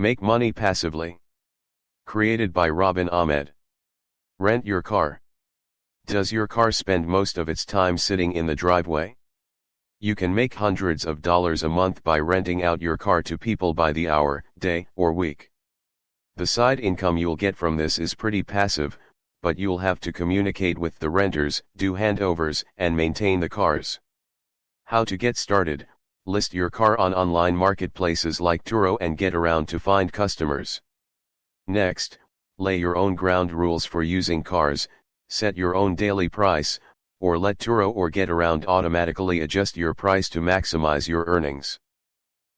Make money passively. Created by Robin Ahmed. Rent your car. Does your car spend most of its time sitting in the driveway? You can make hundreds of dollars a month by renting out your car to people by the hour, day, or week. The side income you'll get from this is pretty passive, but you'll have to communicate with the renters, do handovers, and maintain the cars. How to get started: list your car on online marketplaces like Turo and get around to find customers. Next, lay your own ground rules for using cars, set your own daily price, or let Turo or get around automatically adjust your price to maximize your earnings.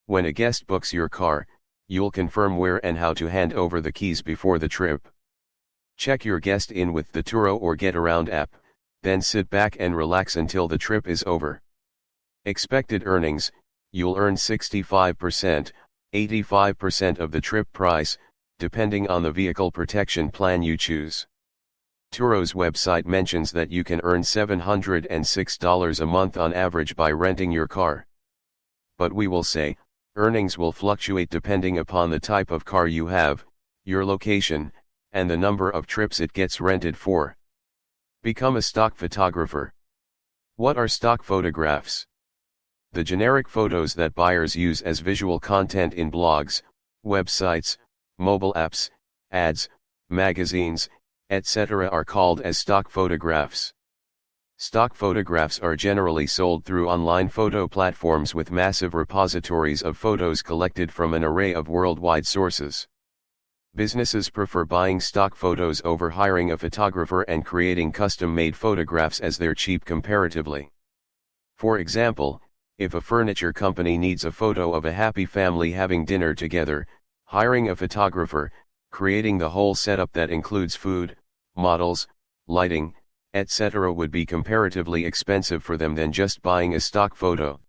When a guest books your car, you'll confirm where and how to hand over the keys before the trip. Check your guest in with the Turo or Get Around app, then sit back and relax until the trip is over. Expected earnings: you'll earn 65%, 85% of the trip price, depending on the vehicle protection plan you choose. Turo's website mentions that you can earn $706 a month on average by renting your car. But we will say, earnings will fluctuate depending upon the type of car you have, your location, and the number of trips it gets rented for. Become a stock photographer. What are stock photographs? The generic photos that buyers use as visual content in blogs, websites, mobile apps, ads, magazines, etc. are called as stock photographs. Stock photographs are generally sold through online photo platforms with massive repositories of photos collected from an array of worldwide sources. Businesses prefer buying stock photos over hiring a photographer and creating custom-made photographs as they're cheap comparatively. For example, if a furniture company needs a photo of a happy family having dinner together, hiring a photographer, creating the whole setup that includes food, models, lighting, etc. would be comparatively expensive for them than just buying a stock photo.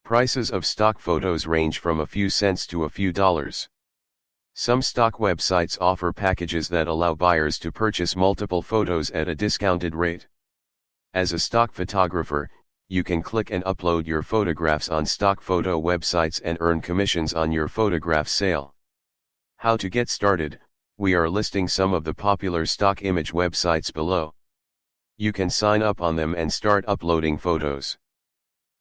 Prices of stock photos range from a few cents to a few dollars. Some stock websites offer packages that allow buyers to purchase multiple photos at a discounted rate. As a stock photographer, you can click and upload your photographs on stock photo websites and earn commissions on your photograph sale. How to get started: we are listing some of the popular stock image websites below. You can sign up on them and start uploading photos.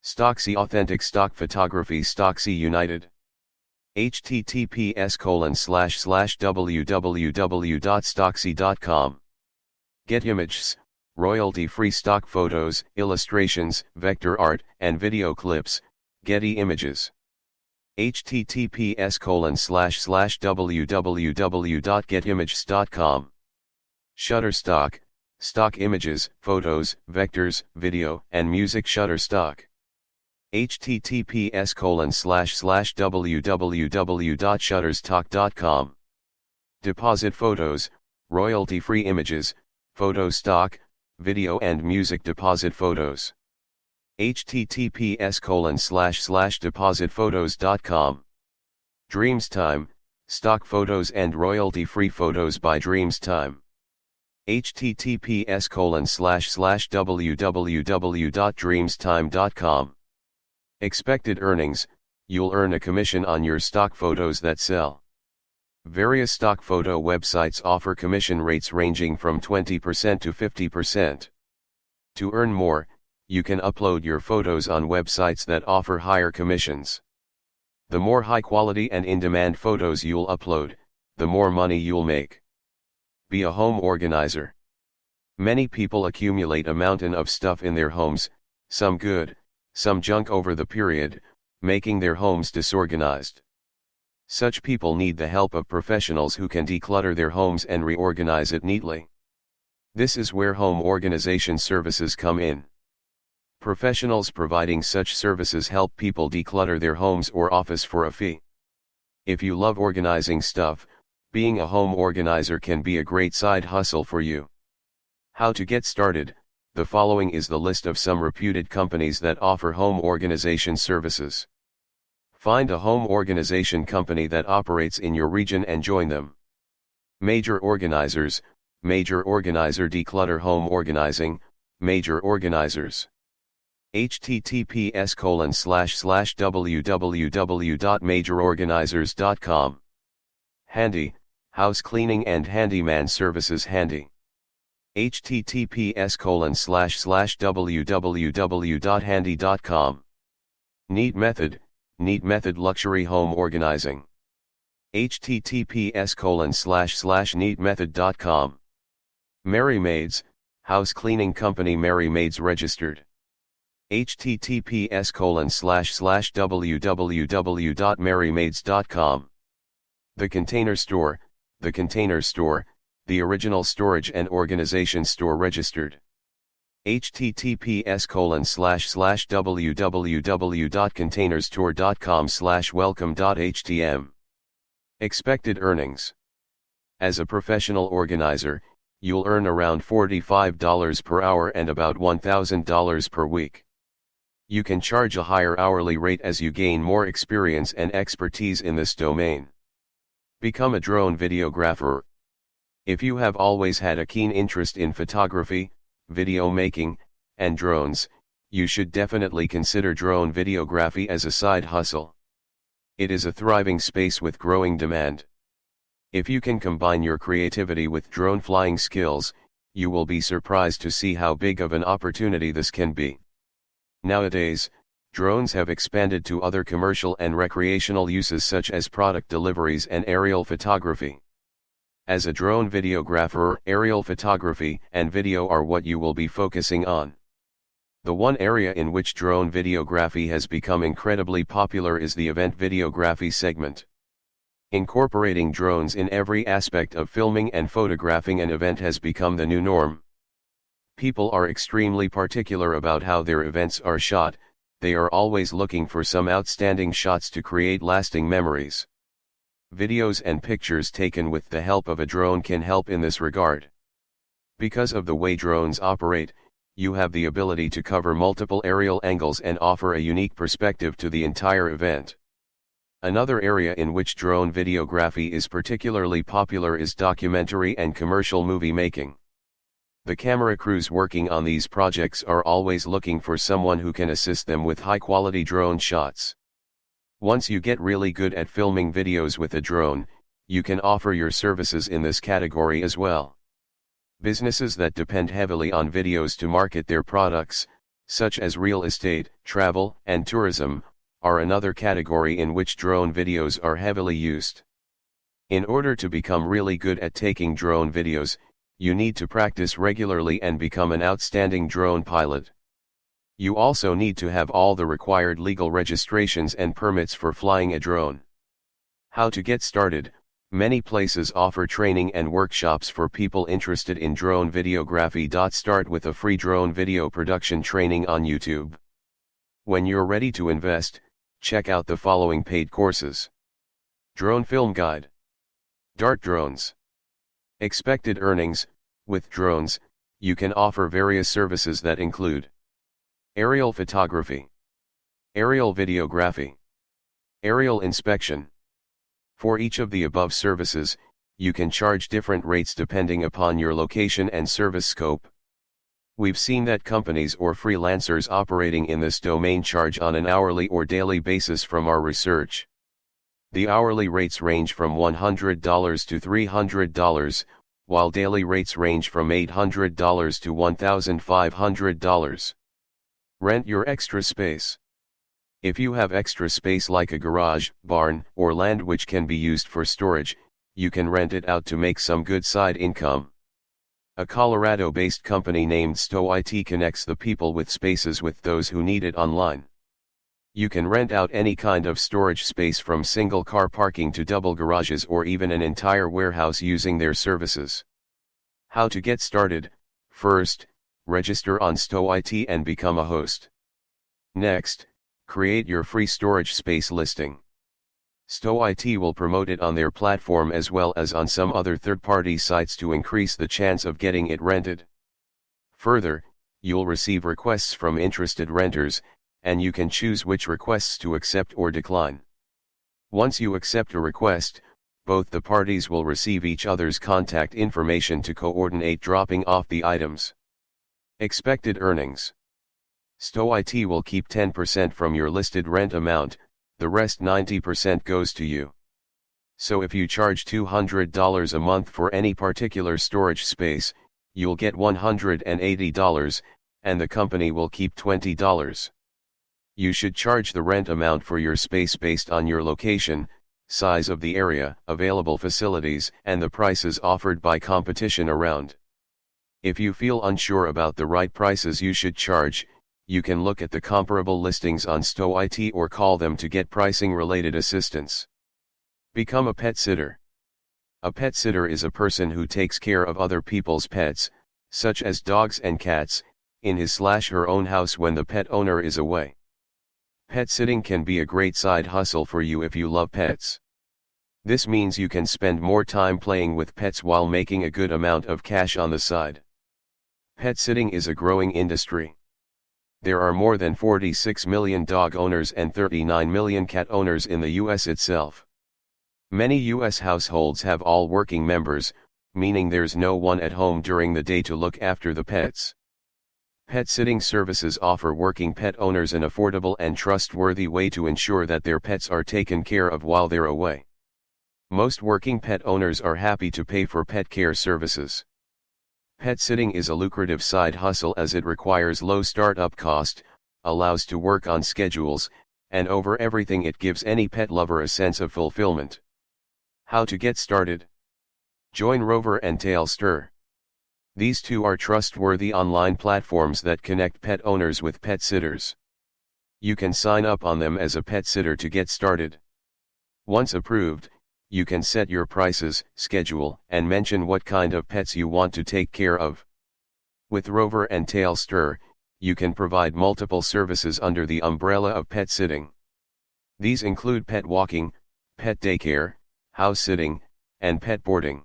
Stocksy Authentic Stock Photography. Stocksy United. https://www.stocksy.com. Get images, royalty-free stock photos, illustrations, vector art, and video clips. Getty Images. https://www.getimages.com. Shutterstock, stock images, photos, vectors, video, and music. Shutterstock. https://www.shutterstock.com. Deposit Photos, royalty-free images, photo stock, video and music. Deposit Photos. https://depositphotos.com. Dreamstime, stock photos and royalty-free photos by Dreamstime. https://www.dreamstime.com. Expected earnings: you'll earn a commission on your stock photos that sell. Various stock photo websites offer commission rates ranging from 20% to 50%. To earn more, you can upload your photos on websites that offer higher commissions. The more high quality and in-demand photos you'll upload, the more money you'll make. Be a home organizer. Many people accumulate a mountain of stuff in their homes, some good, some junk over the period, making their homes disorganized. Such people need the help of professionals who can declutter their homes and reorganize it neatly. This is where home organization services come in. Professionals providing such services help people declutter their homes or office for a fee. If you love organizing stuff, being a home organizer can be a great side hustle for you. How to get started: the following is the list of some reputed companies that offer home organization services. Find a home organization company that operates in your region and join them. Major organizers: Major Organizer. Declutter home organizing, Major Organizers. https://www.majororganizers.com Handy, house cleaning and handyman services. Handy. https://www.handy.com. Neat method, neat method luxury home organizing. https://neatmethod.com. Merry Maids, house cleaning company. Merry Maids registered. https://www.merrymaids.com. The Container Store, the Container Store, the original storage and organization store registered. https://www.containerstore.com/welcome.htm. Expected earnings. As a professional organizer, you'll earn around $45 per hour and about $1,000 per week. You can charge a higher hourly rate as you gain more experience and expertise in this domain. Become a drone videographer. If you have always had a keen interest in photography, video making, and drones, you should definitely consider drone videography as a side hustle. It is a thriving space with growing demand. If you can combine your creativity with drone flying skills, you will be surprised to see how big of an opportunity this can be. Nowadays, drones have expanded to other commercial and recreational uses such as product deliveries and aerial photography. As a drone videographer, aerial photography and video are what you will be focusing on. The one area in which drone videography has become incredibly popular is the event videography segment. Incorporating drones in every aspect of filming and photographing an event has become the new norm. People are extremely particular about how their events are shot. They are always looking for some outstanding shots to create lasting memories. Videos and pictures taken with the help of a drone can help in this regard. Because of the way drones operate, you have the ability to cover multiple aerial angles and offer a unique perspective to the entire event. Another area in which drone videography is particularly popular is documentary and commercial movie making. The camera crews working on these projects are always looking for someone who can assist them with high-quality drone shots. Once you get really good at filming videos with a drone, you can offer your services in this category as well. Businesses that depend heavily on videos to market their products, such as real estate, travel, and tourism, are another category in which drone videos are heavily used. In order to become really good at taking drone videos, you need to practice regularly and become an outstanding drone pilot. You also need to have all the required legal registrations and permits for flying a drone. How to get started? Many places offer training and workshops for people interested in drone videography. Start with a free drone video production training on YouTube. When you're ready to invest, check out the following paid courses. Drone Film Guide. Dart drones. Expected earnings. With drones, you can offer various services that include aerial photography, aerial videography, aerial inspection. For each of the above services, you can charge different rates depending upon your location and service scope. We've seen that companies or freelancers operating in this domain charge on an hourly or daily basis from our research. The hourly rates range from $100 to $300, while daily rates range from $800 to $1,500. Rent your extra space. If you have extra space like a garage, barn, or land which can be used for storage, you can rent it out to make some good side income. A Colorado-based company named Stow IT connects the people with spaces with those who need it online. You can rent out any kind of storage space from single car parking to double garages or even an entire warehouse using their services. How to get started? First, register on Stow IT and become a host. Next, create your free storage space listing. Stow IT will promote it on their platform as well as on some other third-party sites to increase the chance of getting it rented. Further, you'll receive requests from interested renters, and you can choose which requests to accept or decline. Once you accept a request, both the parties will receive each other's contact information to coordinate dropping off the items. Expected earnings. Stow IT will keep 10% from your listed rent amount, the rest 90% goes to you. So if you charge $200 a month for any particular storage space, you'll get $180, and the company will keep $20. You should charge the rent amount for your space based on your location, size of the area, available facilities, and the prices offered by competition around. If you feel unsure about the right prices you should charge, you can look at the comparable listings on StoIT or call them to get pricing-related assistance. Become a pet sitter. A pet sitter is a person who takes care of other people's pets, such as dogs and cats, in his/her own house when the pet owner is away. Pet sitting can be a great side hustle for you if you love pets. This means you can spend more time playing with pets while making a good amount of cash on the side. Pet sitting is a growing industry. There are more than 46 million dog owners and 39 million cat owners in the US itself. Many US households have all working members, meaning there's no one at home during the day to look after the pets. Pet sitting services offer working pet owners an affordable and trustworthy way to ensure that their pets are taken care of while they're away. Most working pet owners are happy to pay for pet care services. Pet sitting is a lucrative side hustle as it requires low startup cost, allows to work on schedules, and over everything it gives any pet lover a sense of fulfillment. How to get started? Join Rover and Tailster. These two are trustworthy online platforms that connect pet owners with pet sitters. You can sign up on them as a pet sitter to get started. Once approved, you can set your prices, schedule, and mention what kind of pets you want to take care of. With Rover and Tailster, you can provide multiple services under the umbrella of pet sitting. These include pet walking, pet daycare, house sitting, and pet boarding.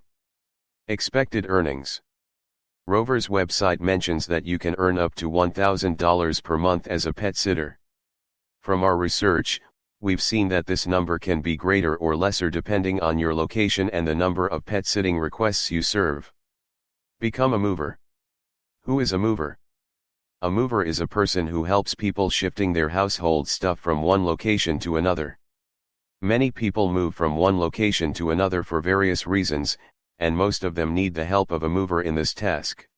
Expected earnings. Rover's website mentions that you can earn up to $1,000 per month as a pet sitter. From our research, we've seen that this number can be greater or lesser depending on your location and the number of pet sitting requests you serve. Become a mover. Who is a mover? A mover is a person who helps people shifting their household stuff from one location to another. Many people move from one location to another for various reasons, and most of them need the help of a mover in this task.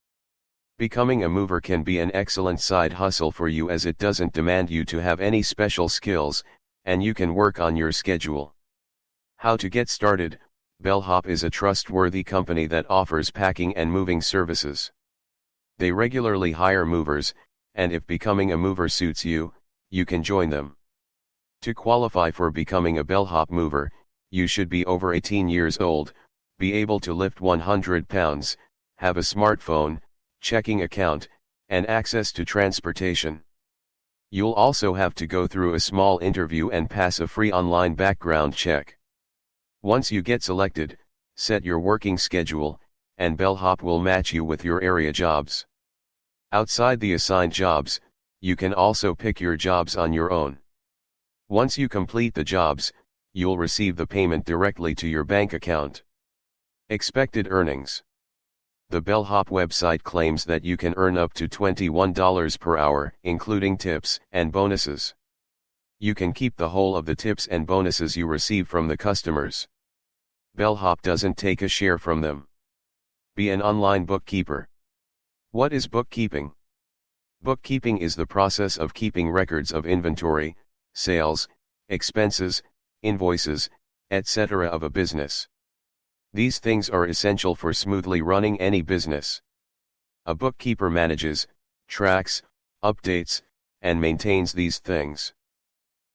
Becoming a mover can be an excellent side hustle for you as it doesn't demand you to have any special skills, and you can work on your schedule. How to get started? Bellhop is a trustworthy company that offers packing and moving services. They regularly hire movers, and if becoming a mover suits you, you can join them. To qualify for becoming a Bellhop mover, you should be over 18 years old, be able to lift 100 pounds, have a smartphone, checking account, and access to transportation. You'll also have to go through a small interview and pass a free online background check. Once you get selected, set your working schedule, and Bellhop will match you with your area jobs. Outside the assigned jobs, you can also pick your jobs on your own. Once you complete the jobs, you'll receive the payment directly to your bank account. Expected earnings. The Bellhop website claims that you can earn up to $21 per hour, including tips and bonuses. You can keep the whole of the tips and bonuses you receive from the customers. Bellhop doesn't take a share from them. Be an online bookkeeper. What is bookkeeping? Bookkeeping is the process of keeping records of inventory, sales, expenses, invoices, etc. of a business. These things are essential for smoothly running any business. A bookkeeper manages, tracks, updates, and maintains these things.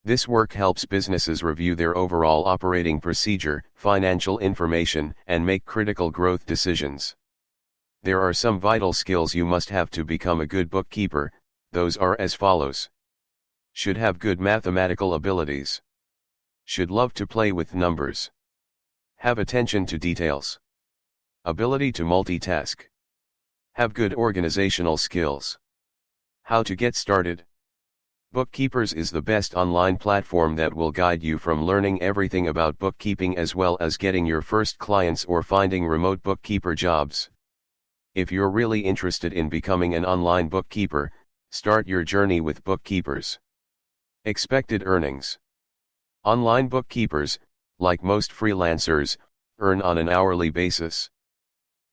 This work helps businesses review their overall operating procedure, financial information, and make critical growth decisions. There are some vital skills you must have to become a good bookkeeper. Those are as follows. Should have good mathematical abilities. Should love to play with numbers. Have attention to details. Ability to multitask. Have good organizational skills. How to get started? Bookkeepers is the best online platform that will guide you from learning everything about bookkeeping as well as getting your first clients or finding remote bookkeeper jobs. If you're really interested in becoming an online bookkeeper, start your journey with Bookkeepers. Expected earnings. Online bookkeepers, like most freelancers, earn on an hourly basis.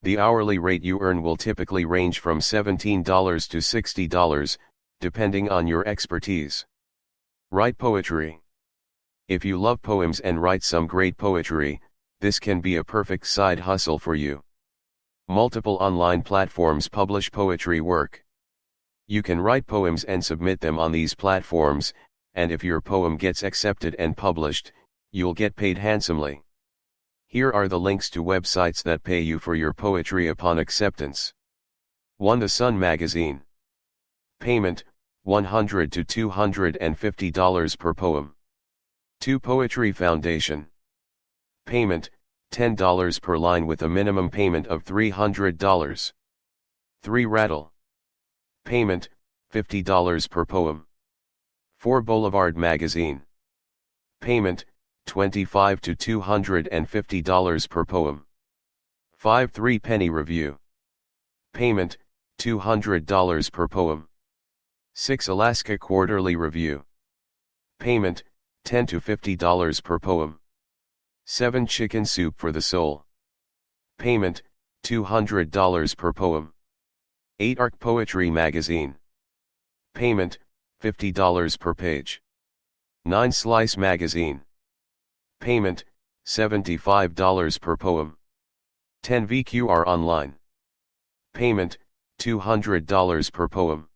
The hourly rate you earn will typically range from $17 to $60, depending on your expertise. Write poetry. If you love poems and write some great poetry, this can be a perfect side hustle for you. Multiple online platforms publish poetry work. You can write poems and submit them on these platforms, and if your poem gets accepted and published, you'll get paid handsomely. Here are the links to websites that pay you for your poetry upon acceptance. 1. The Sun Magazine. Payment, $100 to $250 per poem. 2. Poetry Foundation. Payment, $10 per line with a minimum payment of $300. 3. Rattle. Payment, $50 per poem. 4. Boulevard Magazine. Payment, $25 to $250 per poem. 5. 3 Penny Review. Payment, $200 per poem. 6. Alaska Quarterly Review. Payment, $10 to $50 per poem. 7. Chicken Soup for the Soul. Payment, $200 per poem. 8. Arc Poetry Magazine. Payment, $50 per page. 9. Slice Magazine. Payment, $75 per poem. 10. VQR Online. Payment, $200 per poem.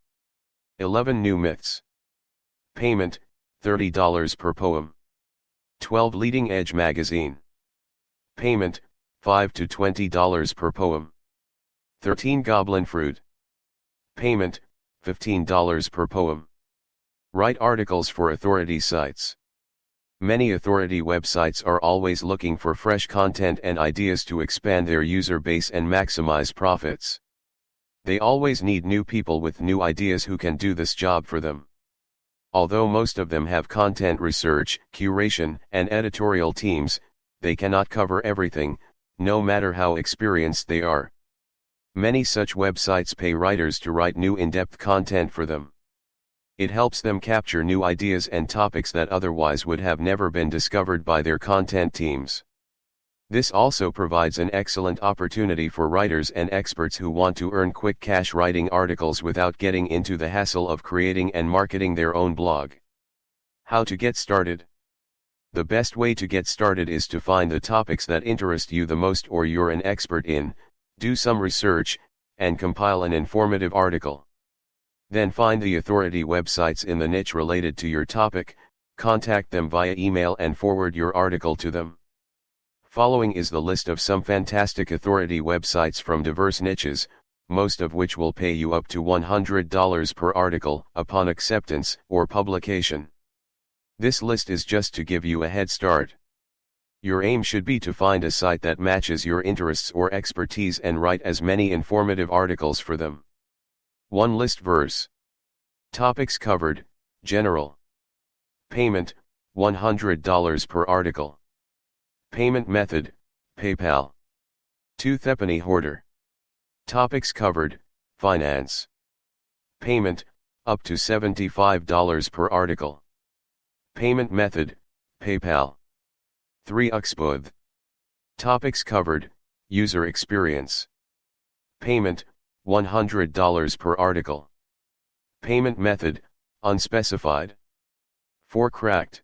11. New Myths. Payment, $30 per poem. 12. Leading Edge Magazine. Payment, $5 to $20 per poem. 13. Goblin Fruit. Payment, $15 per poem. Write articles for authority sites. Many authority websites are always looking for fresh content and ideas to expand their user base and maximize profits. They always need new people with new ideas who can do this job for them. Although most of them have content research, curation, and editorial teams, they cannot cover everything, no matter how experienced they are. Many such websites pay writers to write new in-depth content for them. It helps them capture new ideas and topics that otherwise would have never been discovered by their content teams. This also provides an excellent opportunity for writers and experts who want to earn quick cash writing articles without getting into the hassle of creating and marketing their own blog. How to get started? The best way to get started is to find the topics that interest you the most or you're an expert in, do some research, and compile an informative article. Then find the authority websites in the niche related to your topic, contact them via email and forward your article to them. Following is the list of some fantastic authority websites from diverse niches, most of which will pay you up to $100 per article upon acceptance or publication. This list is just to give you a head start. Your aim should be to find a site that matches your interests or expertise and write as many informative articles for them. 1. List verse. Topics covered, general. Payment, $100 per article. Payment method, PayPal. 2. Thepany Hoarder. Topics covered, finance. Payment, up to $75 per article. Payment method, PayPal. 3. Uxbooth. Topics covered, user experience. Payment, $100 per article. Payment method, unspecified. 4. Cracked.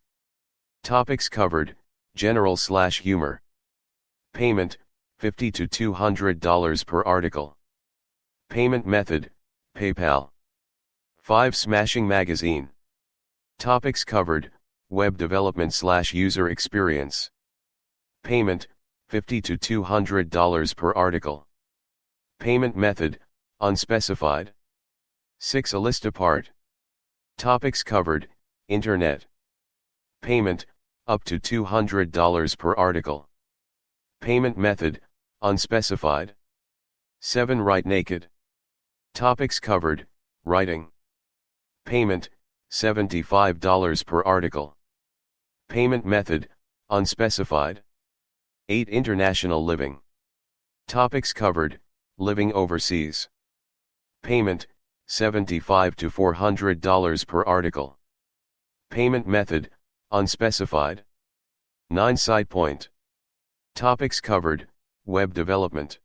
Topics covered, general/humor. Payment, $50 to $200 per article. Payment method, PayPal. 5. Smashing Magazine. Topics covered, web development/user experience. Payment, $50 to $200 per article. Payment method, unspecified. 6. A List Apart. Topics covered, internet. Payment, up to $200 per article. Payment method, unspecified. 7. Write Naked. Topics covered, writing. Payment, $75 per article. Payment method, unspecified. 8. International Living. Topics covered, living overseas. Payment, $75 to $400 per article. Payment method, unspecified. 9 Side point. Topics covered: web development.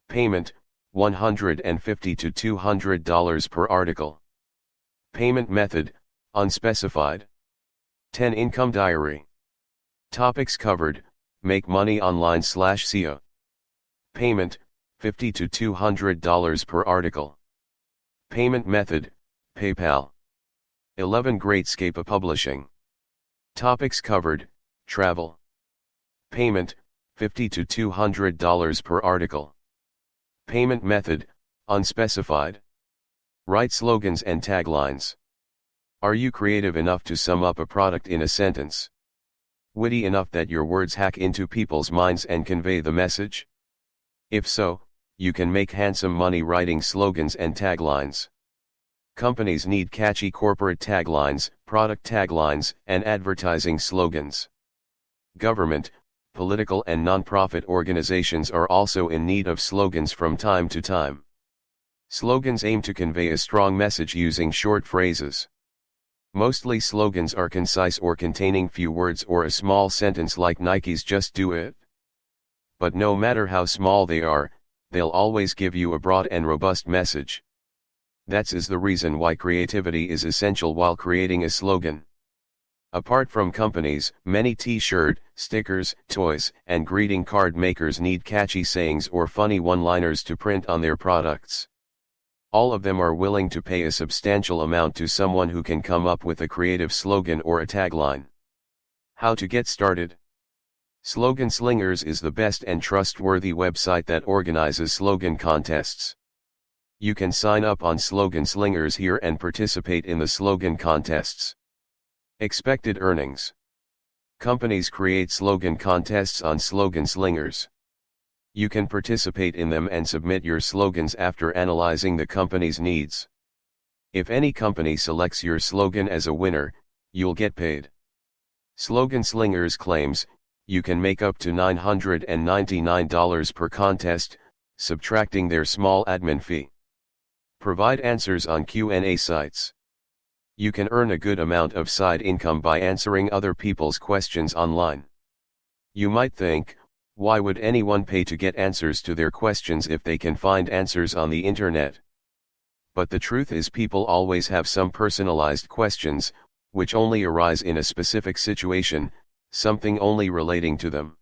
Payment, $150 to $200 per article. Payment method, unspecified. 10 Income diary. Topics covered: make money online/SEO. Payment, $50 to $200 per article. Payment method, PayPal. 11 Greatscape Publishing. Topics covered: travel. Payment, $50 to $200 per article. Payment method, unspecified. Write slogans and taglines. Are you creative enough to sum up a product in a sentence? Witty enough that your words hack into people's minds and convey the message? If so, you can make handsome money writing slogans and taglines. Companies need catchy corporate taglines, product taglines, and advertising slogans. Government, political and non-profit organizations are also in need of slogans from time to time. Slogans aim to convey a strong message using short phrases. Mostly slogans are concise or containing few words or a small sentence like Nike's "Just Do It." But no matter how small they are, they'll always give you a broad and robust message. That is the reason why creativity is essential while creating a slogan. Apart from companies, many t-shirt, stickers, toys, and greeting card makers need catchy sayings or funny one-liners to print on their products. All of them are willing to pay a substantial amount to someone who can come up with a creative slogan or a tagline. How to get started? Slogan Slingers is the best and trustworthy website that organizes slogan contests. You can sign up on Slogan Slingers here and participate in the slogan contests. Expected earnings. Companies create slogan contests on Slogan Slingers. You can participate in them and submit your slogans after analyzing the company's needs. If any company selects your slogan as a winner, you'll get paid. Slogan Slingers claims, you can make up to $999 per contest, subtracting their small admin fee. Provide answers on Q&A sites. You can earn a good amount of side income by answering other people's questions online. You might think, why would anyone pay to get answers to their questions if they can find answers on the internet? But the truth is, people always have some personalized questions, which only arise in a specific situation, something only relating to them.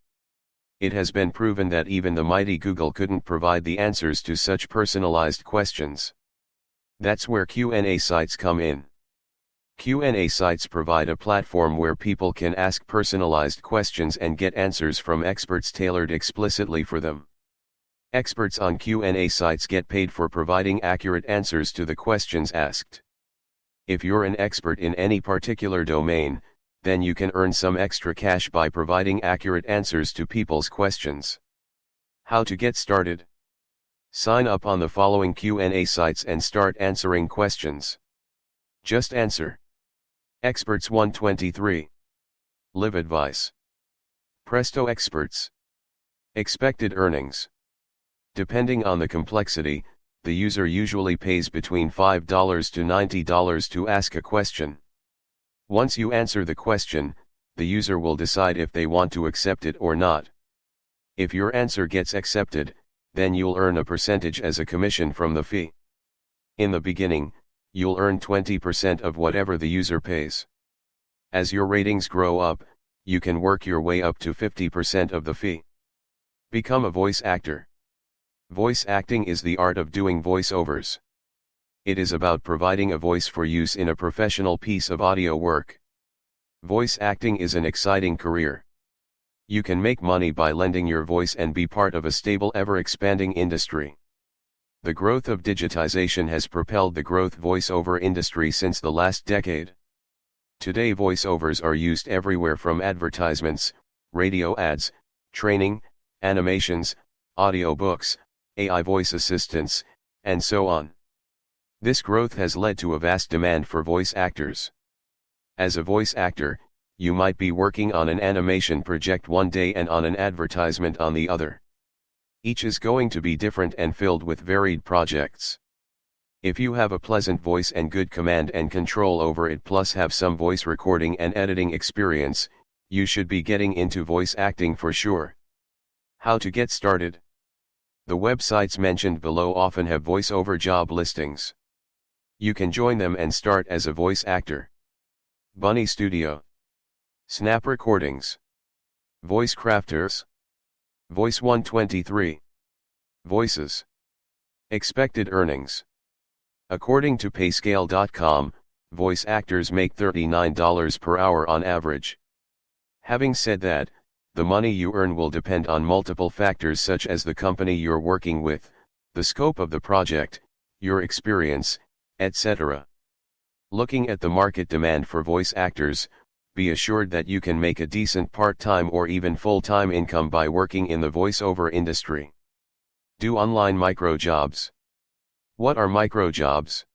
It has been proven that even the mighty Google couldn't provide the answers to such personalized questions. That's where Q&A sites come in. Q&A sites provide a platform where people can ask personalized questions and get answers from experts tailored explicitly for them. Experts on Q&A sites get paid for providing accurate answers to the questions asked. If you're an expert in any particular domain, then you can earn some extra cash by providing accurate answers to people's questions. How to get started? Sign up on the following Q&A sites and start answering questions. Just Answer. Experts 123. Live Advice. Presto Experts. Expected earnings. Depending on the complexity, the user usually pays between $5 to $90 to ask a question. Once you answer the question, the user will decide if they want to accept it or not. If your answer gets accepted, then you'll earn a percentage as a commission from the fee. In the beginning, you'll earn 20% of whatever the user pays. As your ratings grow up, you can work your way up to 50% of the fee. Become a voice actor. Voice acting is the art of doing voiceovers. It is about providing a voice for use in a professional piece of audio work. Voice acting is an exciting career. You can make money by lending your voice and be part of a stable, ever-expanding industry. The growth of digitization has propelled the growth voiceover industry since the last decade. Today voiceovers are used everywhere from advertisements, radio ads, training, animations, audiobooks, AI voice assistants, and so on. This growth has led to a vast demand for voice actors. As a voice actor, you might be working on an animation project one day and on an advertisement on the other. Each is going to be different and filled with varied projects. If you have a pleasant voice and good command and control over it, plus have some voice recording and editing experience, You should be getting into voice acting for sure. How to get started? The websites mentioned below often have voiceover job listings. You can join them and start as a voice actor. Bunny Studio, Snap Recordings, Voice Crafters, Voice 123, Voices. Expected earnings. According to payscale.com, voice actors make $39 per hour on average. Having said that, the money you earn will depend on multiple factors such as the company you're working with, the scope of the project, your experience, etc. Looking at the market demand for voice actors, be assured that you can make a decent part-time or even full-time income by working in the voiceover industry. Do online micro-jobs. What are micro-jobs?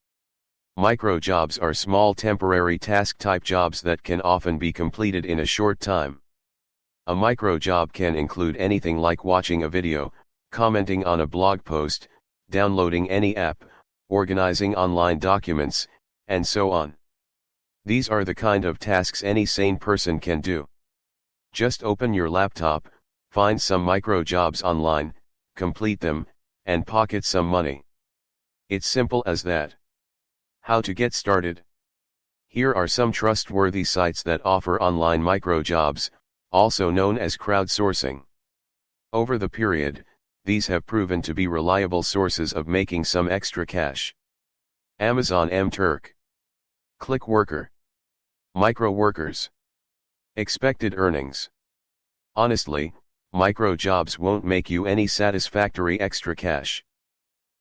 Micro-jobs are small temporary task-type jobs that can often be completed in a short time. A micro-job can include anything like watching a video, commenting on a blog post, downloading any app, organizing online documents, and so on. These are the kind of tasks any sane person can do. Just open your laptop, find some micro-jobs online, complete them, and pocket some money. It's simple as that. How to get started? Here are some trustworthy sites that offer online micro-jobs, also known as crowdsourcing. Over the period, these have proven to be reliable sources of making some extra cash. Amazon M-Turk, Clickworker, Micro-workers. Expected earnings. Honestly, micro-jobs won't make you any satisfactory extra cash.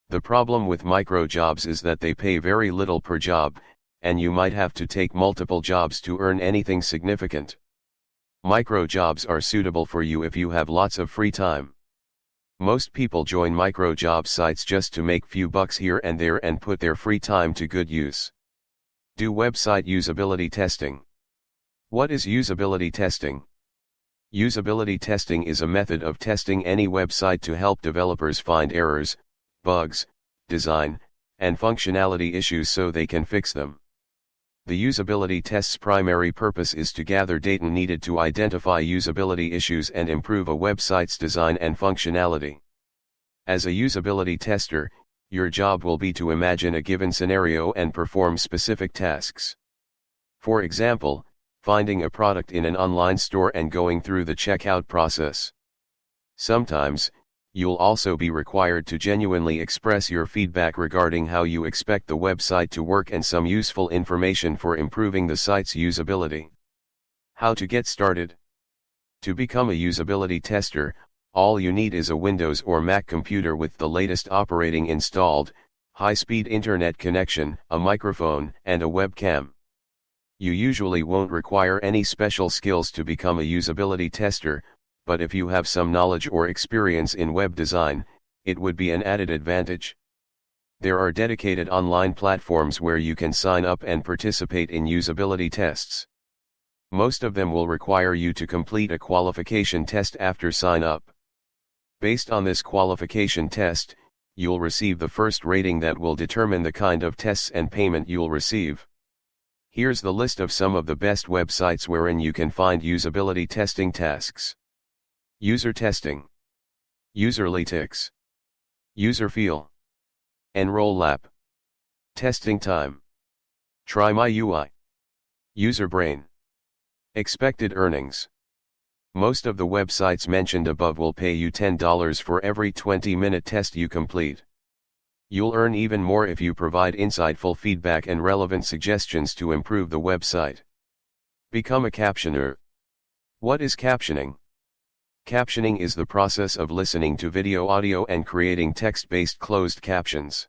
The problem with micro-jobs is that they pay very little per job, and you might have to take multiple jobs to earn anything significant. Micro-jobs are suitable for you if you have lots of free time. Most people join micro-job sites just to make few bucks here and there and put their free time to good use. Do website usability testing. What is usability testing? Usability testing is a method of testing any website to help developers find errors, bugs, design, and functionality issues so they can fix them. The usability test's primary purpose is to gather data needed to identify usability issues and improve a website's design and functionality. As a usability tester, your job will be to imagine a given scenario and perform specific tasks. For example, finding a product in an online store and going through the checkout process. Sometimes, you'll also be required to genuinely express your feedback regarding how you expect the website to work and some useful information for improving the site's usability. How to get started? To become a usability tester, all you need is a Windows or Mac computer with the latest operating installed, high-speed internet connection, a microphone, and a webcam. You usually won't require any special skills to become a usability tester, but if you have some knowledge or experience in web design, it would be an added advantage. There are dedicated online platforms where you can sign up and participate in usability tests. Most of them will require you to complete a qualification test after sign up. Based on this qualification test, you'll receive the first rating that will determine the kind of tests and payment you'll receive. Here's the list of some of the best websites wherein you can find usability testing tasks. User testing, Userlytics, Userfeel, Enrollap, Testing time, Try My UI, Userbrain. Expected earnings. Most of the websites mentioned above will pay you $10 for every 20-minute test you complete. You'll earn even more if you provide insightful feedback and relevant suggestions to improve the website. Become a captioner. What is captioning? Captioning is the process of listening to video, audio, and creating text-based closed captions.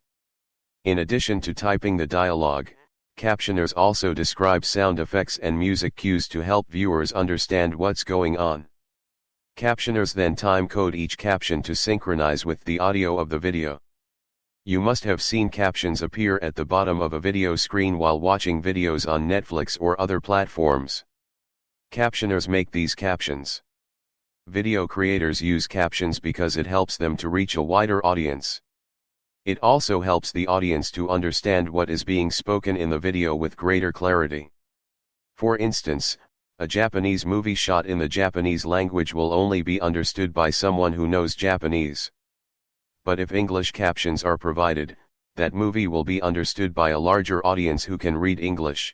In addition to typing the dialogue, captioners also describe sound effects and music cues to help viewers understand what's going on. Captioners then time code each caption to synchronize with the audio of the video. You must have seen captions appear at the bottom of a video screen while watching videos on Netflix or other platforms. Captioners make these captions. Video creators use captions because it helps them to reach a wider audience. It also helps the audience to understand what is being spoken in the video with greater clarity. For instance, A Japanese movie shot in the Japanese language will only be understood by someone who knows Japanese. But if English captions are provided, that movie will be understood by a larger audience who can read English.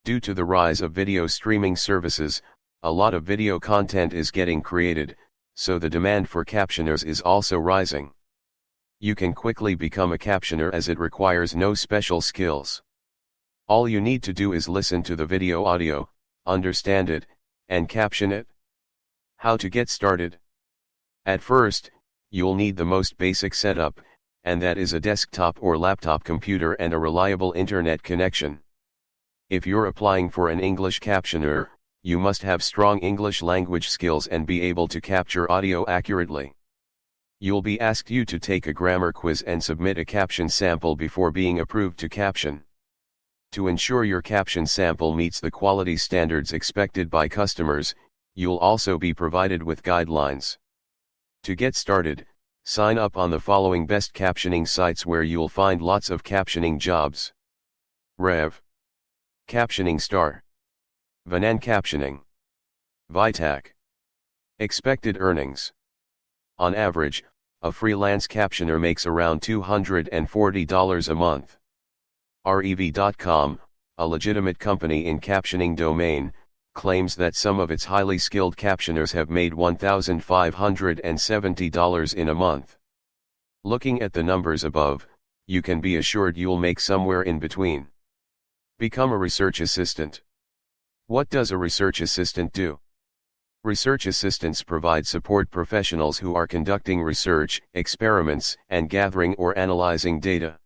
Due to the rise of video streaming services, a lot of video content is getting created, so the demand for captioners is also rising. You can quickly become a captioner as it requires no special skills. All you need to do is listen to the video audio, understand it, and caption it. How to get started? At first, you'll need the most basic setup, and that is a desktop or laptop computer and a reliable internet connection. If you're applying for an English captioner, you must have strong English language skills and be able to capture audio accurately. You'll be asked to take a grammar quiz and submit a caption sample before being approved to caption. To ensure your caption sample meets the quality standards expected by customers, you'll also be provided with guidelines. To get started, sign up on the following best captioning sites where you'll find lots of captioning jobs. Rev. Captioning Star. Vanan Captioning. Vitak. Expected earnings. On average, a freelance captioner makes around $240 a month. Rev.com, a legitimate company in captioning domain, claims that some of its highly skilled captioners have made $1,570 in a month. Looking at the numbers above, you can be assured you'll make somewhere in between. Become a research assistant. What does a research assistant do? Research assistants provide support professionals who are conducting research, experiments, and gathering or analyzing data.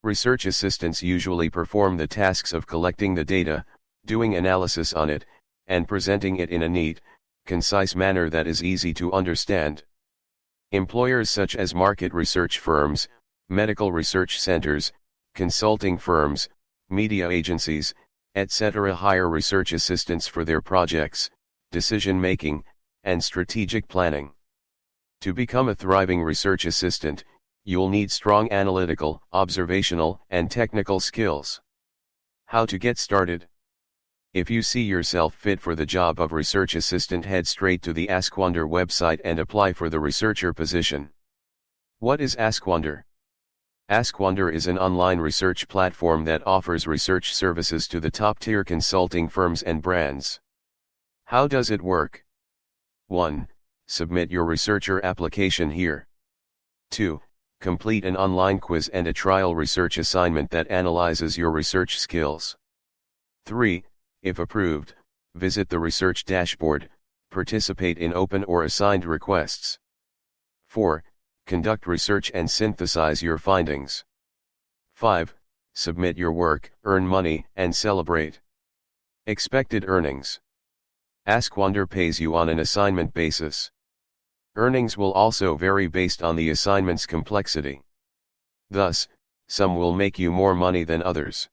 Research assistants usually perform the tasks of collecting the data, doing analysis on it, and presenting it in a neat, concise manner that is easy to understand. Employers such as market research firms, medical research centers, consulting firms, media agencies, etc. hire research assistants for their projects, decision-making, and strategic planning. To become a thriving research assistant, you'll need strong analytical, observational, and technical skills. How to get started? If you see yourself fit for the job of research assistant, head straight to the AskWonder website and apply for the researcher position. What is AskWonder? AskWonder is an online research platform that offers research services to the top-tier consulting firms and brands. How does it work? 1. Submit your researcher application here. 2. Complete an online quiz and a trial research assignment that analyzes your research skills. 3. If approved, visit the research dashboard, participate in open or assigned requests. 4. Conduct research and synthesize your findings. 5. Submit your work, earn money, and celebrate. Expected earnings. AskWonder pays you on an assignment basis. Earnings will also vary based on the assignment's complexity. Thus, some will make you more money than others.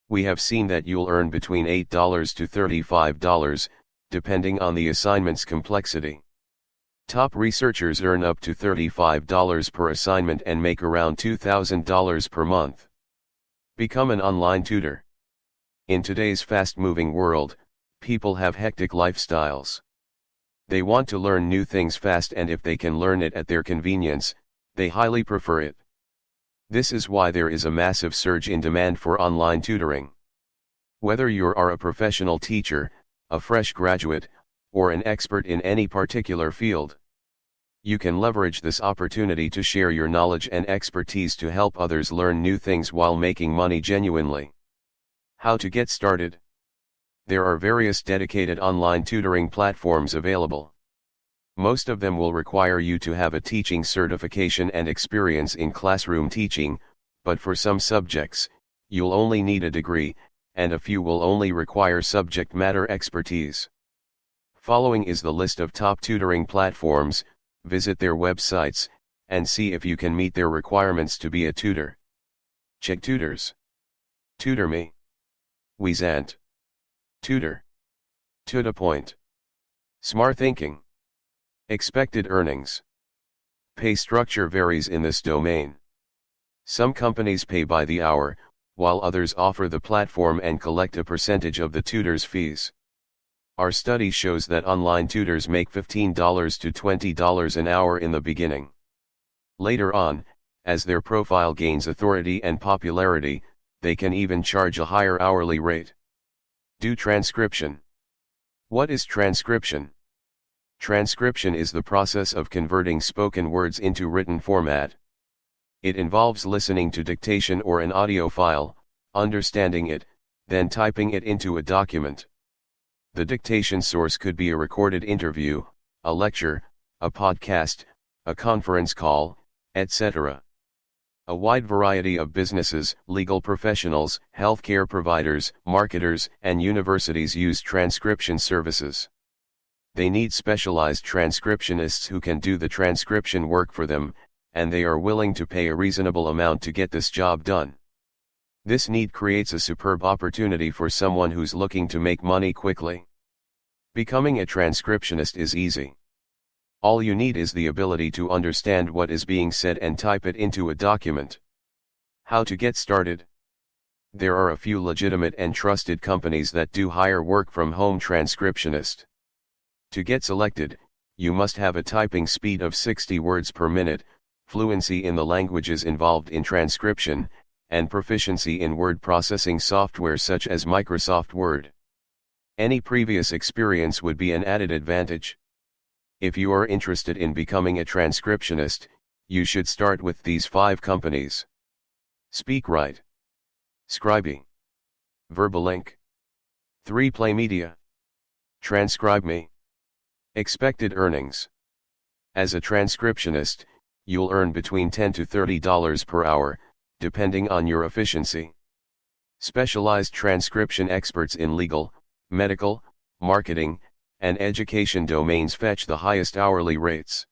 We have seen that you'll earn between $8 to $35, depending on the assignment's complexity. Top researchers earn up to $35 per assignment and make around $2,000 per month. Become an online tutor. In today's fast-moving world, people have hectic lifestyles. They want to learn new things fast, and if they can learn it at their convenience, they highly prefer it. This is why there is a massive surge in demand for online tutoring. Whether you are a professional teacher, a fresh graduate, or an expert in any particular field, you can leverage this opportunity to share your knowledge and expertise to help others learn new things while making money genuinely. How to get started? There are various dedicated online tutoring platforms available. Most of them will require you to have a teaching certification and experience in classroom teaching, but for some subjects, you'll only need a degree, and a few will only require subject matter expertise. Following is the list of top tutoring platforms. Visit their websites, and see if you can meet their requirements to be a tutor. Check Tutors. Tutor Me. Wizant. Tutor. To the point. Smart Thinking. Expected earnings. Pay structure varies in this domain. Some companies pay by the hour, while others offer the platform and collect a percentage of the tutor's fees. Our study shows that online tutors make $15 to $20 an hour in the beginning. Later on, as their profile gains authority and popularity, they can even charge a higher hourly rate. Do transcription. What is transcription? Transcription is the process of converting spoken words into written format. It involves listening to dictation or an audio file, understanding it, then typing it into a document. The dictation source could be a recorded interview, a lecture, a podcast, a conference call, etc. A wide variety of businesses, legal professionals, healthcare providers, marketers, and universities use transcription services. They need specialized transcriptionists who can do the transcription work for them, and they are willing to pay a reasonable amount to get this job done. This need creates a superb opportunity for someone who's looking to make money quickly. Becoming a transcriptionist is easy. All you need is the ability to understand what is being said and type it into a document. How to get started? There are a few legitimate and trusted companies that do hire work from home transcriptionist. To get selected, you must have a typing speed of 60 words per minute, fluency in the languages involved in transcription, and proficiency in word processing software such as Microsoft Word. Any previous experience would be an added advantage. If you are interested in becoming a transcriptionist, you should start with these 5 companies: SpeakWrite, Scribey, Verbalink, 3Play Media, TranscribeMe. Expected earnings. As a transcriptionist, you'll earn between $10 to $30 per hour, depending on your efficiency. Specialized transcription experts in legal, medical, marketing, and education domains fetch the highest hourly rates.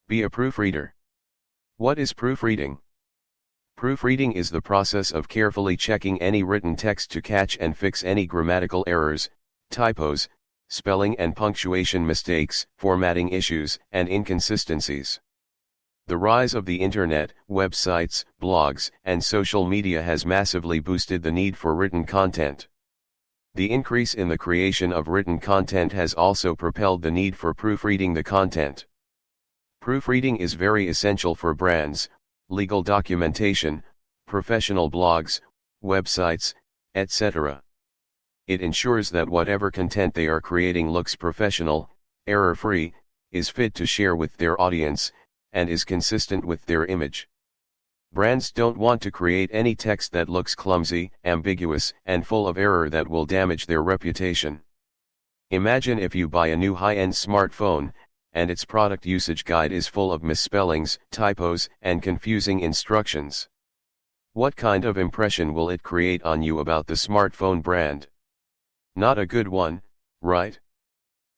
Be a proofreader. What is proofreading? Proofreading is the process of carefully checking any written text to catch and fix any grammatical errors, typos, spelling and punctuation mistakes, formatting issues, and inconsistencies. The rise of the internet, websites, blogs, and social media has massively boosted the need for written content. The increase in the creation of written content has also propelled the need for proofreading the content. Proofreading is very essential for brands, legal documentation, professional blogs, websites, etc. It ensures that whatever content they are creating looks professional, error-free, is fit to share with their audience, and is consistent with their image. Brands don't want to create any text that looks clumsy, ambiguous, and full of error that will damage their reputation. Imagine if you buy a new high-end smartphone, and its product usage guide is full of misspellings, typos, and confusing instructions. What kind of impression will it create on you about the smartphone brand? Not a good one, right?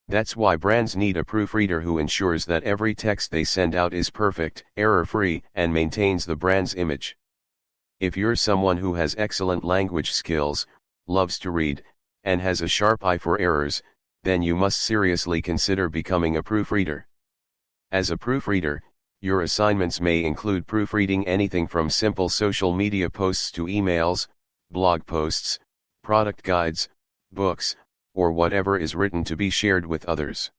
That's why brands need a proofreader who ensures that every text they send out is perfect, error-free, and maintains the brand's image. If you're someone who has excellent language skills, loves to read, and has a sharp eye for errors, then you must seriously consider becoming a proofreader. As a proofreader, your assignments may include proofreading anything from simple social media posts to emails, blog posts, product guides, books, or whatever is written to be shared with others.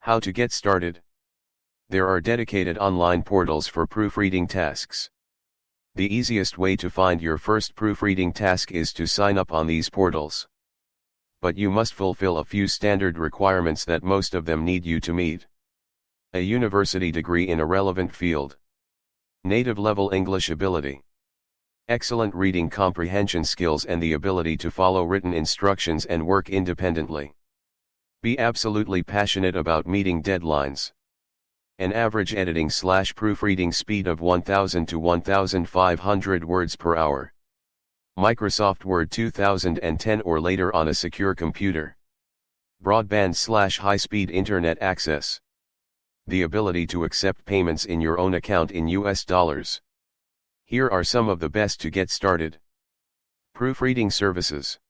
How to get started? There are dedicated online portals for proofreading tasks. The easiest way to find your first proofreading task is to sign up on these portals. But you must fulfill a few standard requirements that most of them need you to meet. A university degree in a relevant field. Native level English ability. Excellent reading comprehension skills and the ability to follow written instructions and work independently. Be absolutely passionate about meeting deadlines. An average editing/proofreading speed of 1,000 to 1,500 words per hour. Microsoft Word 2010 or later on a secure computer. Broadband/high-speed internet access. The ability to accept payments in your own account in US dollars. Here are some of the best to get started. Proofreading services.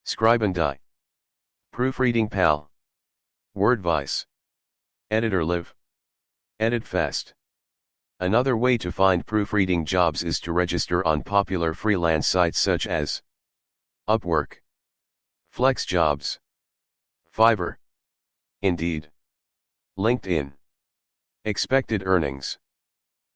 Scribe&Die. Proofreading Pal. Wordvice. EditorLive. EditFast. Another way to find proofreading jobs is to register on popular freelance sites such as Upwork, FlexJobs, Fiverr, Indeed, LinkedIn. Expected earnings.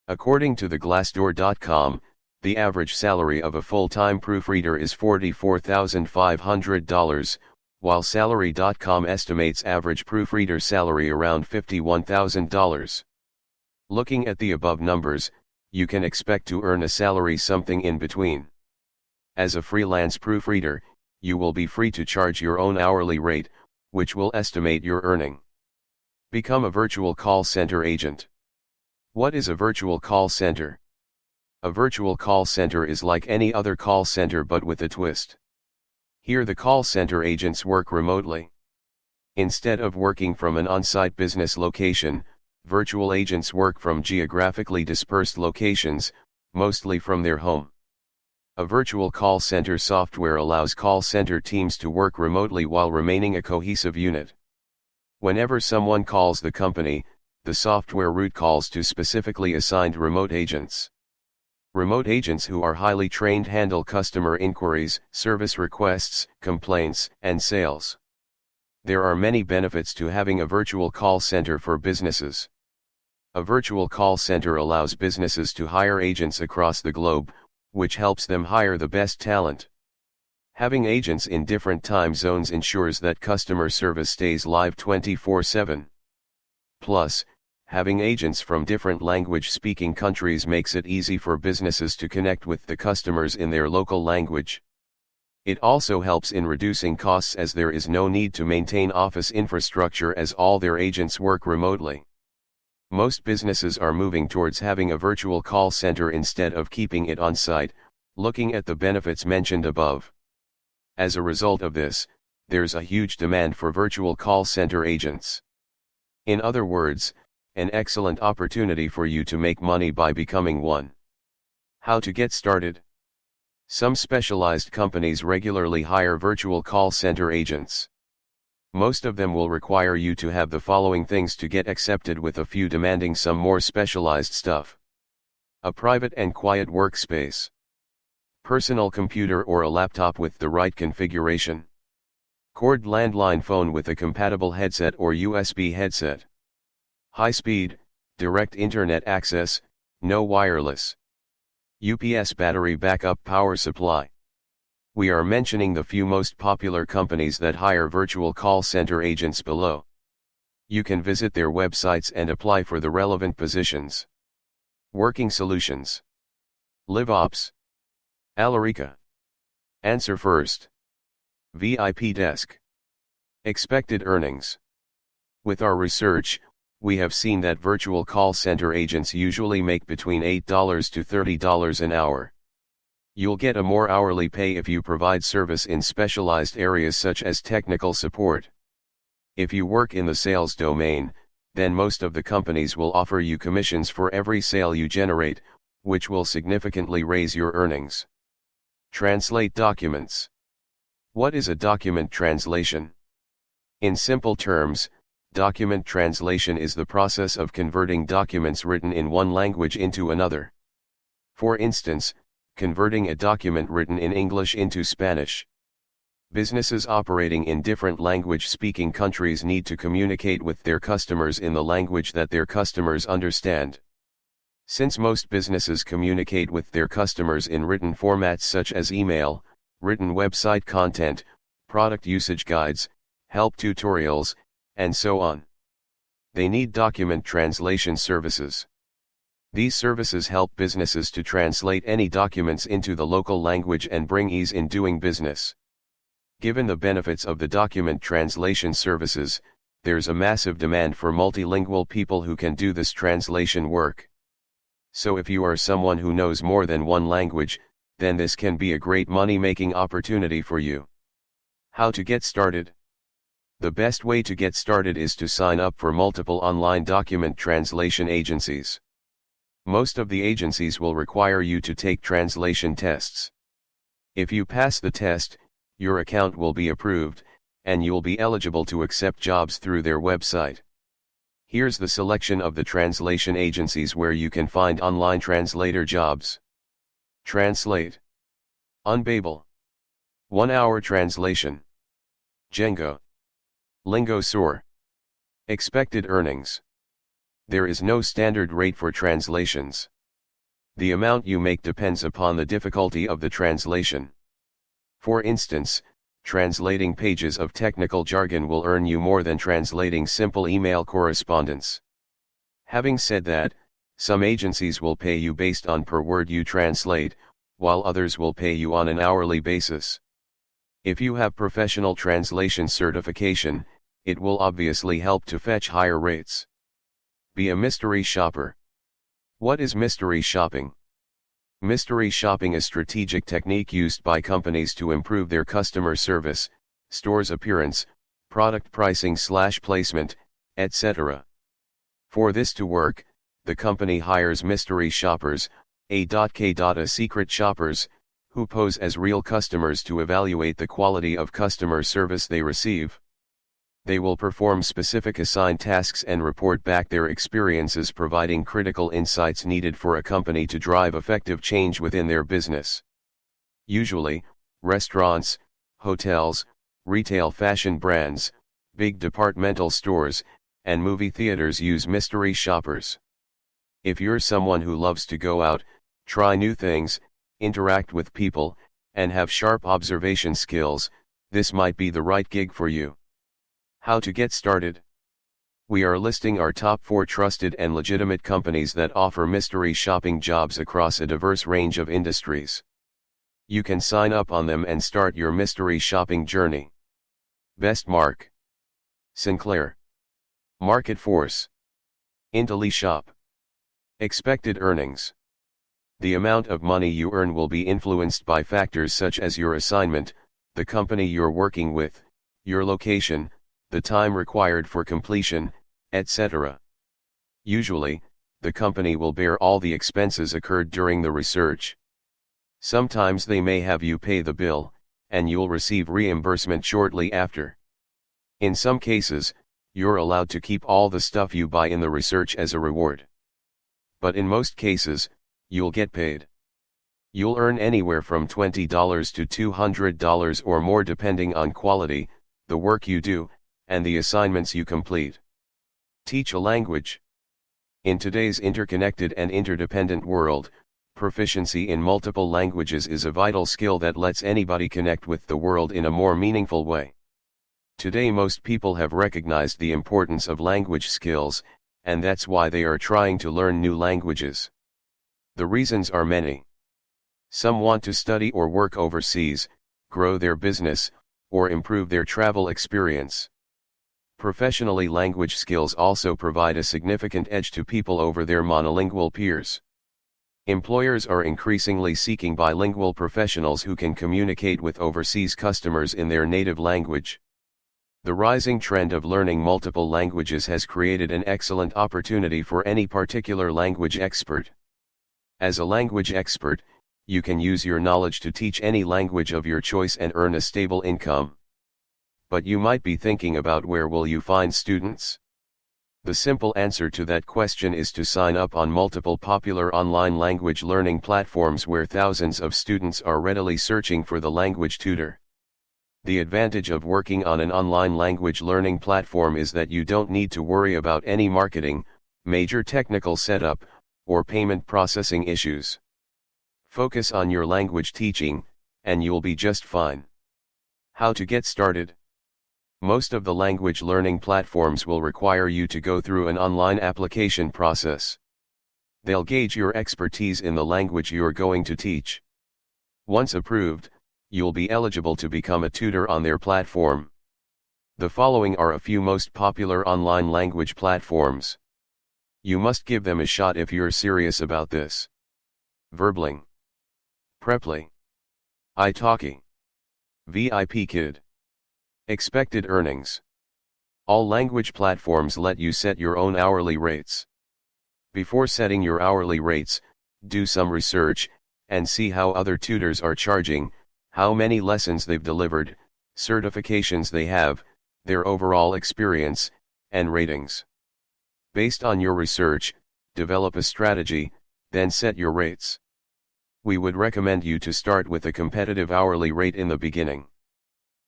According to the Glassdoor.com, the average salary of a full-time proofreader is $44,500, while Salary.com estimates average proofreader salary around $51,000. Looking at the above numbers, you can expect to earn a salary something in between. As a freelance proofreader, you will be free to charge your own hourly rate, which will estimate your earning. Become a virtual call center agent. What is a virtual call center? A virtual call center is like any other call center but with a twist. Here the call center agents work remotely. Instead of working from an on-site business location, virtual agents work from geographically dispersed locations, mostly from their home. A virtual call center software allows call center teams to work remotely while remaining a cohesive unit. Whenever someone calls the company, the software route calls to specifically assigned remote agents. Remote agents who are highly trained handle customer inquiries, service requests, complaints, and sales. There are many benefits to having a virtual call center for businesses. A virtual call center allows businesses to hire agents across the globe, which helps them hire the best talent. Having agents in different time zones ensures that customer service stays live 24/7. Plus, having agents from different language-speaking countries makes it easy for businesses to connect with the customers in their local language. It also helps in reducing costs as there is no need to maintain office infrastructure as all their agents work remotely. Most businesses are moving towards having a virtual call center instead of keeping it on site, looking at the benefits mentioned above. As a result of this, there's a huge demand for virtual call center agents. In other words, an excellent opportunity for you to make money by becoming one. How to get started? Some specialized companies regularly hire virtual call center agents. Most of them will require you to have the following things to get accepted, with a few demanding some more specialized stuff. A private and quiet workspace. Personal computer or a laptop with the right configuration. Cord landline phone with a compatible headset or USB headset. High-speed, direct internet access, no wireless. UPS battery backup power supply. We are mentioning the few most popular companies that hire virtual call center agents below. You can visit their websites and apply for the relevant positions. Working solutions. LiveOps. Alarica. Answer first. VIP Desk. Expected earnings. With our research, we have seen that virtual call center agents usually make between $8 to $30 an hour. You'll get a more hourly pay if you provide service in specialized areas such as technical support. If you work in the sales domain, then most of the companies will offer you commissions for every sale you generate, which will significantly raise your earnings. Translate documents. What is a document translation? In simple terms, document translation is the process of converting documents written in one language into another. For instance, converting a document written in English into Spanish. Businesses operating in different language-speaking countries need to communicate with their customers in the language that their customers understand. Since most businesses communicate with their customers in written formats such as email, written website content, product usage guides, help tutorials, and so on, they need document translation services. These services help businesses to translate any documents into the local language and bring ease in doing business. Given the benefits of the document translation services, there's a massive demand for multilingual people who can do this translation work. So if you are someone who knows more than one language, then this can be a great money-making opportunity for you. How to get started? The best way to get started is to sign up for multiple online document translation agencies. Most of the agencies will require you to take translation tests. If you pass the test, your account will be approved, and you'll be eligible to accept jobs through their website. Here's the selection of the translation agencies where you can find online translator jobs. Translate. Unbabel. 1 hour translation. Django. Lingo soar. Expected earnings. There is no standard rate for translations. The amount you make depends upon the difficulty of the translation. For instance, translating pages of technical jargon will earn you more than translating simple email correspondence. Having said that, some agencies will pay you based on per word you translate, while others will pay you on an hourly basis. If you have professional translation certification, it will obviously help to fetch higher rates. Be a mystery shopper. What is mystery shopping? Mystery shopping is a strategic technique used by companies to improve their customer service, store's appearance, product pricing/placement, etc. For this to work, the company hires mystery shoppers, a secret shoppers, who pose as real customers to evaluate the quality of customer service they receive. They will perform specific assigned tasks and report back their experiences, providing critical insights needed for a company to drive effective change within their business. Usually, restaurants, hotels, retail fashion brands, big departmental stores, and movie theaters use mystery shoppers. If you're someone who loves to go out, try new things, interact with people, and have sharp observation skills, this might be the right gig for you. How to get started? We are listing our top 4 trusted and legitimate companies that offer mystery shopping jobs across a diverse range of industries. You can sign up on them and start your mystery shopping journey. Best Mark, Sinclair, Market Force, IntelliShop. Expected earnings. The amount of money you earn will be influenced by factors such as your assignment, the company you're working with, your location, the time required for completion, etc. Usually, the company will bear all the expenses incurred during the research. Sometimes they may have you pay the bill, and you'll receive reimbursement shortly after. In some cases, you're allowed to keep all the stuff you buy in the research as a reward. But in most cases, you'll get paid. You'll earn anywhere from $20 to $200 or more depending on quality, the work you do, and the assignments you complete. Teach a language. In today's interconnected and interdependent world, proficiency in multiple languages is a vital skill that lets anybody connect with the world in a more meaningful way. Today most people have recognized the importance of language skills, and that's why they are trying to learn new languages. The reasons are many. Some want to study or work overseas, grow their business, or improve their travel experience. Professionally, language skills also provide a significant edge to people over their monolingual peers. Employers are increasingly seeking bilingual professionals who can communicate with overseas customers in their native language. The rising trend of learning multiple languages has created an excellent opportunity for any particular language expert. As a language expert, you can use your knowledge to teach any language of your choice and earn a stable income. But you might be thinking about where will you find students? The simple answer to that question is to sign up on multiple popular online language learning platforms where thousands of students are readily searching for the language tutor. The advantage of working on an online language learning platform is that you don't need to worry about any marketing, major technical setup, or payment processing issues. Focus on your language teaching, and you'll be just fine. How to get started? Most of the language learning platforms will require you to go through an online application process. They'll gauge your expertise in the language you're going to teach. Once approved, you'll be eligible to become a tutor on their platform. The following are a few most popular online language platforms. You must give them a shot if you're serious about this. Verbling, Preply, italki, VIP Kid. Expected earnings. All language platforms let you set your own hourly rates. Before setting your hourly rates, do some research, and see how other tutors are charging, how many lessons they've delivered, certifications they have, their overall experience, and ratings. Based on your research, develop a strategy, then set your rates. We would recommend you to start with a competitive hourly rate in the beginning.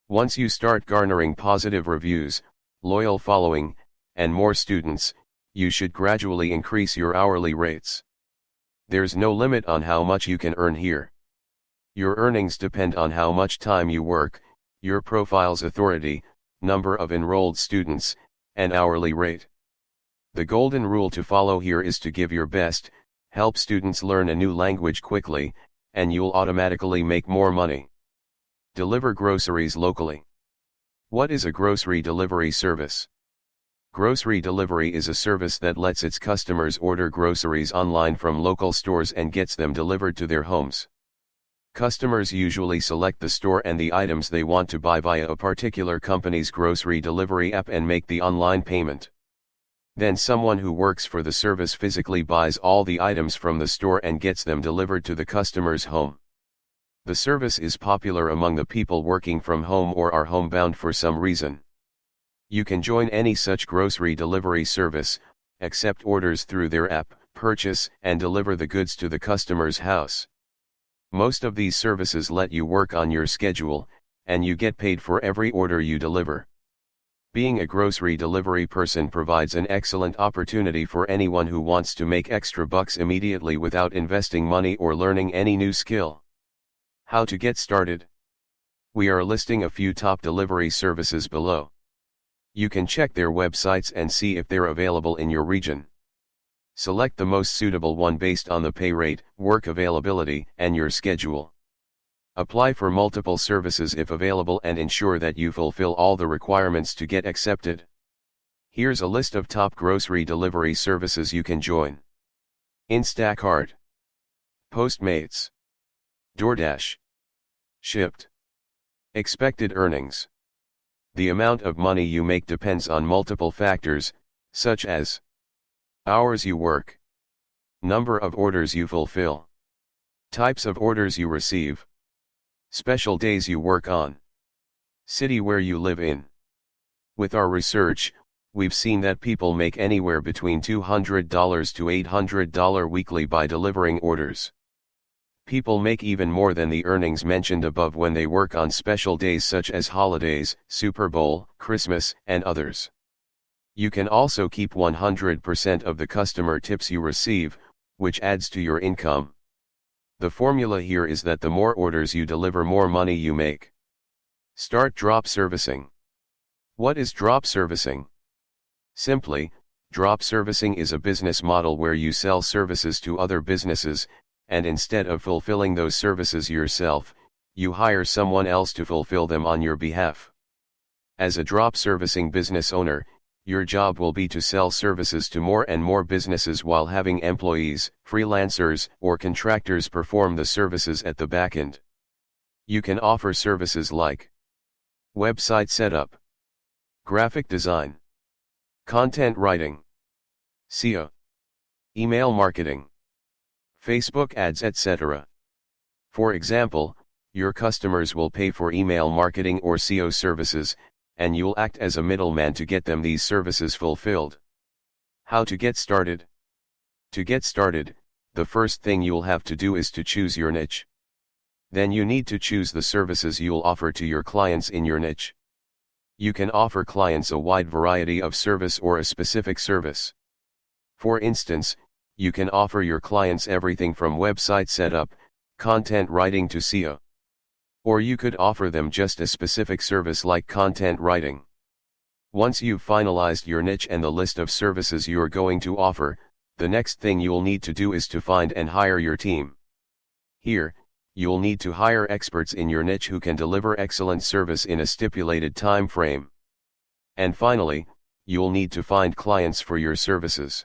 Once you start garnering positive reviews, loyal following, and more students, you should gradually increase your hourly rates. There's no limit on how much you can earn here. Your earnings depend on how much time you work, your profile's authority, number of enrolled students, and hourly rate. The golden rule to follow here is to give your best, help students learn a new language quickly, and you'll automatically make more money. Deliver groceries locally. What is a grocery delivery service? Grocery delivery is a service that lets its customers order groceries online from local stores and gets them delivered to their homes. Customers usually select the store and the items they want to buy via a particular company's grocery delivery app and make the online payment. Then someone who works for the service physically buys all the items from the store and gets them delivered to the customer's home. The service is popular among the people working from home or are homebound for some reason. You can join any such grocery delivery service, accept orders through their app, purchase and deliver the goods to the customer's house. Most of these services let you work on your schedule, and you get paid for every order you deliver. Being a grocery delivery person provides an excellent opportunity for anyone who wants to make extra bucks immediately without investing money or learning any new skill. How to get started? We are listing a few top delivery services below. You can check their websites and see if they're available in your region. Select the most suitable one based on the pay rate, work availability, and your schedule. Apply for multiple services if available and ensure that you fulfill all the requirements to get accepted. Here's a list of top grocery delivery services you can join. Instacart, Postmates, DoorDash, Shipt. Expected earnings. The amount of money you make depends on multiple factors, such as hours you work, number of orders you fulfill, types of orders you receive, special days you work on, city where you live in. With our research, we've seen that people make anywhere between $200 to $800 weekly by delivering orders. People make even more than the earnings mentioned above when they work on special days such as holidays, Super Bowl, Christmas, and others. You can also keep 100% of the customer tips you receive, which adds to your income. The formula here is that the more orders you deliver, more money you make. Start drop servicing. What is drop servicing? Simply, drop servicing is a business model where you sell services to other businesses, and instead of fulfilling those services yourself, you hire someone else to fulfill them on your behalf. As a drop servicing business owner, your job will be to sell services to more and more businesses while having employees, freelancers, or contractors perform the services at the back end. You can offer services like website setup, graphic design, content writing, SEO, email marketing, Facebook ads, etc. For example, your customers will pay for email marketing or SEO services, and you'll act as a middleman to get them these services fulfilled. How to get started? To get started, the first thing you'll have to do is to choose your niche. Then you need to choose the services you'll offer to your clients in your niche. You can offer clients a wide variety of service or a specific service. For instance, you can offer your clients everything from website setup, content writing to SEO. Or you could offer them just a specific service like content writing. Once you've finalized your niche and the list of services you're going to offer, the next thing you'll need to do is to find and hire your team. Here, you'll need to hire experts in your niche who can deliver excellent service in a stipulated time frame. And finally, you'll need to find clients for your services.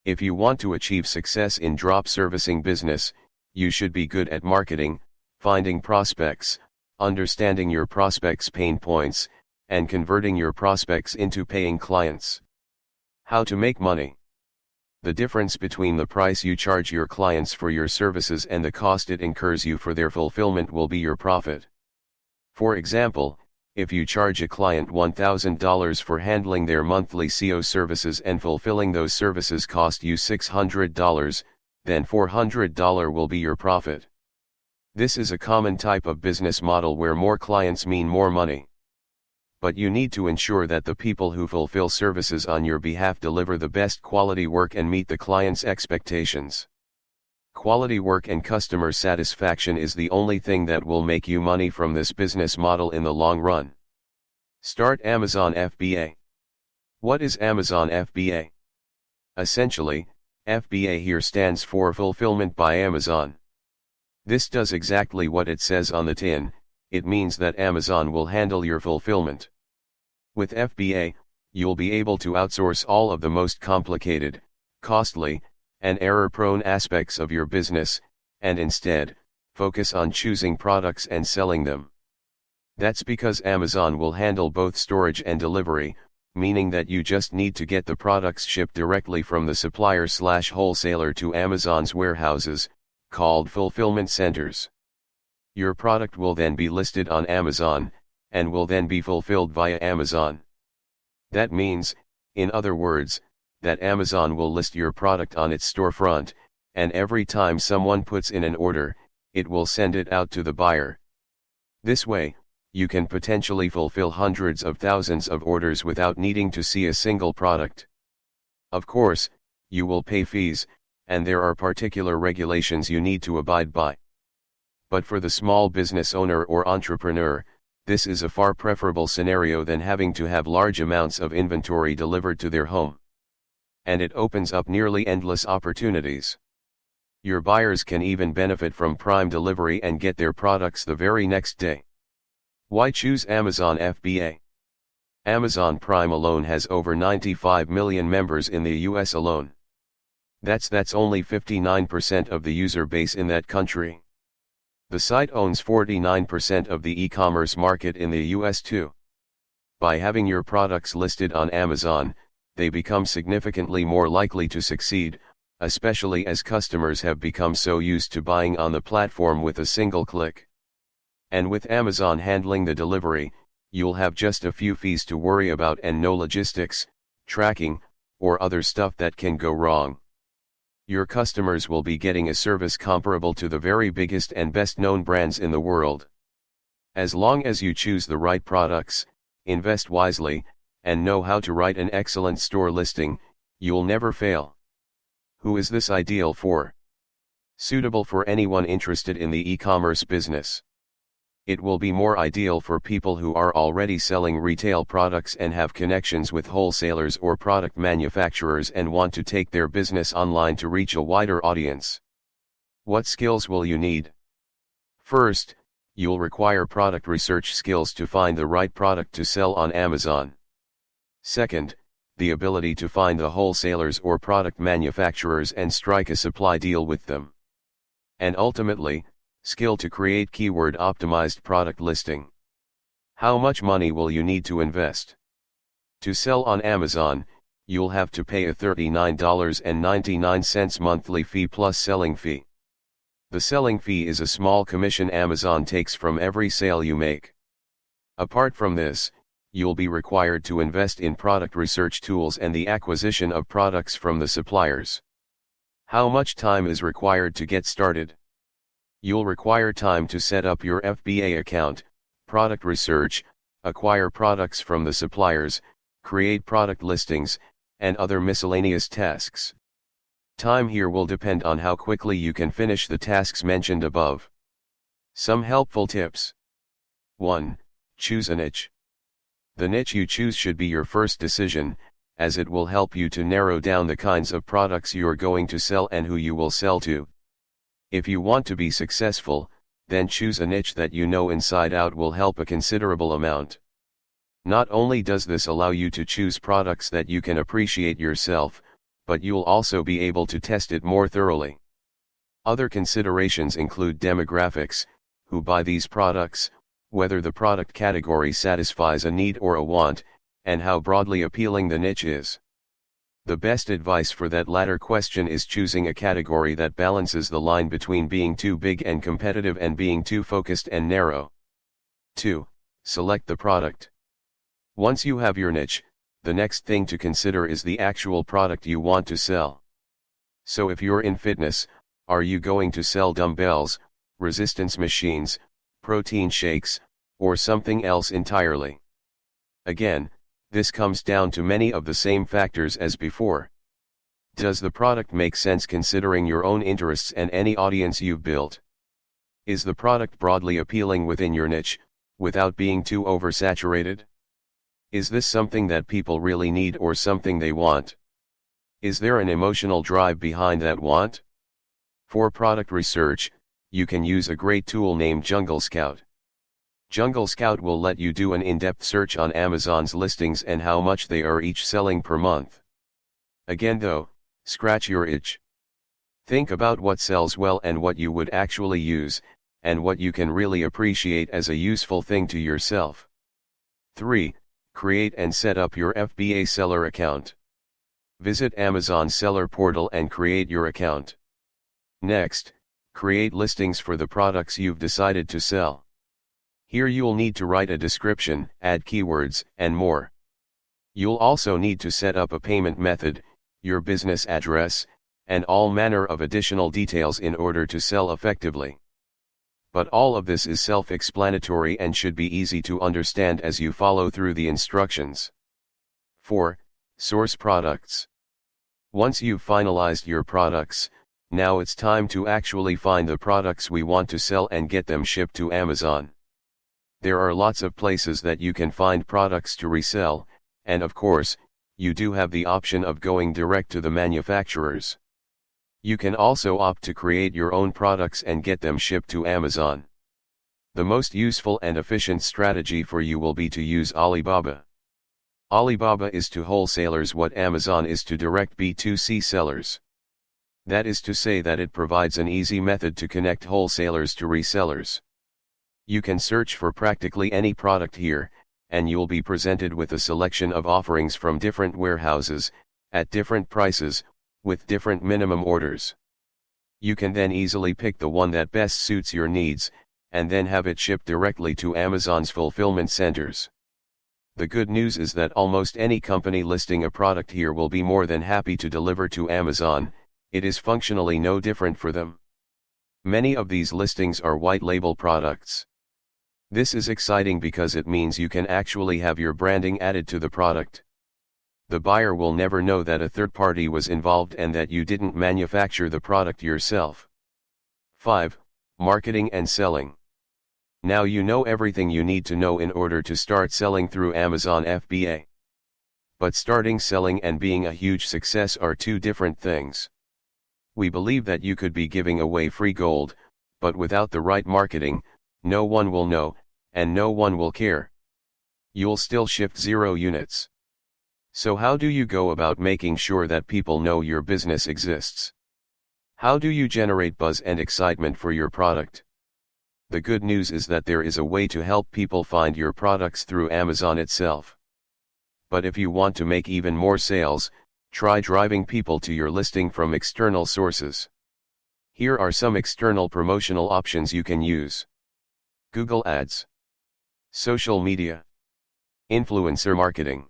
If you want to achieve success in drop servicing business, you should be good at marketing, finding prospects, understanding your prospects' pain points, and converting your prospects into paying clients. How to make money? The difference between the price you charge your clients for your services and the cost it incurs you for their fulfillment will be your profit. For example, if you charge a client $1,000 for handling their monthly SEO services and fulfilling those services cost you $600, then $400 will be your profit. This is a common type of business model where more clients mean more money. but you need to ensure that the people who fulfill services on your behalf deliver the best quality work and meet the client's expectations. Quality work and customer satisfaction is the only thing that will make you money from this business model in the long run. Start Amazon FBA. What is Amazon FBA? Essentially, FBA here stands for Fulfillment by Amazon. This does exactly what it says on the tin. It means that Amazon will handle your fulfillment. With FBA, you'll be able to outsource all of the most complicated, costly, and error-prone aspects of your business, and instead, focus on choosing products and selling them. That's because Amazon will handle both storage and delivery, meaning that you just need to get the products shipped directly from the supplier/wholesaler to Amazon's warehouses, called fulfillment centers. Your product will then be listed on Amazon, and will then be fulfilled via Amazon. That means, in other words, that Amazon will list your product on its storefront, and every time someone puts in an order, it will send it out to the buyer. This way, you can potentially fulfill hundreds of thousands of orders without needing to see a single product. Of course, you will pay fees, and there are particular regulations you need to abide by. But for the small business owner or entrepreneur, this is a far preferable scenario than having to have large amounts of inventory delivered to their home. And it opens up nearly endless opportunities. Your buyers can even benefit from Prime delivery and get their products the very next day. Why choose Amazon FBA? Amazon Prime alone has over 95 million members in the US alone. That's only 59% of the user base in that country. The site owns 49% of the e-commerce market in the US too. By having your products listed on Amazon, they become significantly more likely to succeed, especially as customers have become so used to buying on the platform with a single click. And with Amazon handling the delivery, you'll have just a few fees to worry about and no logistics, tracking, or other stuff that can go wrong. Your customers will be getting a service comparable to the very biggest and best known brands in the world. As long as you choose the right products, invest wisely, and know how to write an excellent store listing, you'll never fail. Who is this ideal for? Suitable for anyone interested in the e-commerce business. It will be more ideal for people who are already selling retail products and have connections with wholesalers or product manufacturers and want to take their business online to reach a wider audience. What skills will you need? First, you'll require product research skills to find the right product to sell on Amazon. Second, the ability to find the wholesalers or product manufacturers and strike a supply deal with them. And ultimately, skill to create keyword-optimized product listing. How much money will you need to invest? To sell on Amazon, you'll have to pay a $39.99 monthly fee plus selling fee. The selling fee is a small commission Amazon takes from every sale you make. Apart from this, you'll be required to invest in product research tools and the acquisition of products from the suppliers. How much time is required to get started? You'll require time to set up your FBA account, product research, acquire products from the suppliers, create product listings, and other miscellaneous tasks. Time here will depend on how quickly you can finish the tasks mentioned above. Some helpful tips. 1. Choose a niche. The niche you choose should be your first decision, as it will help you to narrow down the kinds of products you're going to sell and who you will sell to. If you want to be successful, then choose a niche that you know inside out will help a considerable amount. Not only does this allow you to choose products that you can appreciate yourself, but you'll also be able to test it more thoroughly. Other considerations include demographics, who buy these products, whether the product category satisfies a need or a want, and how broadly appealing the niche is. The best advice for that latter question is choosing a category that balances the line between being too big and competitive and being too focused and narrow. 2. Select the product. Once you have your niche, the next thing to consider is the actual product you want to sell. So if you're in fitness, are you going to sell dumbbells, resistance machines, protein shakes, or something else entirely? Again, this comes down to many of the same factors as before. Does the product make sense considering your own interests and any audience you've built? Is the product broadly appealing within your niche, without being too oversaturated? Is this something that people really need or something they want? Is there an emotional drive behind that want? For product research, you can use a great tool named Jungle Scout. Jungle Scout will let you do an in-depth search on Amazon's listings and how much they are each selling per month. Again though, scratch your itch. Think about what sells well and what you would actually use, and what you can really appreciate as a useful thing to yourself. 3. Create and set up your FBA seller account. Visit Amazon Seller Portal and create your account. Next, create listings for the products you've decided to sell. Here you'll need to write a description, add keywords, and more. You'll also need to set up a payment method, your business address, and all manner of additional details in order to sell effectively. But all of this is self-explanatory and should be easy to understand as you follow through the instructions. 4. Source products. Once you've finalized your products, now it's time to actually find the products we want to sell and get them shipped to Amazon. There are lots of places that you can find products to resell, and of course, you do have the option of going direct to the manufacturers. You can also opt to create your own products and get them shipped to Amazon. The most useful and efficient strategy for you will be to use Alibaba. Alibaba is to wholesalers what Amazon is to direct B2C sellers. That is to say that it provides an easy method to connect wholesalers to resellers. You can search for practically any product here, and you'll be presented with a selection of offerings from different warehouses, at different prices, with different minimum orders. You can then easily pick the one that best suits your needs, and then have it shipped directly to Amazon's fulfillment centers. The good news is that almost any company listing a product here will be more than happy to deliver to Amazon. It is functionally no different for them. Many of these listings are white label products. This is exciting because it means you can actually have your branding added to the product. The buyer will never know that a third party was involved and that you didn't manufacture the product yourself. 5. Marketing and selling. Now you know everything you need to know in order to start selling through Amazon FBA. But starting selling and being a huge success are two different things. We believe that you could be giving away free gold, but without the right marketing, no one will know, and no one will care. You'll still shift 0 units. So how do you go about making sure that people know your business exists? How do you generate buzz and excitement for your product? The good news is that there is a way to help people find your products through Amazon itself. But if you want to make even more sales, try driving people to your listing from external sources. Here are some external promotional options you can use. Google Ads, social media, influencer marketing,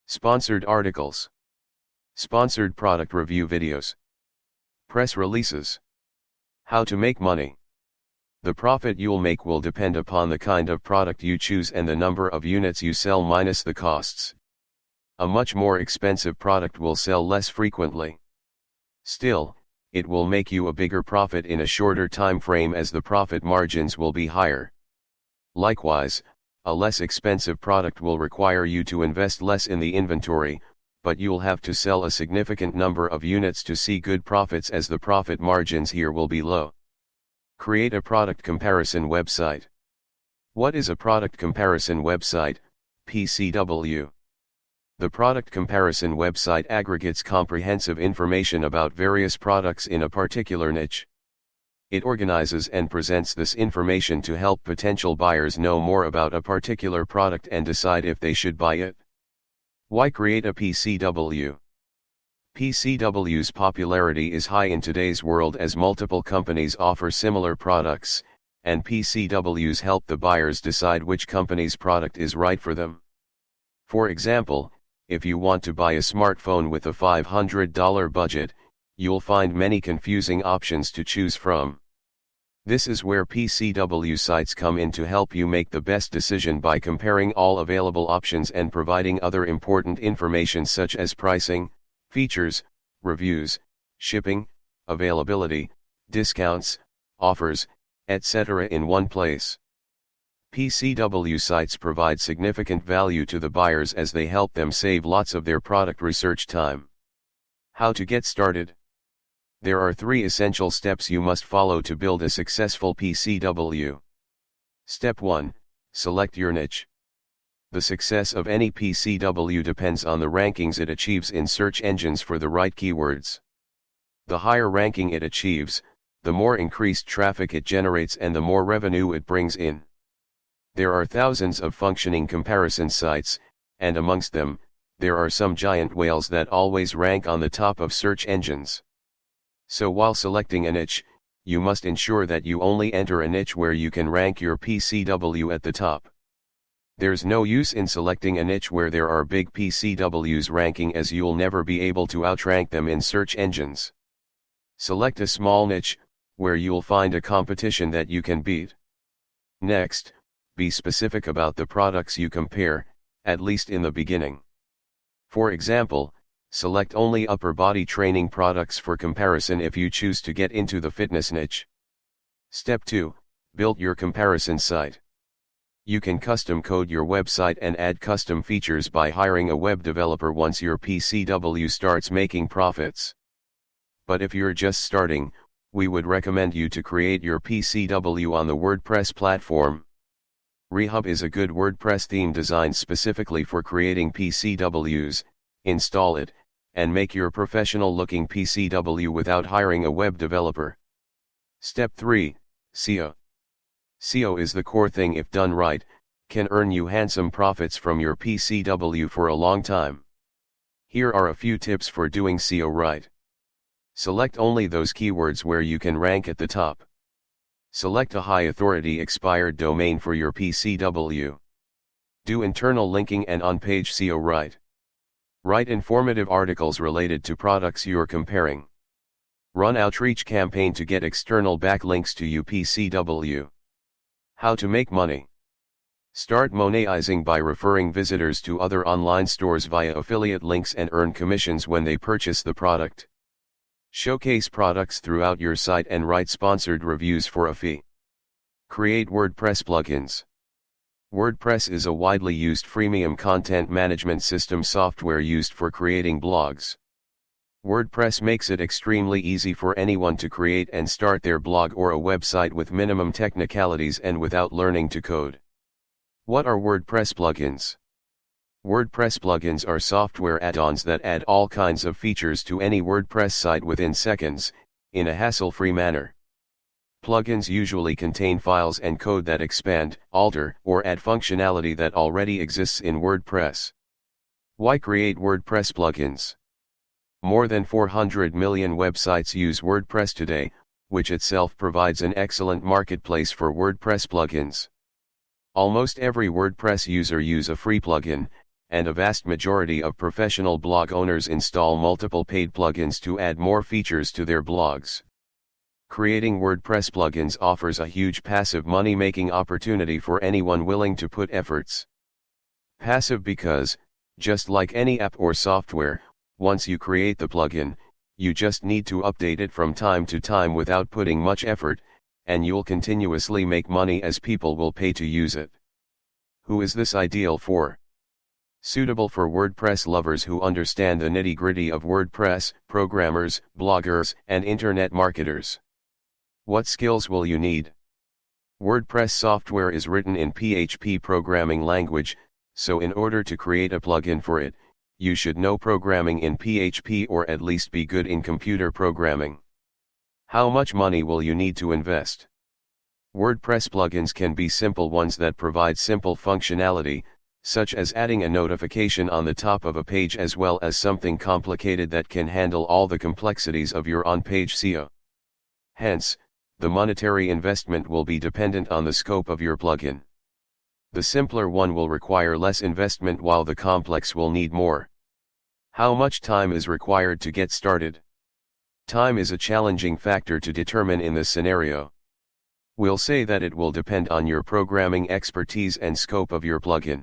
sponsored articles, sponsored product review videos, press releases. How to make money. The profit you'll make will depend upon the kind of product you choose and the number of units you sell minus the costs. A much more expensive product will sell less frequently. Still, it will make you a bigger profit in a shorter time frame as the profit margins will be higher. Likewise, a less expensive product will require you to invest less in the inventory, but you'll have to sell a significant number of units to see good profits as the profit margins here will be low. Create a product comparison website. What is a product comparison website, PCW? The product comparison website aggregates comprehensive information about various products in a particular niche. It organizes and presents this information to help potential buyers know more about a particular product and decide if they should buy it. Why create a PCW? PCW's popularity is high in today's world as multiple companies offer similar products, and PCWs help the buyers decide which company's product is right for them. For example, if you want to buy a smartphone with a $500 budget, you'll find many confusing options to choose from. This is where PCW sites come in to help you make the best decision by comparing all available options and providing other important information such as pricing, features, reviews, shipping, availability, discounts, offers, etc. in one place. PCW sites provide significant value to the buyers as they help them save lots of their product research time. How to get started? There are 3 essential steps you must follow to build a successful PCW. Step 1. Select your niche. The success of any PCW depends on the rankings it achieves in search engines for the right keywords. The higher ranking it achieves, the more increased traffic it generates and the more revenue it brings in. There are thousands of functioning comparison sites, and amongst them, there are some giant whales that always rank on the top of search engines. So while selecting a niche, you must ensure that you only enter a niche where you can rank your PCW at the top. There's no use in selecting a niche where there are big PCWs ranking, as you'll never be able to outrank them in search engines. Select a small niche, where you'll find a competition that you can beat. Next, be specific about the products you compare, at least in the beginning. For example, select only upper body training products for comparison if you choose to get into the fitness niche. Step 2. Build your comparison site. You can custom code your website and add custom features by hiring a web developer once your PCW starts making profits. But if you're just starting, we would recommend you to create your PCW on the WordPress platform. Rehub is a good WordPress theme designed specifically for creating PCWs. Install it, and make your professional-looking PCW without hiring a web developer. Step 3. SEO. SEO is the core thing. If done right, can earn you handsome profits from your PCW for a long time. Here are a few tips for doing SEO right. Select only those keywords where you can rank at the top. Select a high authority expired domain for your PCW. Do internal linking and on-page SEO right. Write informative articles related to products you're comparing. Run outreach campaign to get external backlinks to your PCW. How to make money. Start monetizing by referring visitors to other online stores via affiliate links and earn commissions when they purchase the product. Showcase products throughout your site and write sponsored reviews for a fee. Create WordPress plugins. WordPress is a widely used freemium content management system software used for creating blogs. WordPress makes it extremely easy for anyone to create and start their blog or a website with minimum technicalities and without learning to code. What are WordPress plugins? WordPress plugins are software add-ons that add all kinds of features to any WordPress site within seconds, in a hassle-free manner. Plugins usually contain files and code that expand, alter, or add functionality that already exists in WordPress. Why create WordPress plugins? More than 400 million websites use WordPress today, which itself provides an excellent marketplace for WordPress plugins. Almost every WordPress user use a free plugin, and a vast majority of professional blog owners install multiple paid plugins to add more features to their blogs. Creating WordPress plugins offers a huge passive money-making opportunity for anyone willing to put efforts. Passive because, just like any app or software, once you create the plugin, you just need to update it from time to time without putting much effort, and you'll continuously make money as people will pay to use it. Who is this ideal for? Suitable for WordPress lovers who understand the nitty-gritty of WordPress, programmers, bloggers, and internet marketers. What skills will you need? WordPress software is written in PHP programming language, so in order to create a plugin for it, you should know programming in PHP or at least be good in computer programming. How much money will you need to invest? WordPress plugins can be simple ones that provide simple functionality, such as adding a notification on the top of a page, as well as something complicated that can handle all the complexities of your on-page SEO. Hence, the monetary investment will be dependent on the scope of your plugin. The simpler one will require less investment while the complex will need more. How much time is required to get started? Time is a challenging factor to determine in this scenario. We'll say that it will depend on your programming expertise and scope of your plugin.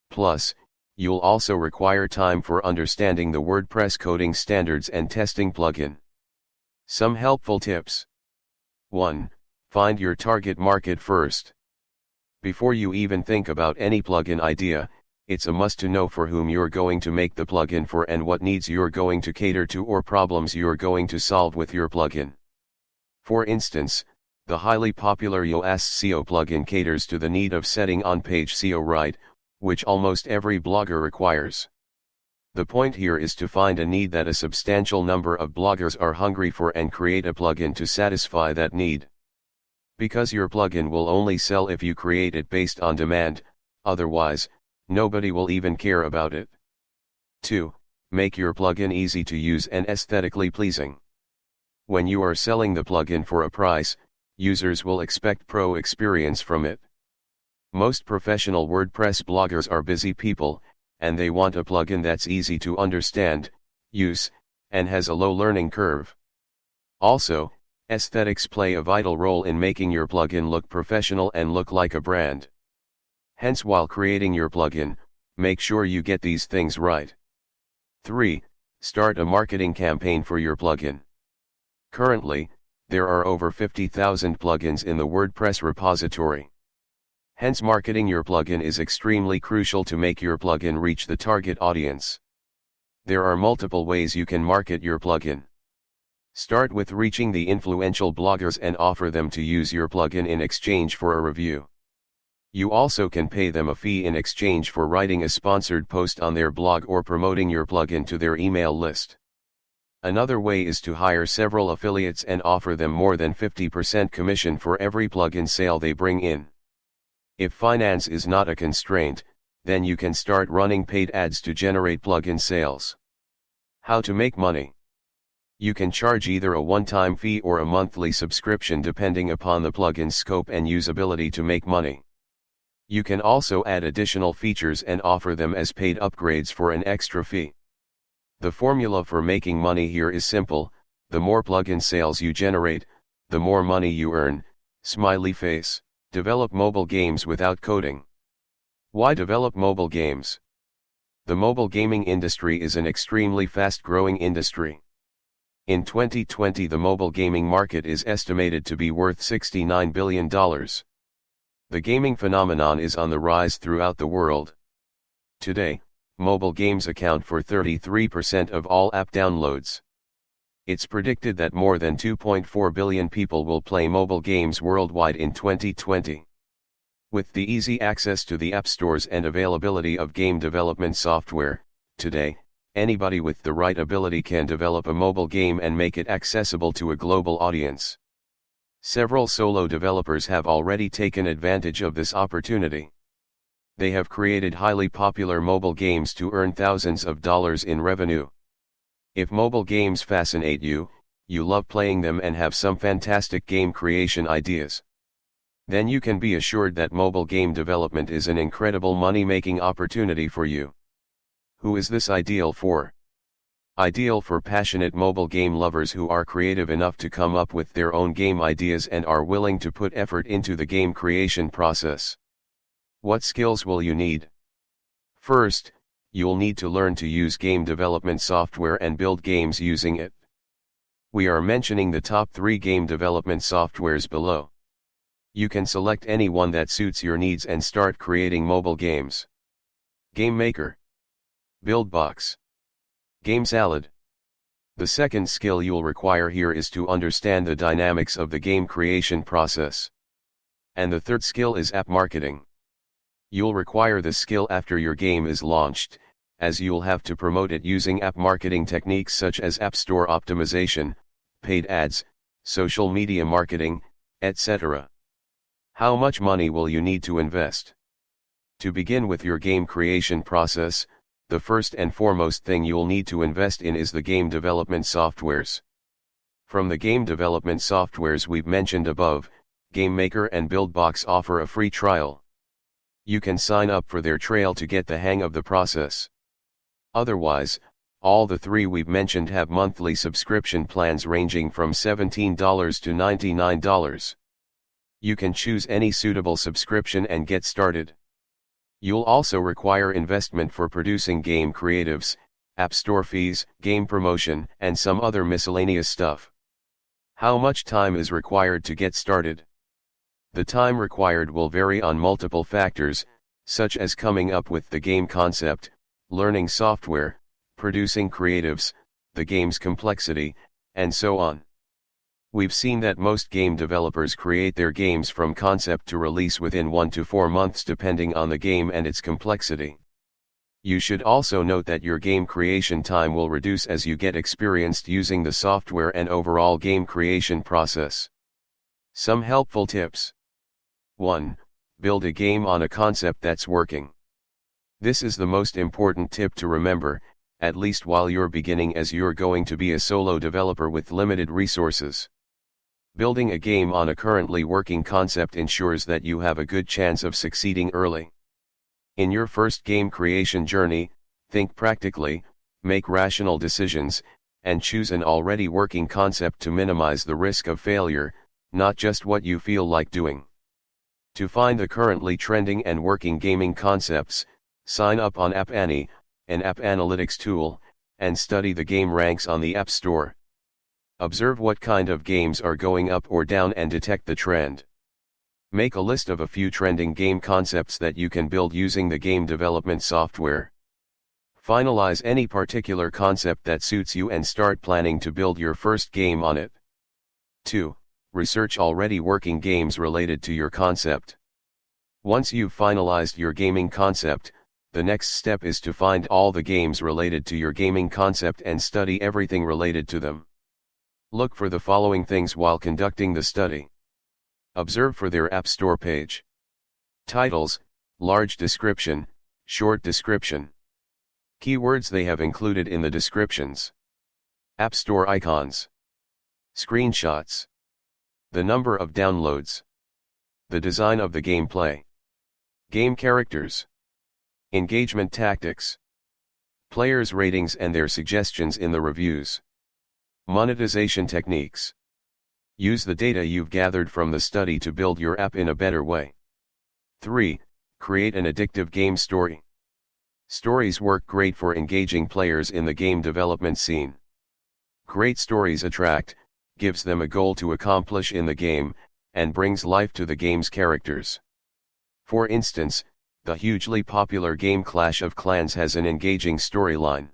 Plus, you'll also require time for understanding the WordPress coding standards and testing plugin. Some helpful tips. 1. Find your target market first. Before you even think about any plugin idea, it's a must to know for whom you're going to make the plugin for and what needs you're going to cater to or problems you're going to solve with your plugin. For instance, the highly popular Yoast SEO plugin caters to the need of setting on-page SEO right, which almost every blogger requires. The point here is to find a need that a substantial number of bloggers are hungry for and create a plugin to satisfy that need. Because your plugin will only sell if you create it based on demand, otherwise, nobody will even care about it. 2. Make your plugin easy to use and aesthetically pleasing. When you are selling the plugin for a price, users will expect pro experience from it. Most professional WordPress bloggers are busy people, and they want a plugin that's easy to understand, use, and has a low learning curve. Also, aesthetics play a vital role in making your plugin look professional and look like a brand. Hence, while creating your plugin, make sure you get these things right. 3. Start a marketing campaign for your plugin. Currently, there are over 50,000 plugins in the WordPress repository. Hence, marketing your plugin is extremely crucial to make your plugin reach the target audience. There are multiple ways you can market your plugin. Start with reaching the influential bloggers and offer them to use your plugin in exchange for a review. You also can pay them a fee in exchange for writing a sponsored post on their blog or promoting your plugin to their email list. Another way is to hire several affiliates and offer them more than 50% commission for every plugin sale they bring in. If finance is not a constraint, then you can start running paid ads to generate plugin sales. How to make money? You can charge either a one-time fee or a monthly subscription depending upon the plugin's scope and usability to make money. You can also add additional features and offer them as paid upgrades for an extra fee. The formula for making money here is simple: the more plugin sales you generate, the more money you earn. Smiley face. Develop mobile games without coding. Why develop mobile games? The mobile gaming industry is an extremely fast-growing industry. In 2020, the mobile gaming market is estimated to be worth $69 billion. The gaming phenomenon is on the rise throughout the world. Today, mobile games account for 33% of all app downloads. It's predicted that more than 2.4 billion people will play mobile games worldwide in 2020. With the easy access to the app stores and availability of game development software, today, anybody with the right ability can develop a mobile game and make it accessible to a global audience. Several solo developers have already taken advantage of this opportunity. They have created highly popular mobile games to earn thousands of dollars in revenue. If mobile games fascinate you, you love playing them and have some fantastic game creation ideas, then you can be assured that mobile game development is an incredible money-making opportunity for you. Who is this ideal for? Ideal for passionate mobile game lovers who are creative enough to come up with their own game ideas and are willing to put effort into the game creation process. What skills will you need? First, you'll need to learn to use game development software and build games using it. We are mentioning the top 3 game development softwares below. You can select any one that suits your needs and start creating mobile games. Game Maker, Buildbox, Game Salad. The second skill you'll require here is to understand the dynamics of the game creation process. And the third skill is app marketing. You'll require this skill after your game is launched, as you'll have to promote it using app marketing techniques such as App Store optimization, paid ads, social media marketing, etc. How much money will you need to invest? To begin with your game creation process, the first and foremost thing you'll need to invest in is the game development softwares. From the game development softwares we've mentioned above, GameMaker and Buildbox offer a free trial. You can sign up for their trial to get the hang of the process. Otherwise, all the 3 we've mentioned have monthly subscription plans ranging from $17 to $99. You can choose any suitable subscription and get started. You'll also require investment for producing game creatives, app store fees, game promotion, and some other miscellaneous stuff. How much time is required to get started? The time required will vary on multiple factors, such as coming up with the game concept, learning software, producing creatives, the game's complexity, and so on. We've seen that most game developers create their games from concept to release within 1 to 4 months depending on the game and its complexity. You should also note that your game creation time will reduce as you get experienced using the software and overall game creation process. Some helpful tips. 1. Build a game on a concept that's working. This is the most important tip to remember, at least while you're beginning, as you're going to be a solo developer with limited resources. Building a game on a currently working concept ensures that you have a good chance of succeeding early. In your first game creation journey, think practically, make rational decisions, and choose an already working concept to minimize the risk of failure, not just what you feel like doing. To find the currently trending and working gaming concepts, sign up on App Annie, an app analytics tool, and study the game ranks on the App Store. Observe what kind of games are going up or down and detect the trend. Make a list of a few trending game concepts that you can build using the game development software. Finalize any particular concept that suits you and start planning to build your first game on it. 2. Research already working games related to your concept. Once you've finalized your gaming concept, the next step is to find all the games related to your gaming concept and study everything related to them. Look for the following things while conducting the study. Observe for their App Store page. Titles, large description, short description. Keywords they have included in the descriptions. App Store icons. Screenshots. The number of downloads. The design of the gameplay. Game characters. Engagement tactics. Players' ratings and their suggestions in the reviews. Monetization techniques. Use the data you've gathered from the study to build your app in a better way. 3. Create an addictive game story. Stories work great for engaging players in the game development scene. Great stories attract, gives them a goal to accomplish in the game, and brings life to the game's characters. For instance, the hugely popular game Clash of Clans has an engaging storyline.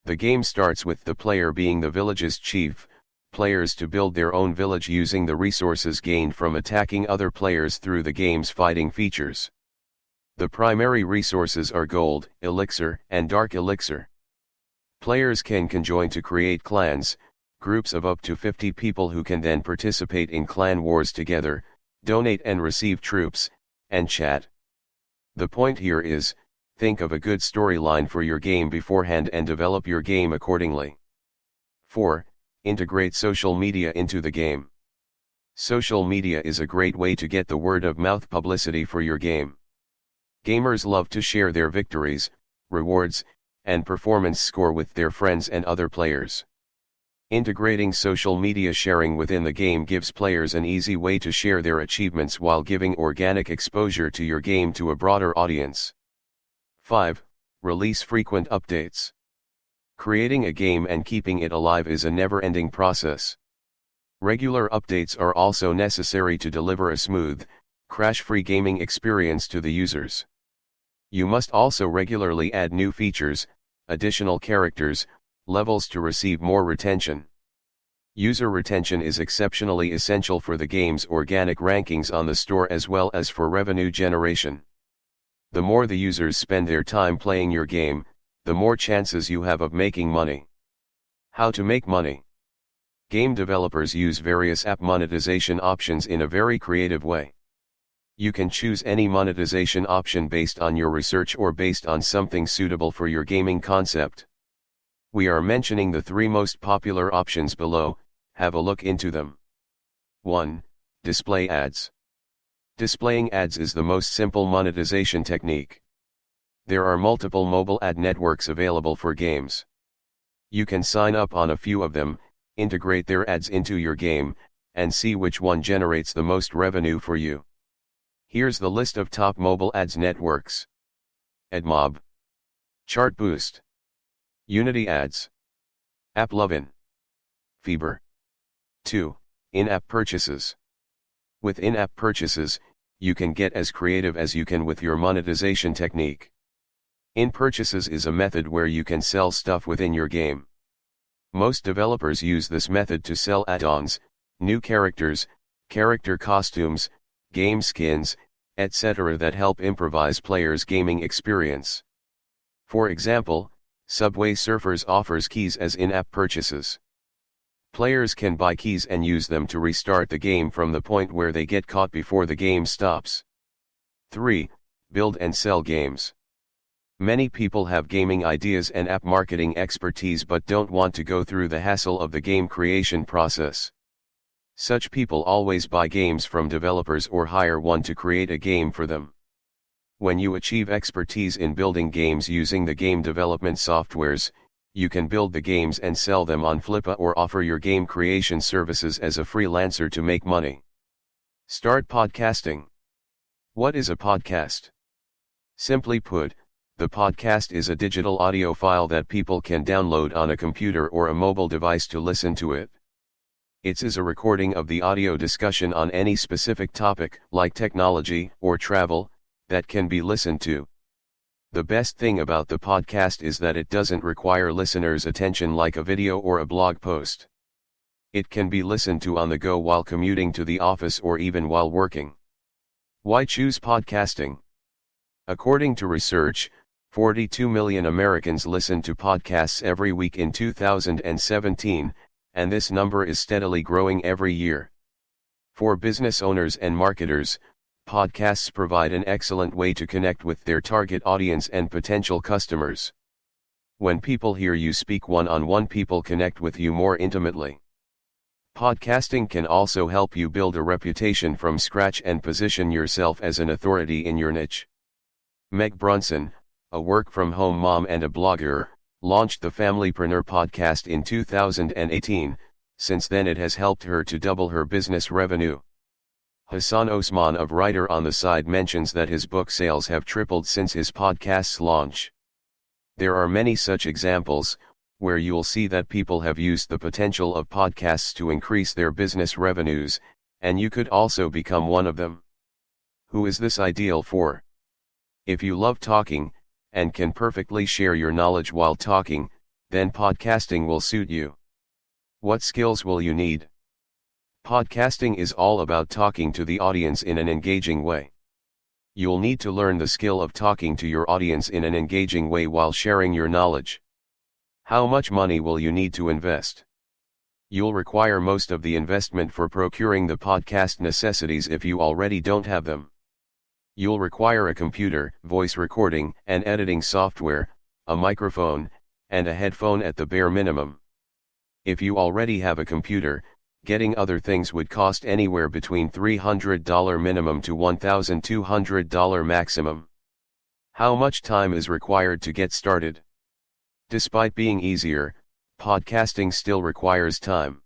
The game starts with the player being the village's chief, players to build their own village using the resources gained from attacking other players through the game's fighting features. The primary resources are gold, elixir, and dark elixir. Players can conjoin to create clans, groups of up to 50 people who can then participate in clan wars together, donate and receive troops, and chat. The point here is, think of a good storyline for your game beforehand and develop your game accordingly. 4. Integrate social media into the game. Social media is a great way to get the word-of-mouth publicity for your game. Gamers love to share their victories, rewards, and performance score with their friends and other players. Integrating social media sharing within the game gives players an easy way to share their achievements while giving organic exposure to your game to a broader audience. 5. Release frequent updates. Creating a game and keeping it alive is a never-ending process. Regular updates are also necessary to deliver a smooth, crash-free gaming experience to the users. You must also regularly add new features, additional characters, levels to receive more retention. User retention is exceptionally essential for the game's organic rankings on the store as well as for revenue generation. The more the users spend their time playing your game, the more chances you have of making money. How to make money? Game developers use various app monetization options in a very creative way. You can choose any monetization option based on your research or based on something suitable for your gaming concept. We are mentioning the 3 most popular options below, have a look into them. 1. Display ads. Displaying ads is the most simple monetization technique. There are multiple mobile ad networks available for games. You can sign up on a few of them, integrate their ads into your game, and see which one generates the most revenue for you. Here's the list of top mobile ads networks. AdMob, Chartboost, Unity Ads, AppLovin, Fever. 2. In-app purchases. With in-app purchases, you can get as creative as you can with your monetization technique. In-purchases is a method where you can sell stuff within your game. Most developers use this method to sell add-ons, new characters, character costumes, game skins, etc. that help improvise players' gaming experience. For example, Subway Surfers offers keys as in-app purchases. Players can buy keys and use them to restart the game from the point where they get caught before the game stops. 3. Build and sell games. Many people have gaming ideas and app marketing expertise but don't want to go through the hassle of the game creation process. Such people always buy games from developers or hire one to create a game for them. When you achieve expertise in building games using the game development softwares, you can build the games and sell them on Flippa or offer your game creation services as a freelancer to make money. Start podcasting. What is a podcast? Simply put, the podcast is a digital audio file that people can download on a computer or a mobile device to listen to it. It is a recording of the audio discussion on any specific topic, like technology or travel, that can be listened to. The best thing about the podcast is that it doesn't require listeners' attention like a video or a blog post. It can be listened to on the go while commuting to the office or even while working. Why choose podcasting? According to research, 42 million Americans listen to podcasts every week in 2017, and this number is steadily growing every year. For business owners and marketers, podcasts provide an excellent way to connect with their target audience and potential customers. When people hear you speak one-on-one, people connect with you more intimately. Podcasting can also help you build a reputation from scratch and position yourself as an authority in your niche. Meg Brunson, a work-from-home mom and a blogger, launched the Familypreneur podcast in 2018. Since then it has helped her to double her business revenue. Hassan Osman of Writer on the Side mentions that his book sales have tripled since his podcast's launch. There are many such examples, where you'll see that people have used the potential of podcasts to increase their business revenues, and you could also become one of them. Who is this ideal for? If you love talking, and can perfectly share your knowledge while talking, then podcasting will suit you. What skills will you need? Podcasting is all about talking to the audience in an engaging way. You'll need to learn the skill of talking to your audience in an engaging way while sharing your knowledge. How much money will you need to invest? You'll require most of the investment for procuring the podcast necessities if you already don't have them. You'll require a computer, voice recording and editing software, a microphone, and a headphone at the bare minimum. If you already have a computer, getting other things would cost anywhere between $300 minimum to $1,200 maximum. How much time is required to get started? Despite being easier, podcasting still requires time.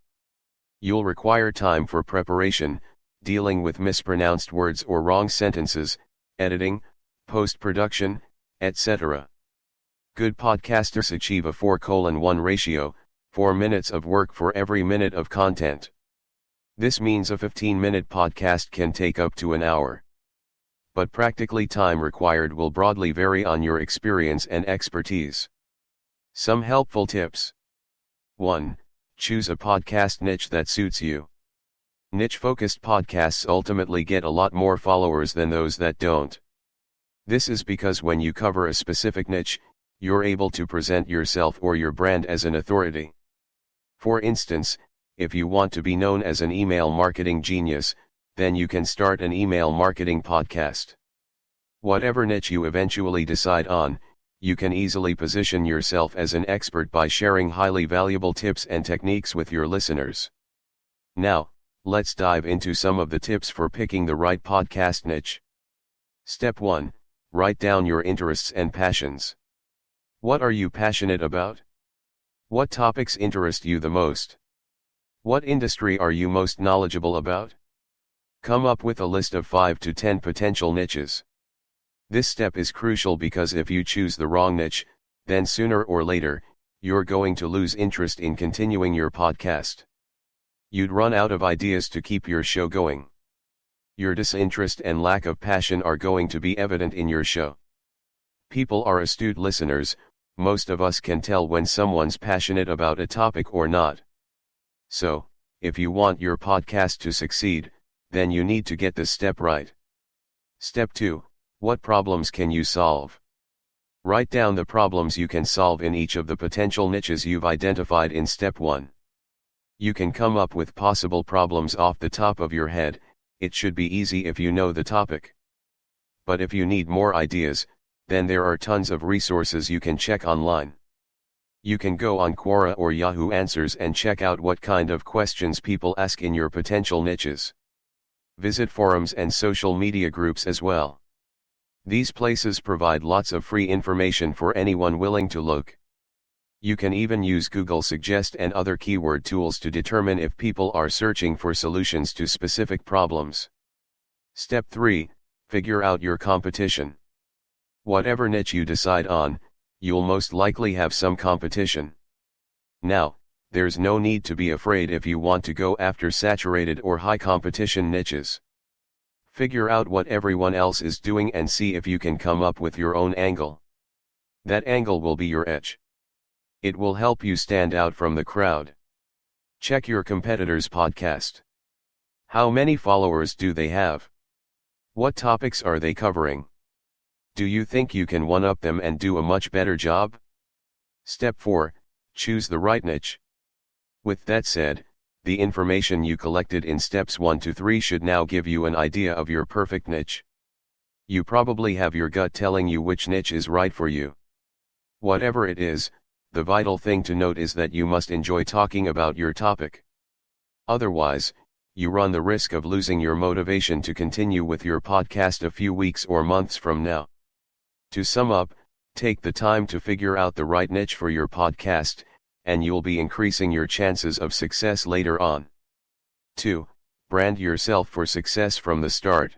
You'll require time for preparation, dealing with mispronounced words or wrong sentences, editing, post-production, etc. Good podcasters achieve a 4:1 ratio, 4 minutes of work for every minute of content. This means a 15-minute podcast can take up to an hour. But practically time required will broadly vary on your experience and expertise. Some helpful tips. 1. Choose a podcast niche that suits you. Niche-focused podcasts ultimately get a lot more followers than those that don't. This is because when you cover a specific niche, you're able to present yourself or your brand as an authority. For instance, if you want to be known as an email marketing genius, then you can start an email marketing podcast. Whatever niche you eventually decide on, you can easily position yourself as an expert by sharing highly valuable tips and techniques with your listeners. Now, let's dive into some of the tips for picking the right podcast niche. Step 1. Write down your interests and passions. What are you passionate about? What topics interest you the most? What industry are you most knowledgeable about? Come up with a list of 5 to 10 potential niches. This step is crucial because if you choose the wrong niche, then sooner or later, you're going to lose interest in continuing your podcast. You'd run out of ideas to keep your show going. Your disinterest and lack of passion are going to be evident in your show. People are astute listeners, most of us can tell when someone's passionate about a topic or not. So, if you want your podcast to succeed, then you need to get this step right. Step 2, what problems can you solve? Write down the problems you can solve in each of the potential niches you've identified in step 1. You can come up with possible problems off the top of your head, it should be easy if you know the topic. But if you need more ideas, then there are tons of resources you can check online. You can go on Quora or Yahoo Answers and check out what kind of questions people ask in your potential niches. Visit forums and social media groups as well. These places provide lots of free information for anyone willing to look. You can even use Google Suggest and other keyword tools to determine if people are searching for solutions to specific problems. Step 3, figure out your competition. Whatever niche you decide on, you'll most likely have some competition. Now, there's no need to be afraid if you want to go after saturated or high competition niches. Figure out what everyone else is doing and see if you can come up with your own angle. That angle will be your edge. It will help you stand out from the crowd. Check your competitors' podcast. How many followers do they have? What topics are they covering? Do you think you can one-up them and do a much better job? Step 4, choose the right niche. With that said, the information you collected in steps 1 to 3 should now give you an idea of your perfect niche. You probably have your gut telling you which niche is right for you. Whatever it is, the vital thing to note is that you must enjoy talking about your topic. Otherwise, you run the risk of losing your motivation to continue with your podcast a few weeks or months from now. To sum up, take the time to figure out the right niche for your podcast, and you'll be increasing your chances of success later on. 2. Brand yourself for success from the start.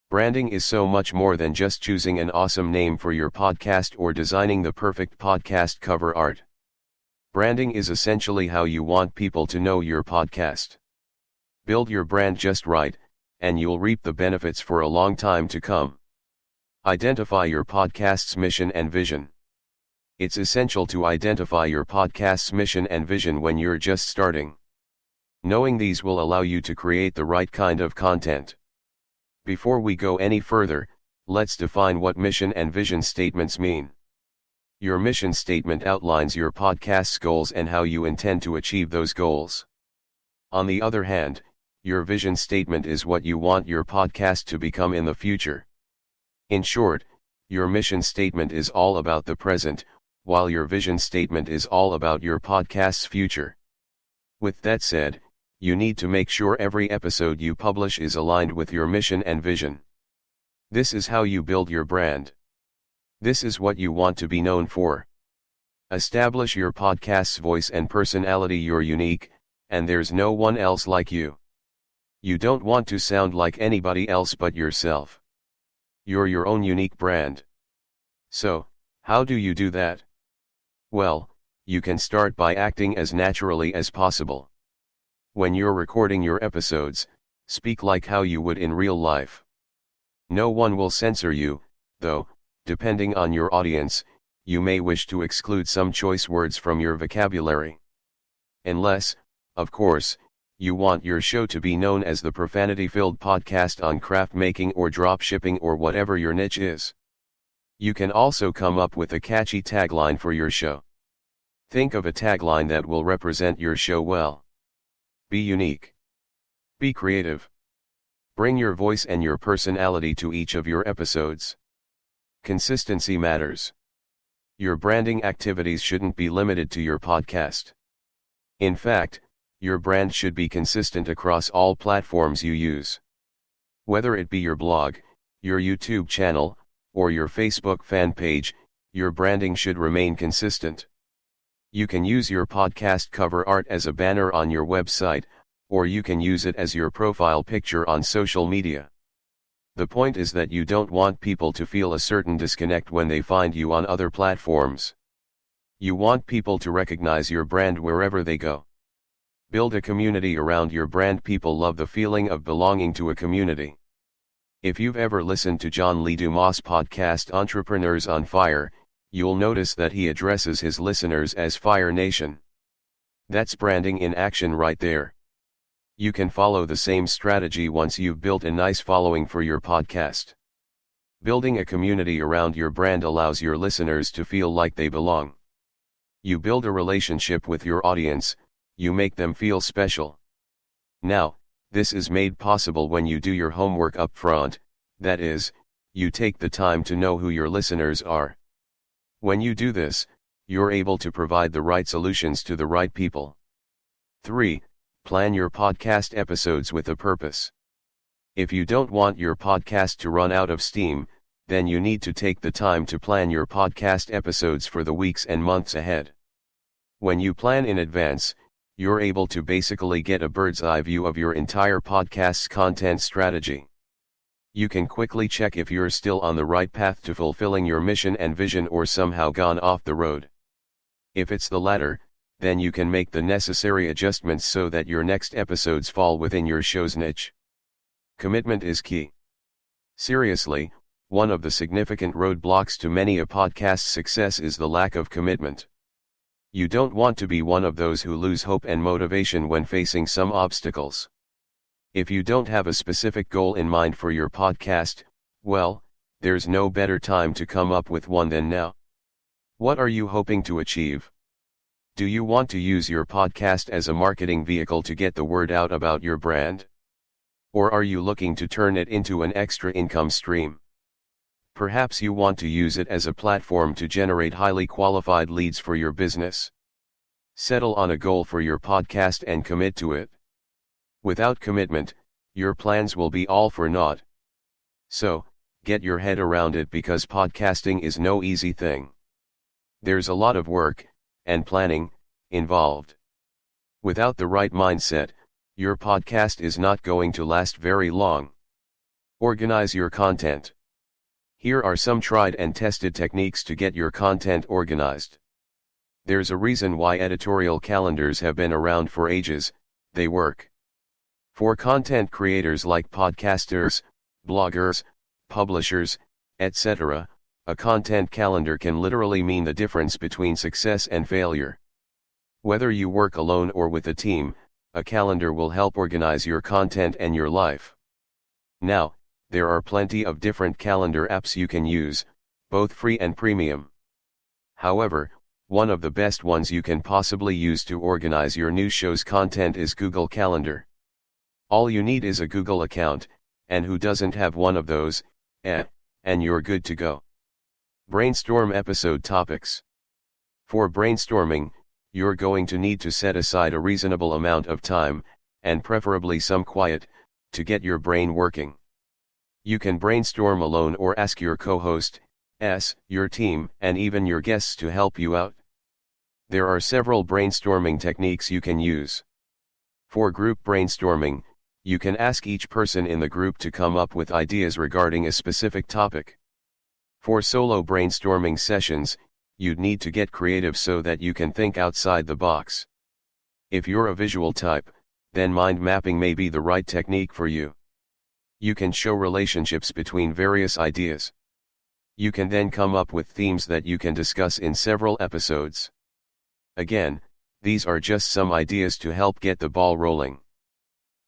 Branding is so much more than just choosing an awesome name for your podcast or designing the perfect podcast cover art. Branding is essentially how you want people to know your podcast. Build your brand just right, and you'll reap the benefits for a long time to come. Identify your podcast's mission and vision. It's essential to identify your podcast's mission and vision when you're just starting. Knowing these will allow you to create the right kind of content. Before we go any further, let's define what mission and vision statements mean. Your mission statement outlines your podcast's goals and how you intend to achieve those goals. On the other hand, your vision statement is what you want your podcast to become in the future. In short, your mission statement is all about the present, while your vision statement is all about your podcast's future. With that said, you need to make sure every episode you publish is aligned with your mission and vision. This is how you build your brand. This is what you want to be known for. Establish your podcast's voice and personality. You're unique, and there's no one else like you. You don't want to sound like anybody else but yourself. You're your own unique brand. So, how do you do that? Well, you can start by acting as naturally as possible. When you're recording your episodes, speak like how you would in real life. No one will censor you, though, depending on your audience, you may wish to exclude some choice words from your vocabulary. Unless, of course, you want your show to be known as the profanity-filled podcast on craft making or drop shipping or whatever your niche is. You can also come up with a catchy tagline for your show. Think of a tagline that will represent your show well. Be unique. Be creative. Bring your voice and your personality to each of your episodes. Consistency matters. Your branding activities shouldn't be limited to your podcast. In fact, your brand should be consistent across all platforms you use. Whether it be your blog, your YouTube channel, or your Facebook fan page, your branding should remain consistent. You can use your podcast cover art as a banner on your website, or you can use it as your profile picture on social media. The point is that you don't want people to feel a certain disconnect when they find you on other platforms. You want people to recognize your brand wherever they go. Build a community around your brand. People love the feeling of belonging to a community. If you've ever listened to John Lee Dumas' podcast Entrepreneurs on Fire, you'll notice that he addresses his listeners as Fire Nation. That's branding in action right there. You can follow the same strategy once you've built a nice following for your podcast. Building a community around your brand allows your listeners to feel like they belong. You build a relationship with your audience, you make them feel special. Now, this is made possible when you do your homework up front, that is, you take the time to know who your listeners are. When you do this, you're able to provide the right solutions to the right people. 3. Plan your podcast episodes with a purpose. If you don't want your podcast to run out of steam, then you need to take the time to plan your podcast episodes for the weeks and months ahead. When you plan in advance, you're able to basically get a bird's eye view of your entire podcast's content strategy. You can quickly check if you're still on the right path to fulfilling your mission and vision or somehow gone off the road. If it's the latter, then you can make the necessary adjustments so that your next episodes fall within your show's niche. Commitment is key. Seriously, one of the significant roadblocks to many a podcast's success is the lack of commitment. You don't want to be one of those who lose hope and motivation when facing some obstacles. If you don't have a specific goal in mind for your podcast, well, there's no better time to come up with one than now. What are you hoping to achieve? Do you want to use your podcast as a marketing vehicle to get the word out about your brand? Or are you looking to turn it into an extra income stream? Perhaps you want to use it as a platform to generate highly qualified leads for your business. Settle on a goal for your podcast and commit to it. Without commitment, your plans will be all for naught. So, get your head around it because podcasting is no easy thing. There's a lot of work, and planning, involved. Without the right mindset, your podcast is not going to last very long. Organize your content. Here are some tried and tested techniques to get your content organized. There's a reason why editorial calendars have been around for ages, they work. For content creators like podcasters, bloggers, publishers, etc., a content calendar can literally mean the difference between success and failure. Whether you work alone or with a team, a calendar will help organize your content and your life. Now, there are plenty of different calendar apps you can use, both free and premium. However, one of the best ones you can possibly use to organize your new show's content is Google Calendar. All you need is a Google account, and who doesn't have one of those, and you're good to go. Brainstorm episode topics. For brainstorming, you're going to need to set aside a reasonable amount of time, and preferably some quiet, to get your brain working. You can brainstorm alone or ask your co-host, your team, and even your guests to help you out. There are several brainstorming techniques you can use. For group brainstorming, you can ask each person in the group to come up with ideas regarding a specific topic. For solo brainstorming sessions, you'd need to get creative so that you can think outside the box. If you're a visual type, then mind mapping may be the right technique for you. You can show relationships between various ideas. You can then come up with themes that you can discuss in several episodes. Again, these are just some ideas to help get the ball rolling.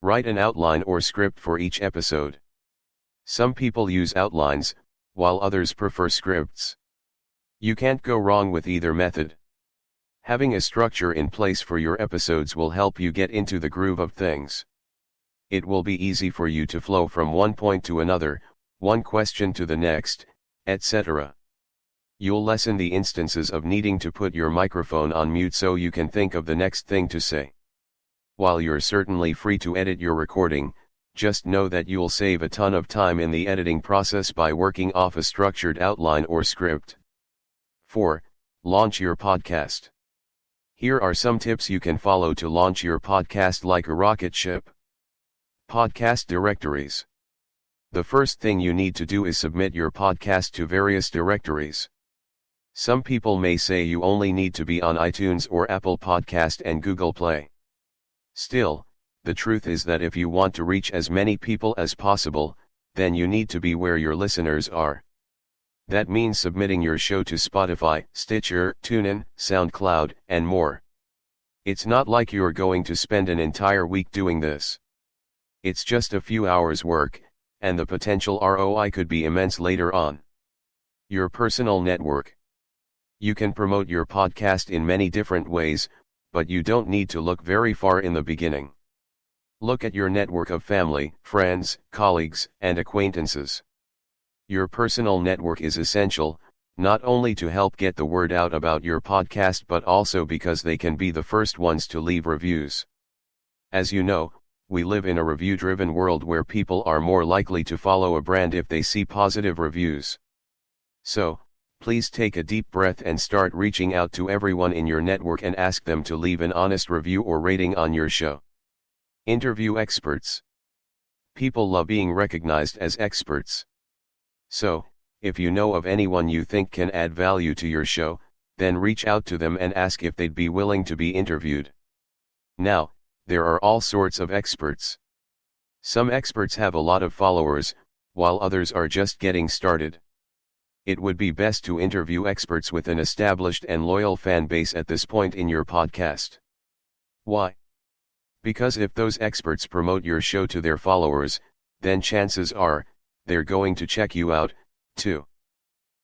Write an outline or script for each episode. Some people use outlines, while others prefer scripts. You can't go wrong with either method. Having a structure in place for your episodes will help you get into the groove of things. It will be easy for you to flow from one point to another, one question to the next, etc. You'll lessen the instances of needing to put your microphone on mute so you can think of the next thing to say. While you're certainly free to edit your recording, just know that you'll save a ton of time in the editing process by working off a structured outline or script. 4. Launch your podcast. Here are some tips you can follow to launch your podcast like a rocket ship. Podcast directories. The first thing you need to do is submit your podcast to various directories. Some people may say you only need to be on iTunes or Apple Podcast and Google Play. Still, the truth is that if you want to reach as many people as possible, then you need to be where your listeners are. That means submitting your show to Spotify, Stitcher, TuneIn, SoundCloud, and more. It's not like you're going to spend an entire week doing this. It's just a few hours work, and the potential ROI could be immense later on. Your personal network. You can promote your podcast in many different ways, but you don't need to look very far in the beginning. Look at your network of family, friends, colleagues, and acquaintances. Your personal network is essential, not only to help get the word out about your podcast but also because they can be the first ones to leave reviews. As you know, we live in a review-driven world where people are more likely to follow a brand if they see positive reviews. So, please take a deep breath and start reaching out to everyone in your network and ask them to leave an honest review or rating on your show. Interview experts. People love being recognized as experts. So, if you know of anyone you think can add value to your show, then reach out to them and ask if they'd be willing to be interviewed. Now, there are all sorts of experts. Some experts have a lot of followers, while others are just getting started. It would be best to interview experts with an established and loyal fan base at this point in your podcast. Why? Because if those experts promote your show to their followers, then chances are, they're going to check you out, too.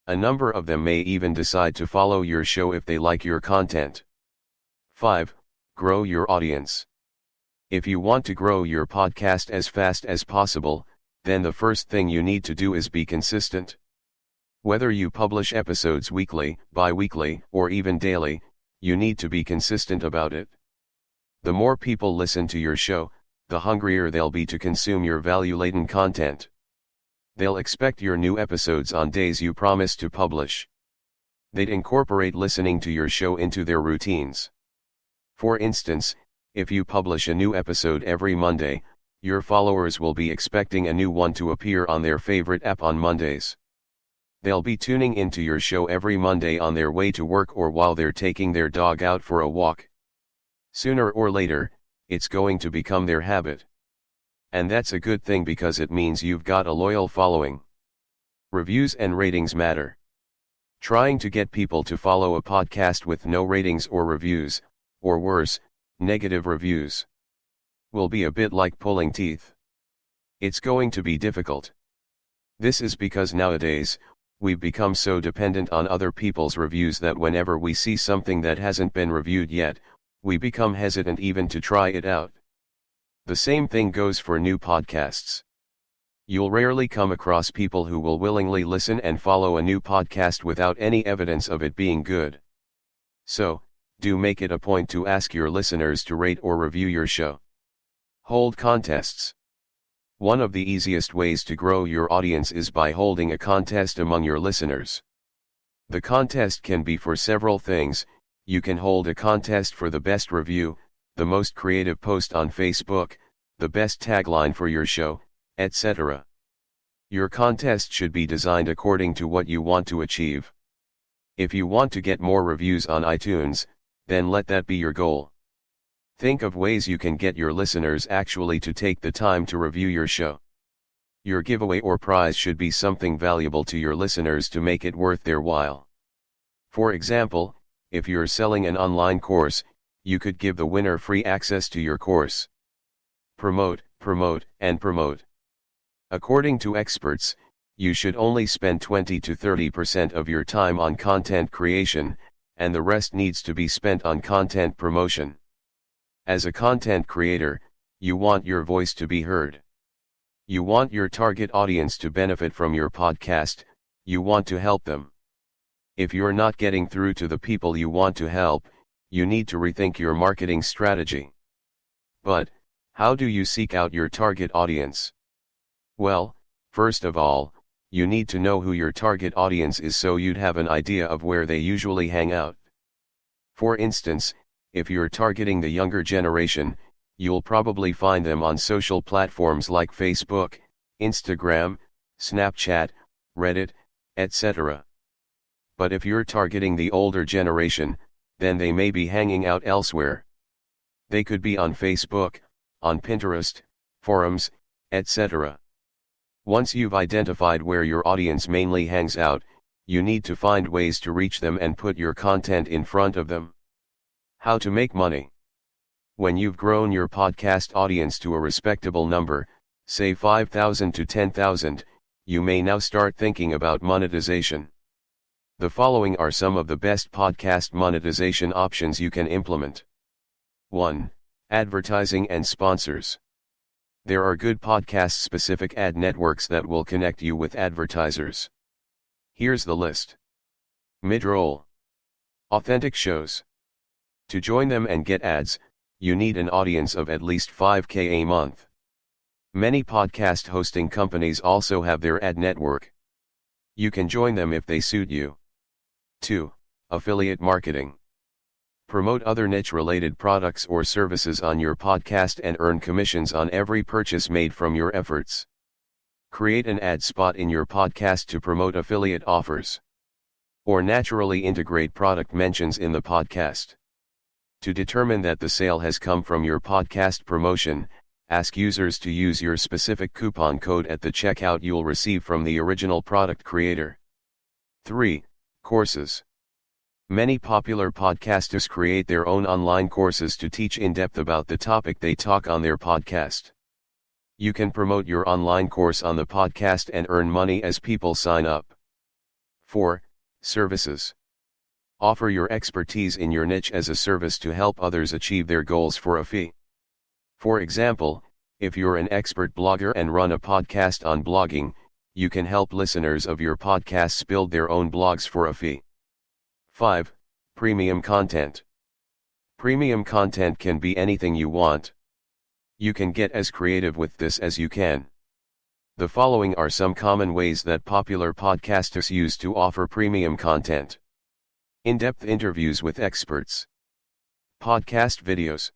A number of them may even decide to follow your show if they like your content. 5. Grow your audience. If you want to grow your podcast as fast as possible, then the first thing you need to do is be consistent. Whether you publish episodes weekly, bi-weekly, or even daily, you need to be consistent about it. The more people listen to your show, the hungrier they'll be to consume your value-laden content. They'll expect your new episodes on days you promise to publish. They'd incorporate listening to your show into their routines. For instance, if you publish a new episode every Monday, your followers will be expecting a new one to appear on their favorite app on Mondays. They'll be tuning into your show every Monday on their way to work or while they're taking their dog out for a walk. Sooner or later, it's going to become their habit. And that's a good thing because it means you've got a loyal following. Reviews and ratings matter. Trying to get people to follow a podcast with no ratings or reviews, or worse, negative reviews, will be a bit like pulling teeth. It's going to be difficult. This is because nowadays, we've become so dependent on other people's reviews that whenever we see something that hasn't been reviewed yet, we become hesitant even to try it out. The same thing goes for new podcasts. You'll rarely come across people who will willingly listen and follow a new podcast without any evidence of it being good. So, do make it a point to ask your listeners to rate or review your show. Hold contests. One of the easiest ways to grow your audience is by holding a contest among your listeners. The contest can be for several things. You can hold a contest for the best review, the most creative post on Facebook, the best tagline for your show, etc. Your contest should be designed according to what you want to achieve. If you want to get more reviews on iTunes, then let that be your goal. Think of ways you can get your listeners actually to take the time to review your show. Your giveaway or prize should be something valuable to your listeners to make it worth their while. For example, if you're selling an online course, you could give the winner free access to your course. Promote, promote, and promote. According to experts, you should only spend 20 to 30% of your time on content creation, and the rest needs to be spent on content promotion. As a content creator, you want your voice to be heard. You want your target audience to benefit from your podcast, you want to help them. If you're not getting through to the people you want to help, you need to rethink your marketing strategy. But, how do you seek out your target audience? Well, first of all, you need to know who your target audience is so you'd have an idea of where they usually hang out. For instance, If you're targeting the younger generation, you'll probably find them on social platforms like Facebook, Instagram, Snapchat, Reddit, etc. But if you're targeting the older generation, then they may be hanging out elsewhere. They could be on Facebook, on Pinterest, forums, etc. Once you've identified where your audience mainly hangs out, you need to find ways to reach them and put your content in front of them. How to make money. When you've grown your podcast audience to a respectable number, say 5,000 to 10,000, you may now start thinking about monetization. The following are some of the best podcast monetization options you can implement. 1. Advertising and sponsors. There are good podcast-specific ad networks that will connect you with advertisers. Here's the list. Mid-roll. Authentic shows. To join them and get ads, you need an audience of at least 5K a month. Many podcast hosting companies also have their ad network. You can join them if they suit you. 2. Affiliate marketing. Promote other niche-related products or services on your podcast and earn commissions on every purchase made from your efforts. Create an ad spot in your podcast to promote affiliate offers. Or naturally integrate product mentions in the podcast. To determine that the sale has come from your podcast promotion, ask users to use your specific coupon code at the checkout you'll receive from the original product creator. 3. Courses. Many popular podcasters create their own online courses to teach in depth about the topic they talk on their podcast. You can promote your online course on the podcast and earn money as people sign up. 4. Services. Offer your expertise in your niche as a service to help others achieve their goals for a fee. For example, if you're an expert blogger and run a podcast on blogging, you can help listeners of your podcasts build their own blogs for a fee. 5. Premium content. Premium content can be anything you want. You can get as creative with this as you can. The following are some common ways that popular podcasters use to offer premium content. In-depth interviews with experts. Podcast videos.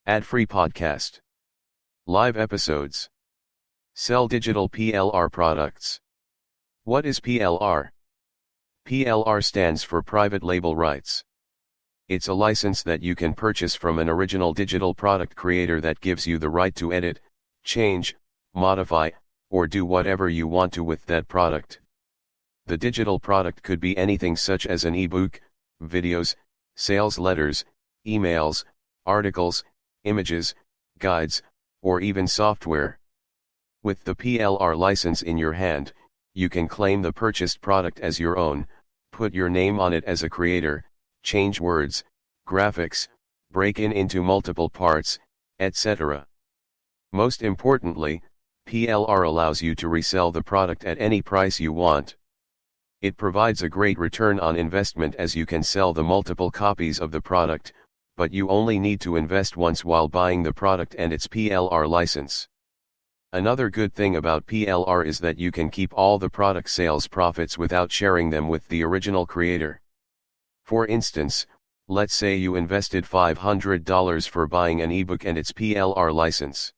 Ad-free podcast. Live episodes. Sell digital PLR products. What is PLR? PLR stands for Private Label Rights. It's a license that you can purchase from an original digital product creator that gives you the right to edit, change, modify, or do whatever you want to with that product. The digital product could be anything such as an ebook, videos, sales letters, emails, articles, images, guides, or even software. With the PLR license in your hand, you can claim the purchased product as your own, put your name on it as a creator, change words, graphics, break it into multiple parts, etc. Most importantly, PLR allows you to resell the product at any price you want. It provides a great return on investment as you can sell the multiple copies of the product, but you only need to invest once while buying the product and its PLR license. Another good thing about PLR is that you can keep all the product sales profits without sharing them with the original creator. For instance, let's say you invested $500 for buying an ebook and its PLR license.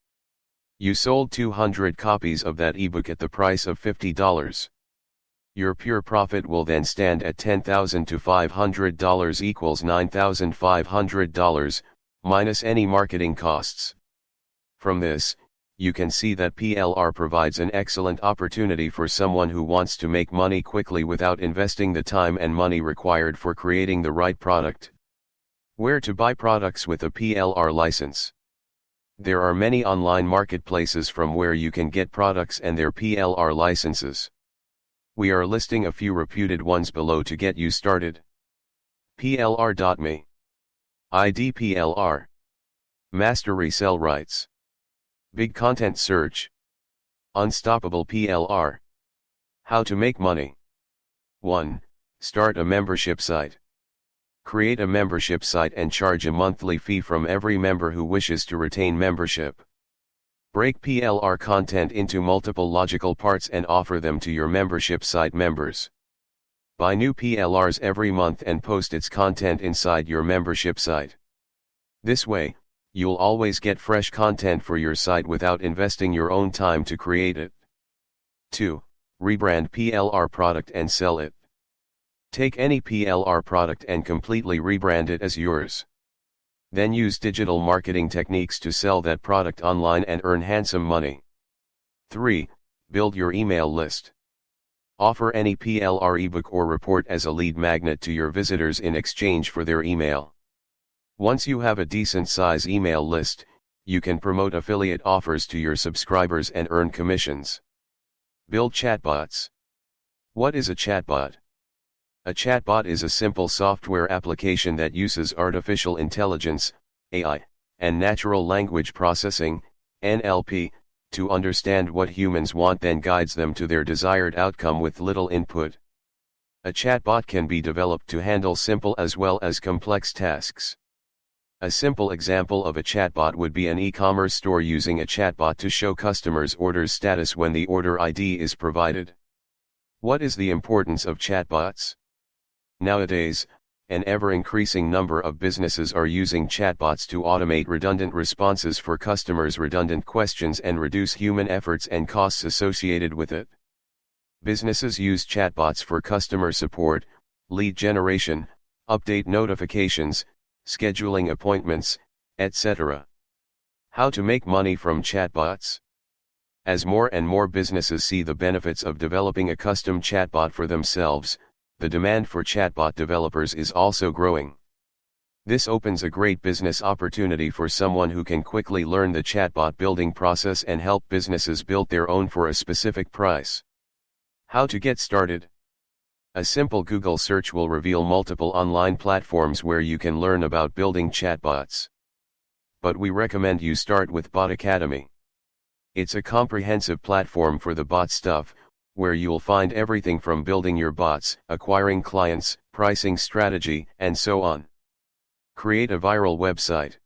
You sold 200 copies of that ebook at the price of $50. Your pure profit will then stand at $10,000 to $500 equals $9,500, minus any marketing costs. From this, you can see that PLR provides an excellent opportunity for someone who wants to make money quickly without investing the time and money required for creating the right product. Where to buy products with a PLR license? There are many online marketplaces from where you can get products and their PLR licenses. We are listing a few reputed ones below to get you started. PLR.me. ID PLR. Master Resell Rights. Big Content Search. Unstoppable PLR. How to make money. 1. Start a membership site. Create a membership site and charge a monthly fee from every member who wishes to retain membership. Break PLR content into multiple logical parts and offer them to your membership site members. Buy new PLRs every month and post its content inside your membership site. This way, you'll always get fresh content for your site without investing your own time to create it. 2. Rebrand PLR product and sell it. Take any PLR product and completely rebrand it as yours. Then use digital marketing techniques to sell that product online and earn handsome money. 3. Build your email list. Offer any PLR ebook or report as a lead magnet to your visitors in exchange for their email. Once you have a decent size email list, you can promote affiliate offers to your subscribers and earn commissions. Build chatbots. What is a chatbot? A chatbot is a simple software application that uses artificial intelligence, AI, and natural language processing, NLP, to understand what humans want, then guides them to their desired outcome with little input. A chatbot can be developed to handle simple as well as complex tasks. A simple example of a chatbot would be an e-commerce store using a chatbot to show customers orders status when the order ID is provided. What is the importance of chatbots? Nowadays, an ever-increasing number of businesses are using chatbots to automate redundant responses for customers' redundant questions and reduce human efforts and costs associated with it. Businesses use chatbots for customer support, lead generation, update notifications, scheduling appointments, etc. How to make money from chatbots? As more and more businesses see the benefits of developing a custom chatbot for themselves, the demand for chatbot developers is also growing. This opens a great business opportunity for someone who can quickly learn the chatbot building process and help businesses build their own for a specific price. How to get started? A simple Google search will reveal multiple online platforms where you can learn about building chatbots. But we recommend you start with Bot Academy. It's a comprehensive platform for the bot stuff, where you'll find everything from building your bots, acquiring clients, pricing strategy, and so on. Create a viral website.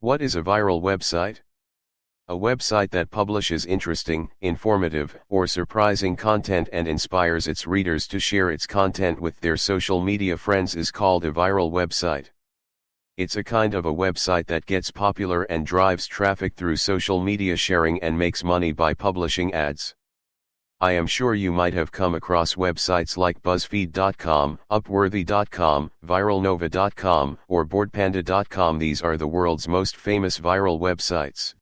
What is a viral website? A website that publishes interesting, informative, or surprising content and inspires its readers to share its content with their social media friends is called a viral website. It's a kind of a website that gets popular and drives traffic through social media sharing and makes money by publishing ads. I am sure you might have come across websites like BuzzFeed.com, Upworthy.com, ViralNova.com, or BoardPanda.com. These are the world's most famous viral websites.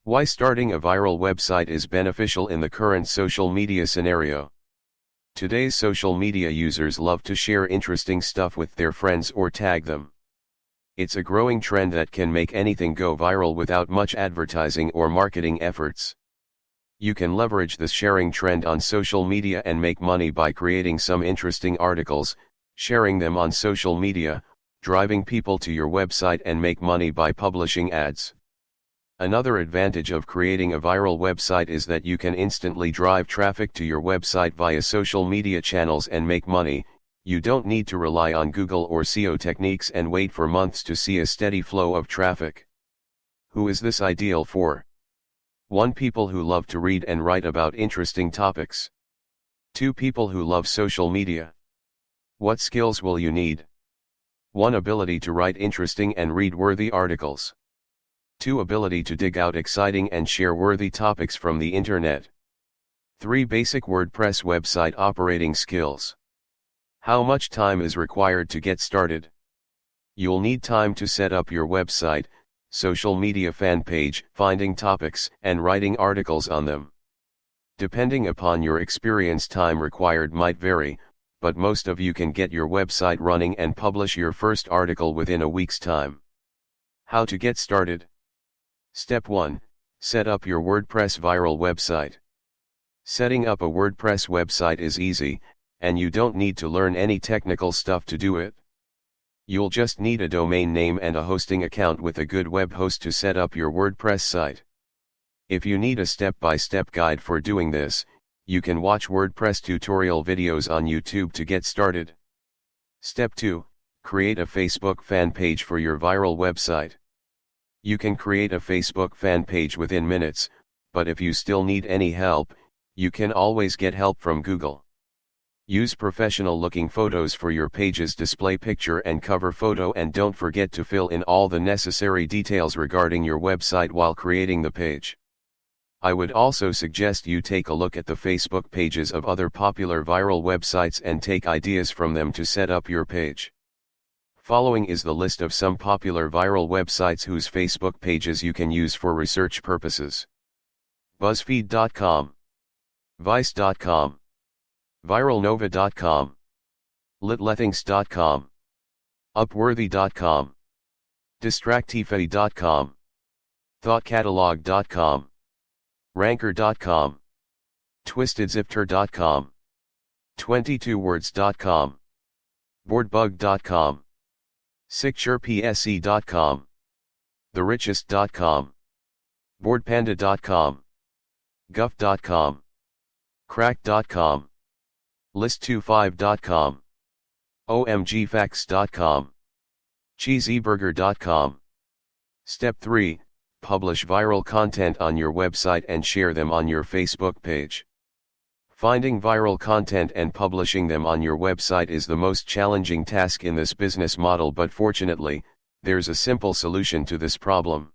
Why starting a viral website is beneficial in the current social media scenario. Today's social media users love to share interesting stuff with their friends or tag them. It's a growing trend that can make anything go viral without much advertising or marketing efforts. You can leverage this sharing trend on social media and make money by creating some interesting articles, sharing them on social media, driving people to your website, and make money by publishing ads. Another advantage of creating a viral website is that you can instantly drive traffic to your website via social media channels and make money. You don't need to rely on Google or SEO techniques and wait for months to see a steady flow of traffic. Who is this ideal for? 1. People who love to read and write about interesting topics. 2. People who love social media. What skills will you need? 1. Ability to write interesting and read-worthy articles. 2. Ability to dig out exciting and share-worthy topics from the internet. 3. Basic WordPress website operating skills. How much time is required to get started? You'll need time to set up your website, social media fan page, finding topics, and writing articles on them. Depending upon your experience, time required might vary, but most of you can get your website running and publish your first article within a week's time. How to get started? Step 1. Set up your WordPress viral website. Setting up a WordPress website is easy, and you don't need to learn any technical stuff to do it. You'll just need a domain name and a hosting account with a good web host to set up your WordPress site. If you need a step-by-step guide for doing this, you can watch WordPress tutorial videos on YouTube to get started. Step 2. Create a Facebook fan page for your viral website. You can create a Facebook fan page within minutes, but if you still need any help, you can always get help from Google. Use professional looking photos for your page's display picture and cover photo, and don't forget to fill in all the necessary details regarding your website while creating the page. I would also suggest you take a look at the Facebook pages of other popular viral websites and take ideas from them to set up your page. Following is the list of some popular viral websites whose Facebook pages you can use for research purposes. BuzzFeed.com, Vice.com, ViralNova.com, LitLethings.com, Upworthy.com, Distractify.com, ThoughtCatalog.com, Ranker.com, TwistedZipter.com, 22words.com, BoardBug.com, SecsurePSE.com, TheRichest.com, BoardPanda.com, Guff.com, Crack.com, List25.com, OMGFacts.com, CheesyBurger.com. Step 3. Publish viral content on your website and share them on your Facebook page. Finding viral content and publishing them on your website is the most challenging task in this business model, but fortunately, there's a simple solution to this problem.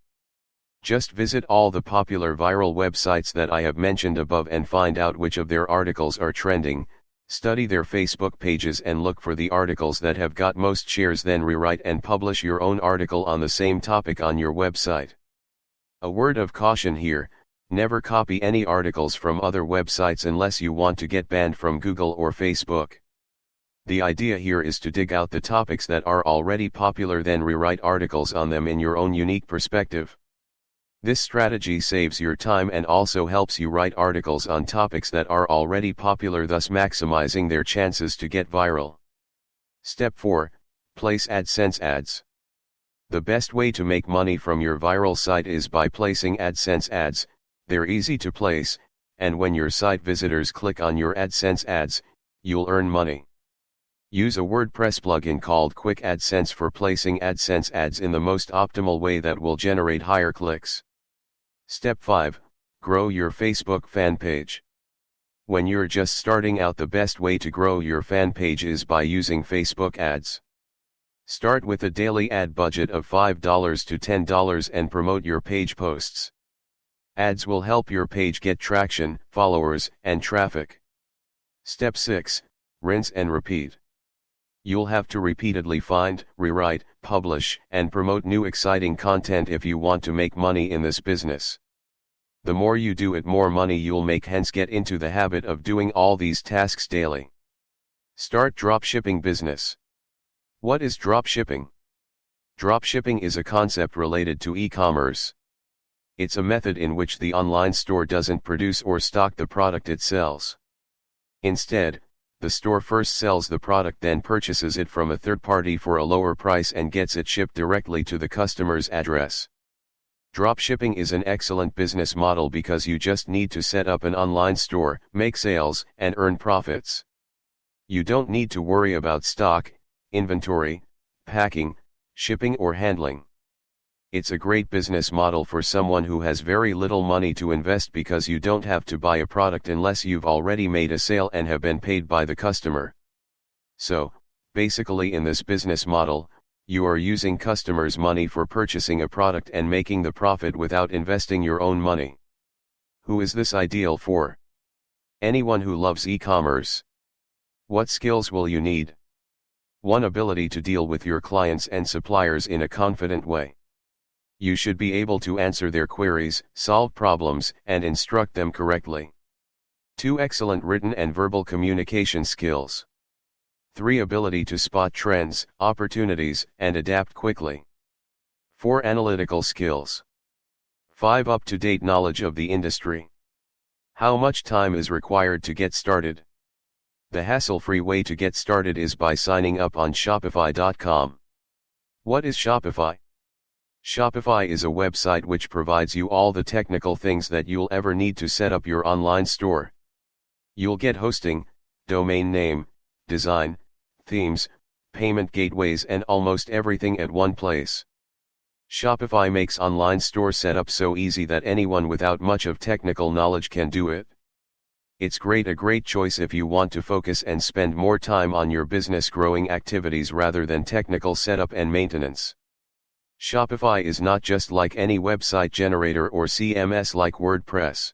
Just visit all the popular viral websites that I have mentioned above and find out which of their articles are trending, study their Facebook pages and look for the articles that have got most shares, then rewrite and publish your own article on the same topic on your website. A word of caution here: never copy any articles from other websites unless you want to get banned from Google or Facebook. The idea here is to dig out the topics that are already popular, then rewrite articles on them in your own unique perspective. This strategy saves your time and also helps you write articles on topics that are already popular, thus maximizing their chances to get viral. Step 4. Place AdSense ads. The best way to make money from your viral site is by placing AdSense ads. They're easy to place, and when your site visitors click on your AdSense ads, you'll earn money. Use a WordPress plugin called Quick AdSense for placing AdSense ads in the most optimal way that will generate higher clicks. Step 5. Grow your Facebook fan page. When you're just starting out, the best way to grow your fan page is by using Facebook ads. Start with a daily ad budget of $5 to $10 and promote your page posts. Ads will help your page get traction, followers, and traffic. Step 6. Rinse and repeat. You'll have to repeatedly find, rewrite, publish, and promote new exciting content if you want to make money in this business. The more you do it, more money you'll make, hence get into the habit of doing all these tasks daily. Start dropshipping business. What is dropshipping? Dropshipping is a concept related to e-commerce. It's a method in which the online store doesn't produce or stock the product it sells. Instead, the store first sells the product, then purchases it from a third party for a lower price and gets it shipped directly to the customer's address. Dropshipping is an excellent business model because you just need to set up an online store, make sales, and earn profits. You don't need to worry about stock, inventory, packing, shipping, or handling. It's a great business model for someone who has very little money to invest because you don't have to buy a product unless you've already made a sale and have been paid by the customer. So, basically, in this business model, you are using customers' money for purchasing a product and making the profit without investing your own money. Who is this ideal for? Anyone who loves e-commerce. What skills will you need? 1. Ability to deal with your clients and suppliers in a confident way. You should be able to answer their queries, solve problems, and instruct them correctly. 2. Excellent written and verbal communication skills. 3. Ability to spot trends, opportunities, and adapt quickly. 4. Analytical skills. 5. Up-to-date knowledge of the industry. How much time is required to get started? The hassle-free way to get started is by signing up on Shopify.com. What is Shopify? Shopify is a website which provides you all the technical things that you'll ever need to set up your online store. You'll get hosting, domain name, design, themes, payment gateways, and almost everything at one place. Shopify makes online store setup so easy that anyone without much of technical knowledge can do it. It's a great choice if you want to focus and spend more time on your business growing activities rather than technical setup and maintenance. Shopify is not just like any website generator or CMS like WordPress.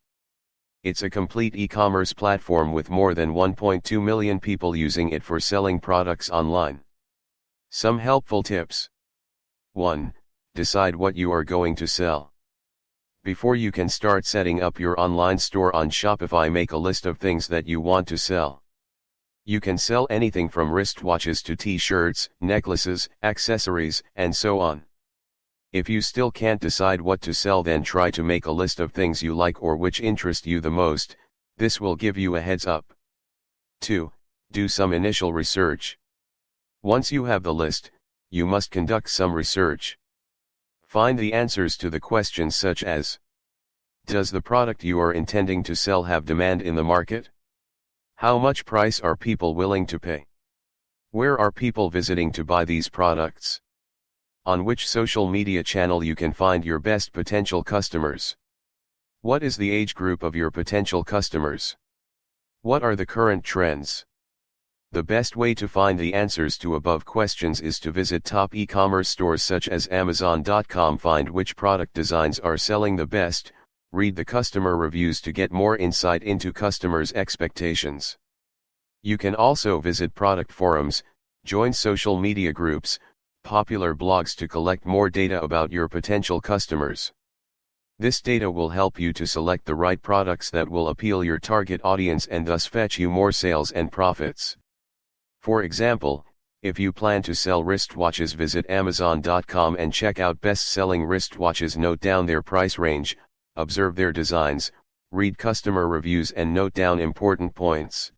It's a complete e-commerce platform with more than 1.2 million people using it for selling products online. Some helpful tips. 1. Decide what you are going to sell. Before you can start setting up your online store on Shopify, make a list of things that you want to sell. You can sell anything from wristwatches to t-shirts, necklaces, accessories, and so on. If you still can't decide what to sell, then try to make a list of things you like or which interest you the most. This will give you a heads up. 2. Do some initial research. Once you have the list, you must conduct some research. Find the answers to the questions such as: does the product you are intending to sell have demand in the market? How much price are people willing to pay? Where are people visiting to buy these products? On which social media channel you can find your best potential customers? What is the age group of your potential customers? What are the current trends? The best way to find the answers to above questions is to visit top e-commerce stores such as Amazon.com. Find which product designs are selling the best, read the customer reviews to get more insight into customers' expectations. You can also visit product forums, join social media groups, popular blogs to collect more data about your potential customers. This data will help you to select the right products that will appeal your target audience and thus fetch you more sales and profits. For example, if you plan to sell wristwatches, visit Amazon.com and check out best-selling wristwatches. Note down their price range, observe their designs, read customer reviews and note down important points.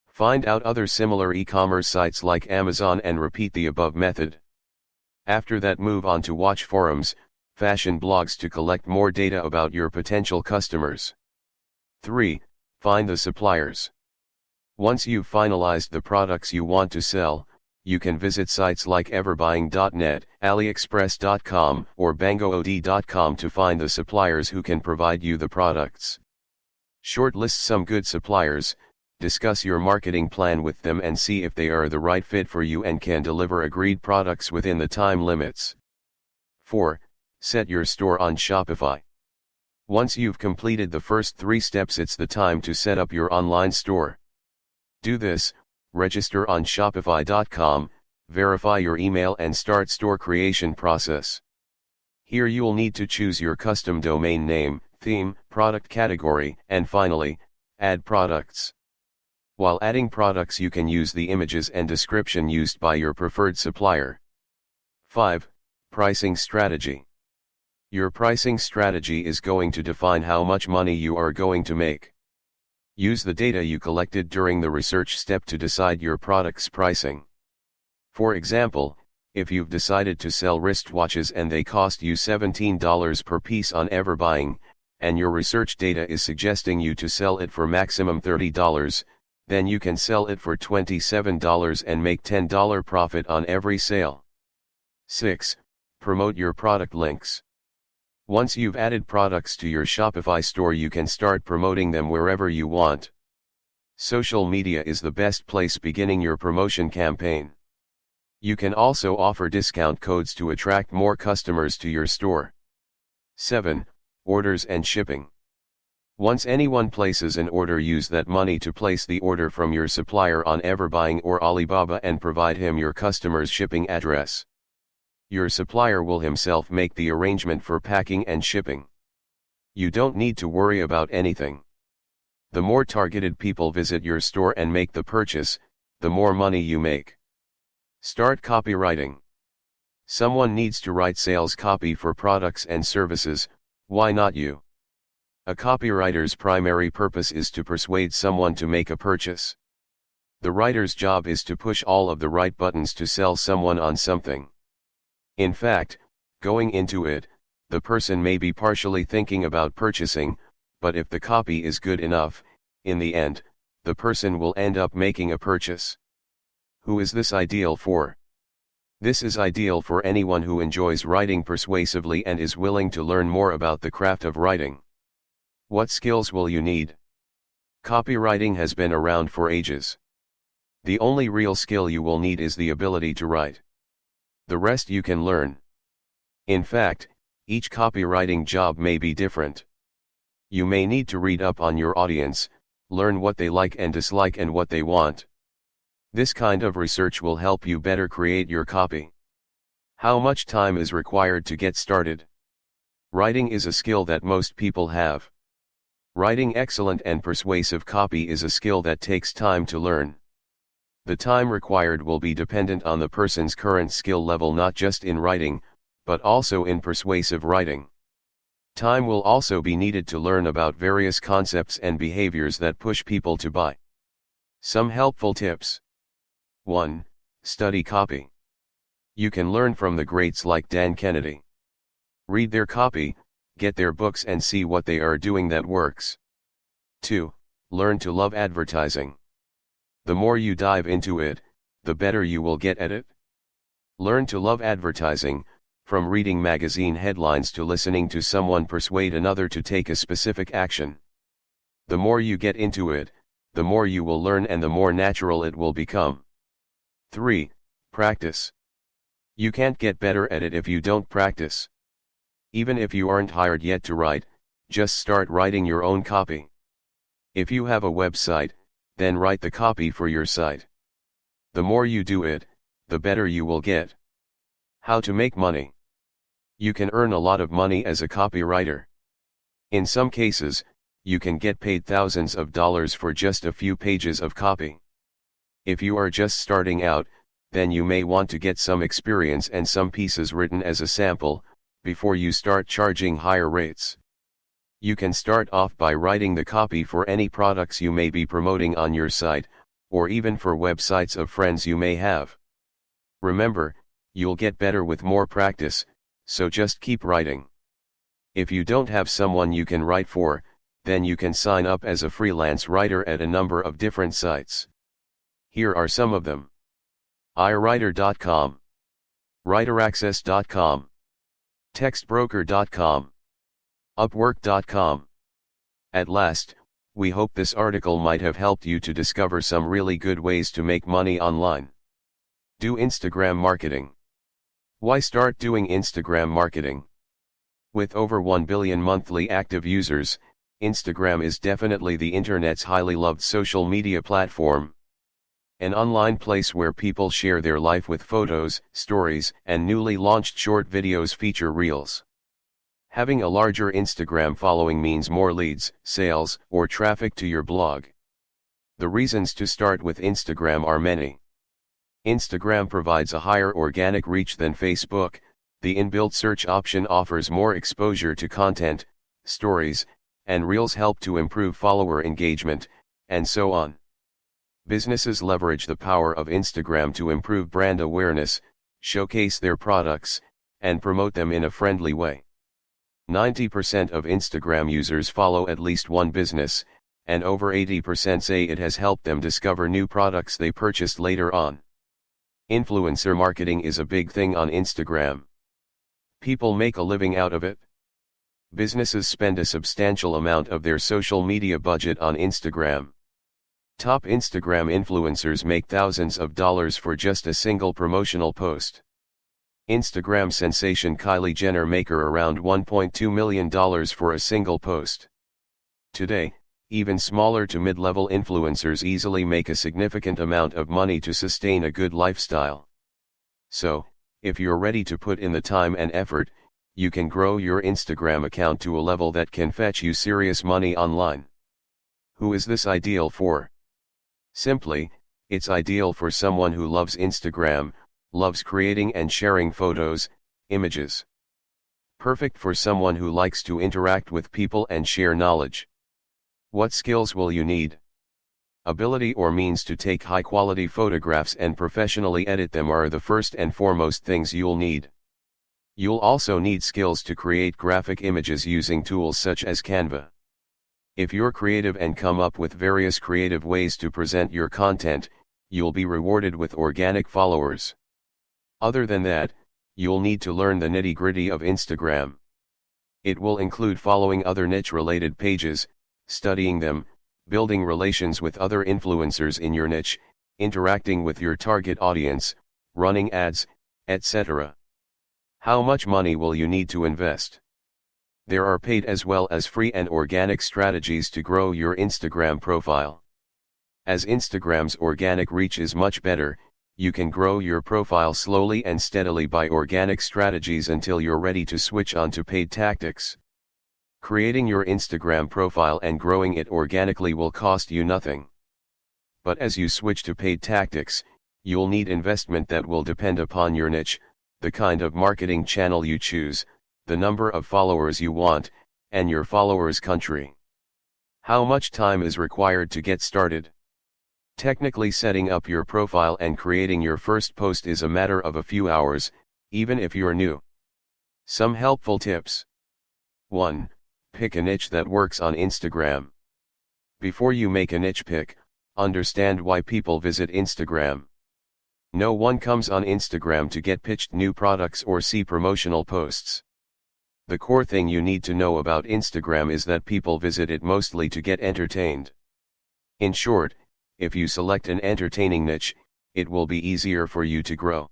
Find out other similar e-commerce sites like Amazon and repeat the above method. After that, move on to watch forums, fashion blogs to collect more data about your potential customers. 3. Find the suppliers. Once you've finalized the products you want to sell, you can visit sites like everbuying.net, aliexpress.com, or bangood.com to find the suppliers who can provide you the products. Shortlist some good suppliers, discuss your marketing plan with them and see if they are the right fit for you and can deliver agreed products within the time limits. 4. Set your store on Shopify. Once you've completed the first 3 steps, it's the time to set up your online store. Do this: register on Shopify.com, verify your email and start store creation process. Here you'll need to choose your custom domain name, theme, product category, and finally, add products. While adding products, you can use the images and description used by your preferred supplier. 5. Pricing strategy. Your pricing strategy is going to define how much money you are going to make. Use the data you collected during the research step to decide your product's pricing. For example, if you've decided to sell wristwatches and they cost you $17 per piece on Everbuying, and your research data is suggesting you to sell it for maximum $30, then you can sell it for $27 and make $10 profit on every sale. 6. Promote your product links. Once you've added products to your Shopify store, you can start promoting them wherever you want. Social media is the best place beginning your promotion campaign. You can also offer discount codes to attract more customers to your store. 7. Orders and shipping. Once anyone places an order, use that money to place the order from your supplier on Everbuying or Alibaba and provide him your customer's shipping address. Your supplier will himself make the arrangement for packing and shipping. You don't need to worry about anything. The more targeted people visit your store and make the purchase, the more money you make. Start copywriting. Someone needs to write sales copy for products and services, why not you? A copywriter's primary purpose is to persuade someone to make a purchase. The writer's job is to push all of the right buttons to sell someone on something. In fact, going into it, the person may be partially thinking about purchasing, but if the copy is good enough, in the end, the person will end up making a purchase. Who is this ideal for? This is ideal for anyone who enjoys writing persuasively and is willing to learn more about the craft of writing. What skills will you need? Copywriting has been around for ages. The only real skill you will need is the ability to write. The rest you can learn. In fact, each copywriting job may be different. You may need to read up on your audience, learn what they like and dislike and what they want. This kind of research will help you better create your copy. How much time is required to get started? Writing is a skill that most people have. Writing excellent and persuasive copy is a skill that takes time to learn. The time required will be dependent on the person's current skill level, not just in writing, but also in persuasive writing. Time will also be needed to learn about various concepts and behaviors that push people to buy. Some helpful tips. 1. Study copy. You can learn from the greats like Dan Kennedy. Read their copy, get their books and see what they are doing that works. 2. Learn to love advertising. The more you dive into it, the better you will get at it. Learn to love advertising, from reading magazine headlines to listening to someone persuade another to take a specific action. The more you get into it, the more you will learn and the more natural it will become. 3. Practice. You can't get better at it if you don't practice. Even if you aren't hired yet to write, just start writing your own copy. If you have a website, then write the copy for your site. The more you do it, the better you will get. How to make money. You can earn a lot of money as a copywriter. In some cases, you can get paid thousands of dollars for just a few pages of copy. If you are just starting out, then you may want to get some experience and some pieces written as a sample, before you start charging higher rates. You can start off by writing the copy for any products you may be promoting on your site, or even for websites of friends you may have. Remember, you'll get better with more practice, so just keep writing. If you don't have someone you can write for, then you can sign up as a freelance writer at a number of different sites. Here are some of them: iWriter.com, WriterAccess.com, TextBroker.com, Upwork.com. At last, we hope this article might have helped you to discover some really good ways to make money online. Do Instagram marketing. Why start doing Instagram marketing? With over 1 billion monthly active users, Instagram is definitely the internet's highly loved social media platform. An online place where people share their life with photos, stories, and newly launched short videos feature reels. Having a larger Instagram following means more leads, sales, or traffic to your blog. The reasons to start with Instagram are many. Instagram provides a higher organic reach than Facebook, the inbuilt search option offers more exposure to content, stories, and reels help to improve follower engagement, and so on. Businesses leverage the power of Instagram to improve brand awareness, showcase their products, and promote them in a friendly way. 90% of Instagram users follow at least one business, and over 80% say it has helped them discover new products they purchased later on. Influencer marketing is a big thing on Instagram. People make a living out of it. Businesses spend a substantial amount of their social media budget on Instagram. Top Instagram influencers make thousands of dollars for just a single promotional post. Instagram sensation Kylie Jenner make around $1.2 million for a single post. Today, even smaller to mid-level influencers easily make a significant amount of money to sustain a good lifestyle. So, if you're ready to put in the time and effort, you can grow your Instagram account to a level that can fetch you serious money online. Who is this ideal for? Simply, it's ideal for someone who loves Instagram, loves creating and sharing photos, images. Perfect for someone who likes to interact with people and share knowledge. What skills will you need? Ability or means to take high-quality photographs and professionally edit them are the first and foremost things you'll need. You'll also need skills to create graphic images using tools such as Canva. If you're creative and come up with various creative ways to present your content, you'll be rewarded with organic followers. Other than that, you'll need to learn the nitty-gritty of Instagram. It will include following other niche-related pages, studying them, building relations with other influencers in your niche, interacting with your target audience, running ads, etc. How much money will you need to invest? There are paid as well as free and organic strategies to grow your Instagram profile. As Instagram's organic reach is much better, you can grow your profile slowly and steadily by organic strategies until you're ready to switch on to paid tactics. Creating your Instagram profile and growing it organically will cost you nothing. But as you switch to paid tactics, you'll need investment that will depend upon your niche, the kind of marketing channel you choose, the number of followers you want, and your followers' country. How much time is required to get started? Technically, setting up your profile and creating your first post is a matter of a few hours, even if you're new. Some helpful tips. 1. Pick a niche that works on Instagram. Before you make a niche pick, understand why people visit Instagram. No one comes on Instagram to get pitched new products or see promotional posts. The core thing you need to know about Instagram is that people visit it mostly to get entertained. In short, if you select an entertaining niche, it will be easier for you to grow.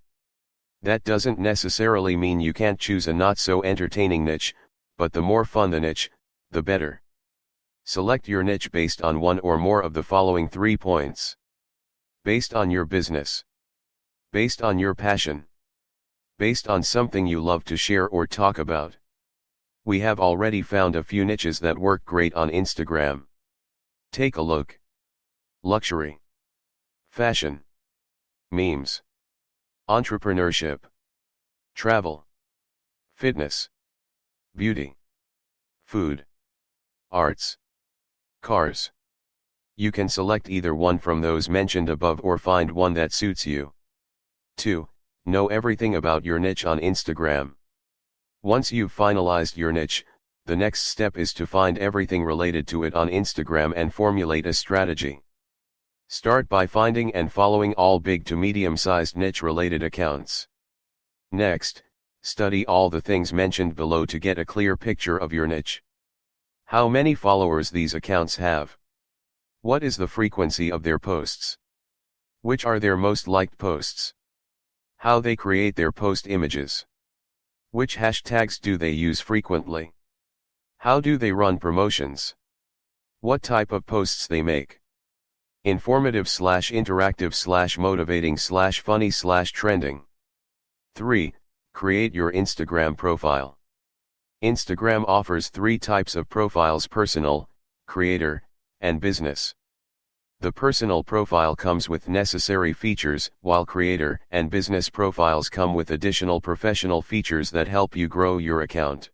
That doesn't necessarily mean you can't choose a not so entertaining niche, but the more fun the niche, the better. Select your niche based on one or more of the following 3 points. Based on your business. Based on your passion. Based on something you love to share or talk about. We have already found a few niches that work great on Instagram. Take a look. Luxury. Fashion. Memes. Entrepreneurship. Travel. Fitness. Beauty. Food. Arts. Cars. You can select either one from those mentioned above or find one that suits you. 2. Know everything about your niche on Instagram. Once you've finalized your niche, the next step is to find everything related to it on Instagram and formulate a strategy. Start by finding and following all big to medium-sized niche-related accounts. Next, study all the things mentioned below to get a clear picture of your niche. How many followers these accounts have? What is the frequency of their posts? Which are their most liked posts? How they create their post images? Which hashtags do they use frequently? How do they run promotions? What type of posts they make? Informative/interactive/motivating/funny/trending. 3. Create your Instagram profile. Instagram offers 3 types of profiles: personal, creator, and business. The personal profile comes with necessary features, while creator and business profiles come with additional professional features that help you grow your account.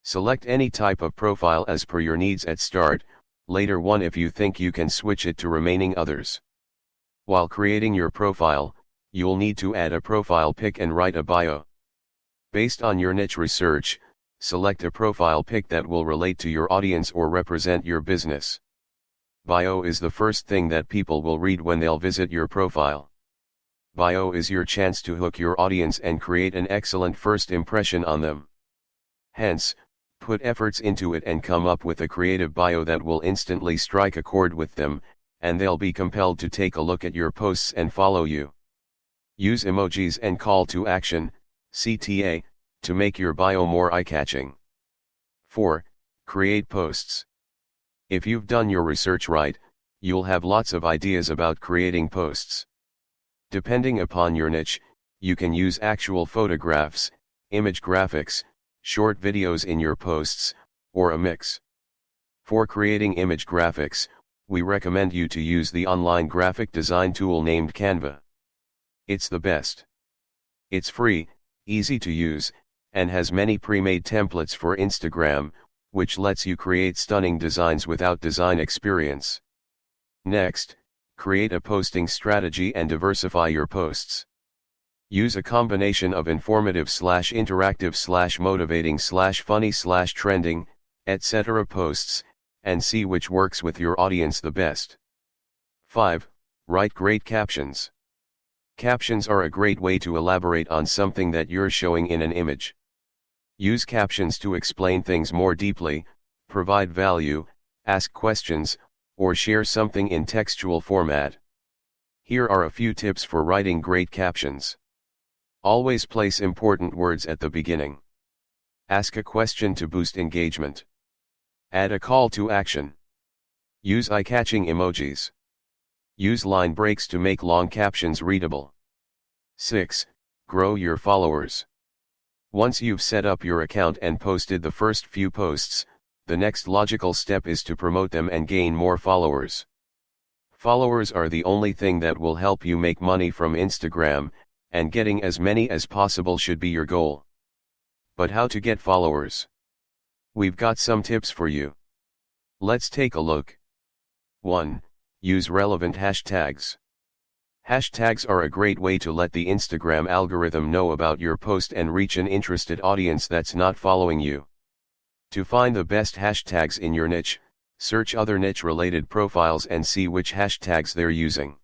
Select any type of profile as per your needs at start, later one if you think you can switch it to remaining others. While creating your profile, you'll need to add a profile pic and write a bio. Based on your niche research, select a profile pic that will relate to your audience or represent your business. Bio is the first thing that people will read when they'll visit your profile. Bio is your chance to hook your audience and create an excellent first impression on them. Hence, put efforts into it and come up with a creative bio that will instantly strike a chord with them, and they'll be compelled to take a look at your posts and follow you. Use emojis and call to action, CTA, to make your bio more eye-catching. 4. Create posts. If you've done your research right, you'll have lots of ideas about creating posts. Depending upon your niche, you can use actual photographs, image graphics, short videos in your posts, or a mix. For creating image graphics, we recommend you to use the online graphic design tool named Canva. It's the best. It's free, easy to use, and has many pre-made templates for Instagram, which lets you create stunning designs without design experience. Next, create a posting strategy and diversify your posts. Use a combination of informative/interactive/motivating/funny/trending, etc. posts, and see which works with your audience the best. 5. Write great captions. Captions are a great way to elaborate on something that you're showing in an image. Use captions to explain things more deeply, provide value, ask questions, or share something in textual format. Here are a few tips for writing great captions. Always place important words at the beginning. Ask a question to boost engagement. Add a call to action. Use eye-catching emojis. Use line breaks to make long captions readable. 6. Grow your followers. Once you've set up your account and posted the first few posts, the next logical step is to promote them and gain more followers. Followers are the only thing that will help you make money from Instagram, and getting as many as possible should be your goal. But how to get followers? We've got some tips for you. Let's take a look. 1. Use relevant hashtags. Hashtags are a great way to let the Instagram algorithm know about your post and reach an interested audience that's not following you. To find the best hashtags in your niche, search other niche-related profiles and see which hashtags they're using.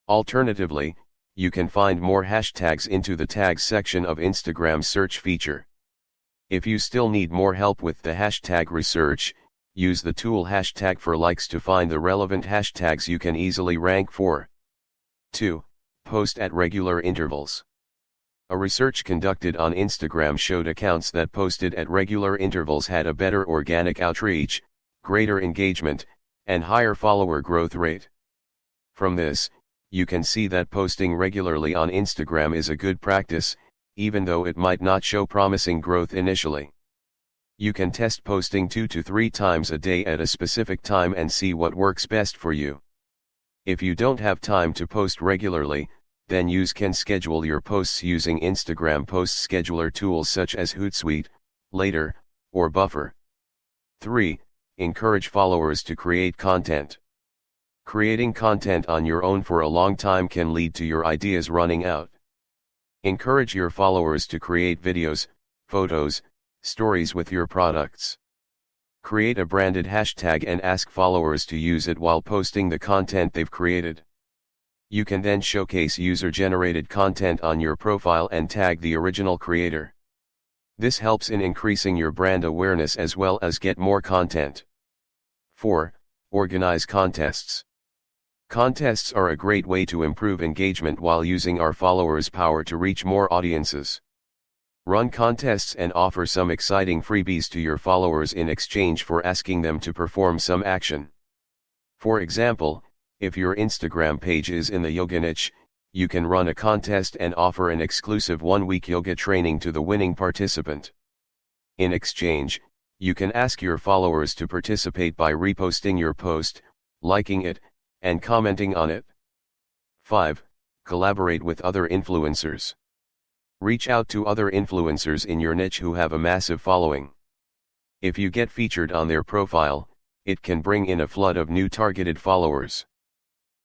Alternatively, you can find more hashtags into the tags section of Instagram's search feature. If you still need more help with the hashtag research, use the tool hashtag for likes to find the relevant hashtags you can easily rank for. 2. Post at regular intervals. A research conducted on Instagram showed accounts that posted at regular intervals had a better organic outreach, greater engagement, and higher follower growth rate. From this, you can see that posting regularly on Instagram is a good practice, even though it might not show promising growth initially. You can test posting 2 to 3 times a day at a specific time and see what works best for you. If you don't have time to post regularly, then you can schedule your posts using Instagram post scheduler tools such as Hootsuite, Later, or Buffer. 3. Encourage followers to create content. Creating content on your own for a long time can lead to your ideas running out. Encourage your followers to create videos, photos, stories with your products. Create a branded hashtag and ask followers to use it while posting the content they've created. You can then showcase user-generated content on your profile and tag the original creator. This helps in increasing your brand awareness as well as get more content. 4. Organize contests. Contests are a great way to improve engagement while using our followers' power to reach more audiences. Run contests and offer some exciting freebies to your followers in exchange for asking them to perform some action. For example, if your Instagram page is in the yoga niche, you can run a contest and offer an exclusive 1-week yoga training to the winning participant. In exchange, you can ask your followers to participate by reposting your post, liking it, and commenting on it. 5. Collaborate with other influencers. Reach out to other influencers in your niche who have a massive following. If you get featured on their profile, it can bring in a flood of new targeted followers.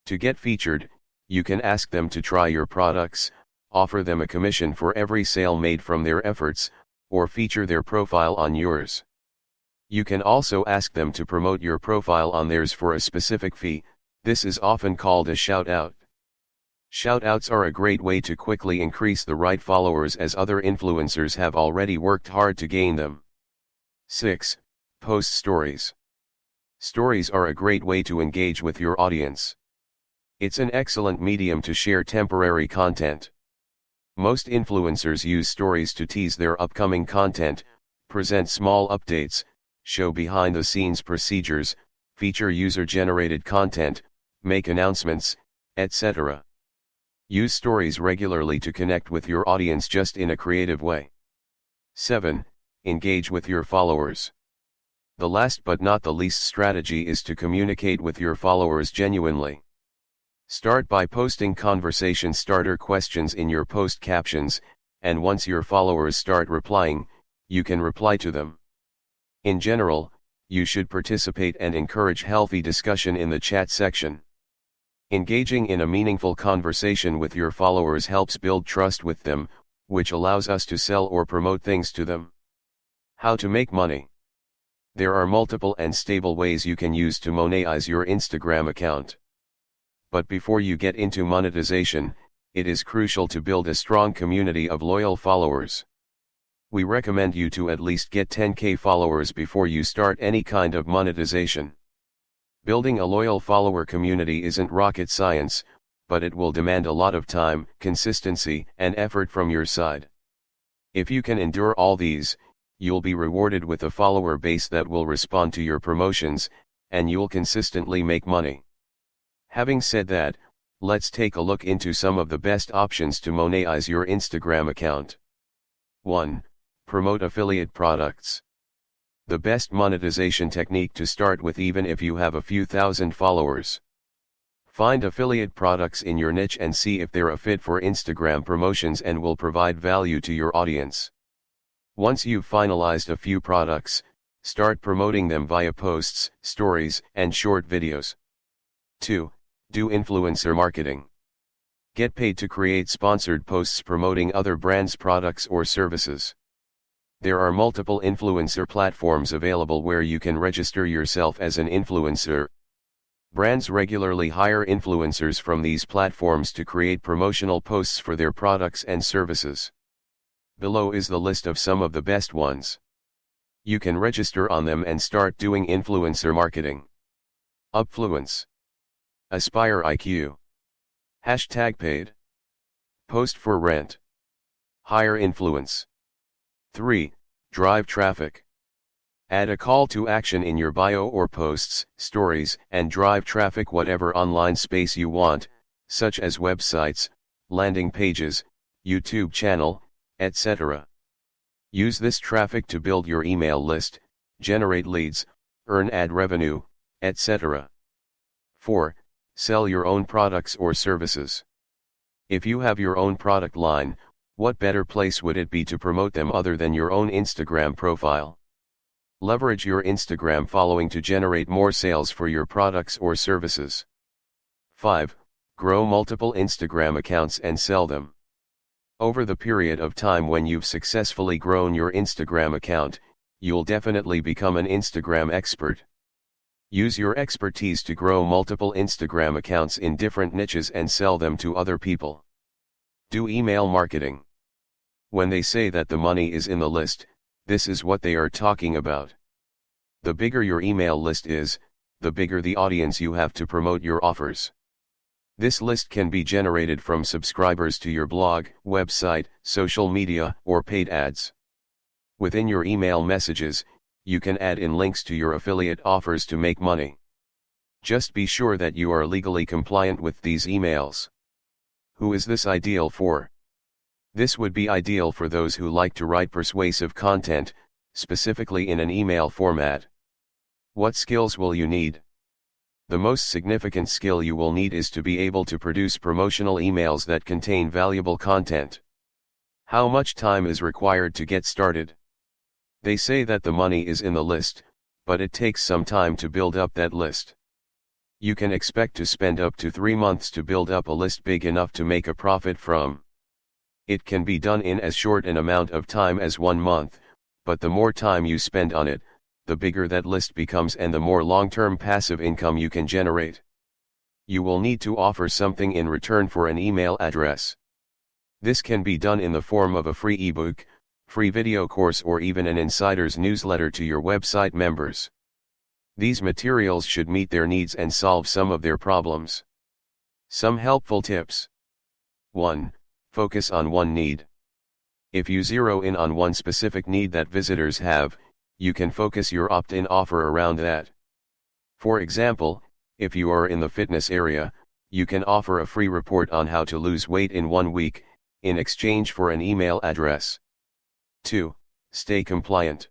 To get featured, you can ask them to try your products, offer them a commission for every sale made from their efforts, or feature their profile on yours. You can also ask them to promote your profile on theirs for a specific fee. This is often called a shout-out. Shout-outs are a great way to quickly increase the right followers as other influencers have already worked hard to gain them. 6. Post stories. Stories are a great way to engage with your audience. It's an excellent medium to share temporary content. Most influencers use stories to tease their upcoming content, present small updates, show behind-the-scenes procedures, feature user-generated content, make announcements, etc. Use stories regularly to connect with your audience just in a creative way. 7. Engage with your followers. The last but not the least strategy is to communicate with your followers genuinely. Start by posting conversation starter questions in your post captions, and once your followers start replying, you can reply to them. In general, you should participate and encourage healthy discussion in the chat section. Engaging in a meaningful conversation with your followers helps build trust with them, which allows us to sell or promote things to them. How to make money? There are multiple and stable ways you can use to monetize your Instagram account. But before you get into monetization, it is crucial to build a strong community of loyal followers. We recommend you to at least get 10,000 followers before you start any kind of monetization. Building a loyal follower community isn't rocket science, but it will demand a lot of time, consistency, and effort from your side. If you can endure all these, you'll be rewarded with a follower base that will respond to your promotions, and you'll consistently make money. Having said that, let's take a look into some of the best options to monetize your Instagram account. 1. Promote affiliate products. The best monetization technique to start with, even if you have a few thousand followers. Find affiliate products in your niche and see if they're a fit for Instagram promotions and will provide value to your audience. Once you've finalized a few products, start promoting them via posts, stories, and short videos. 2. Do influencer marketing. Get paid to create sponsored posts promoting other brands' products or services. There are multiple influencer platforms available where you can register yourself as an influencer. Brands regularly hire influencers from these platforms to create promotional posts for their products and services. Below is the list of some of the best ones. You can register on them and start doing influencer marketing. Upfluence. Aspire IQ. #paid. Post for rent. Higher influence. 3. Drive traffic. Add a call to action in your bio or posts, stories, and drive traffic whatever online space you want, such as websites, landing pages, YouTube channel, etc. Use this traffic to build your email list, generate leads, earn ad revenue, etc. 4. Sell your own products or services. If you have your own product line, what better place would it be to promote them other than your own Instagram profile? Leverage your Instagram following to generate more sales for your products or services. 5. Grow multiple Instagram accounts and sell them. Over the period of time when you've successfully grown your Instagram account, you'll definitely become an Instagram expert. Use your expertise to grow multiple Instagram accounts in different niches and sell them to other people. Do email marketing. When they say that the money is in the list, this is what they are talking about. The bigger your email list is, the bigger the audience you have to promote your offers. This list can be generated from subscribers to your blog, website, social media, or paid ads. Within your email messages, you can add in links to your affiliate offers to make money. Just be sure that you are legally compliant with these emails. Who is this ideal for? This would be ideal for those who like to write persuasive content, specifically in an email format. What skills will you need? The most significant skill you will need is to be able to produce promotional emails that contain valuable content. How much time is required to get started? They say that the money is in the list, but it takes some time to build up that list. You can expect to spend up to 3 months to build up a list big enough to make a profit from. It can be done in as short an amount of time as 1 month, but the more time you spend on it, the bigger that list becomes and the more long-term passive income you can generate. You will need to offer something in return for an email address. This can be done in the form of a free ebook, free video course, or even an insider's newsletter to your website members. These materials should meet their needs and solve some of their problems. Some helpful tips. 1. Focus on one need. If you zero in on one specific need that visitors have, you can focus your opt-in offer around that. For example, if you are in the fitness area, you can offer a free report on how to lose weight in 1 week, in exchange for an email address. 2. Stay compliant.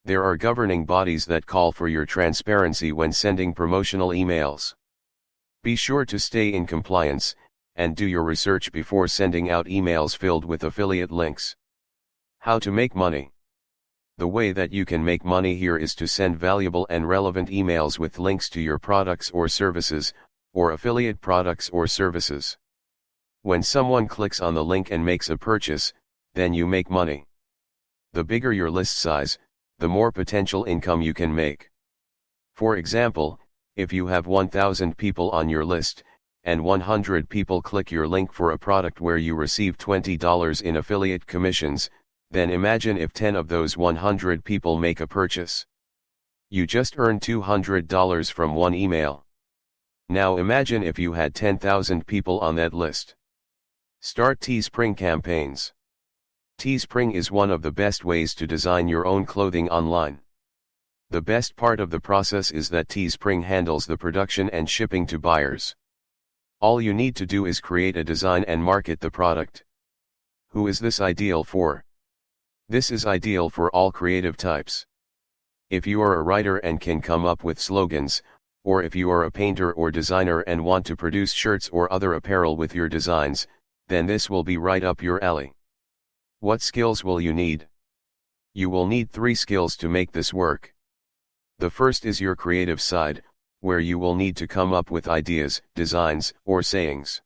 There are governing bodies that call for your transparency when sending promotional emails. Be sure to stay in compliance, and do your research before sending out emails filled with affiliate links. How to make money. The way that you can make money here is to send valuable and relevant emails with links to your products or services, or affiliate products or services. When someone clicks on the link and makes a purchase, then you make money. The bigger your list size, the more potential income you can make. For example, if you have 1,000 people on your list, and 100 people click your link for a product where you receive $20 in affiliate commissions, then imagine if 10 of those 100 people make a purchase. You just earned $200 from one email. Now imagine if you had 10,000 people on that list. Start Teespring campaigns. Teespring is one of the best ways to design your own clothing online. The best part of the process is that Teespring handles the production and shipping to buyers. All you need to do is create a design and market the product. Who is this ideal for? This is ideal for all creative types. If you are a writer and can come up with slogans, or if you are a painter or designer and want to produce shirts or other apparel with your designs, then this will be right up your alley. What skills will you need? You will need 3 skills to make this work. The first is your creative side, where you will need to come up with ideas, designs, or sayings.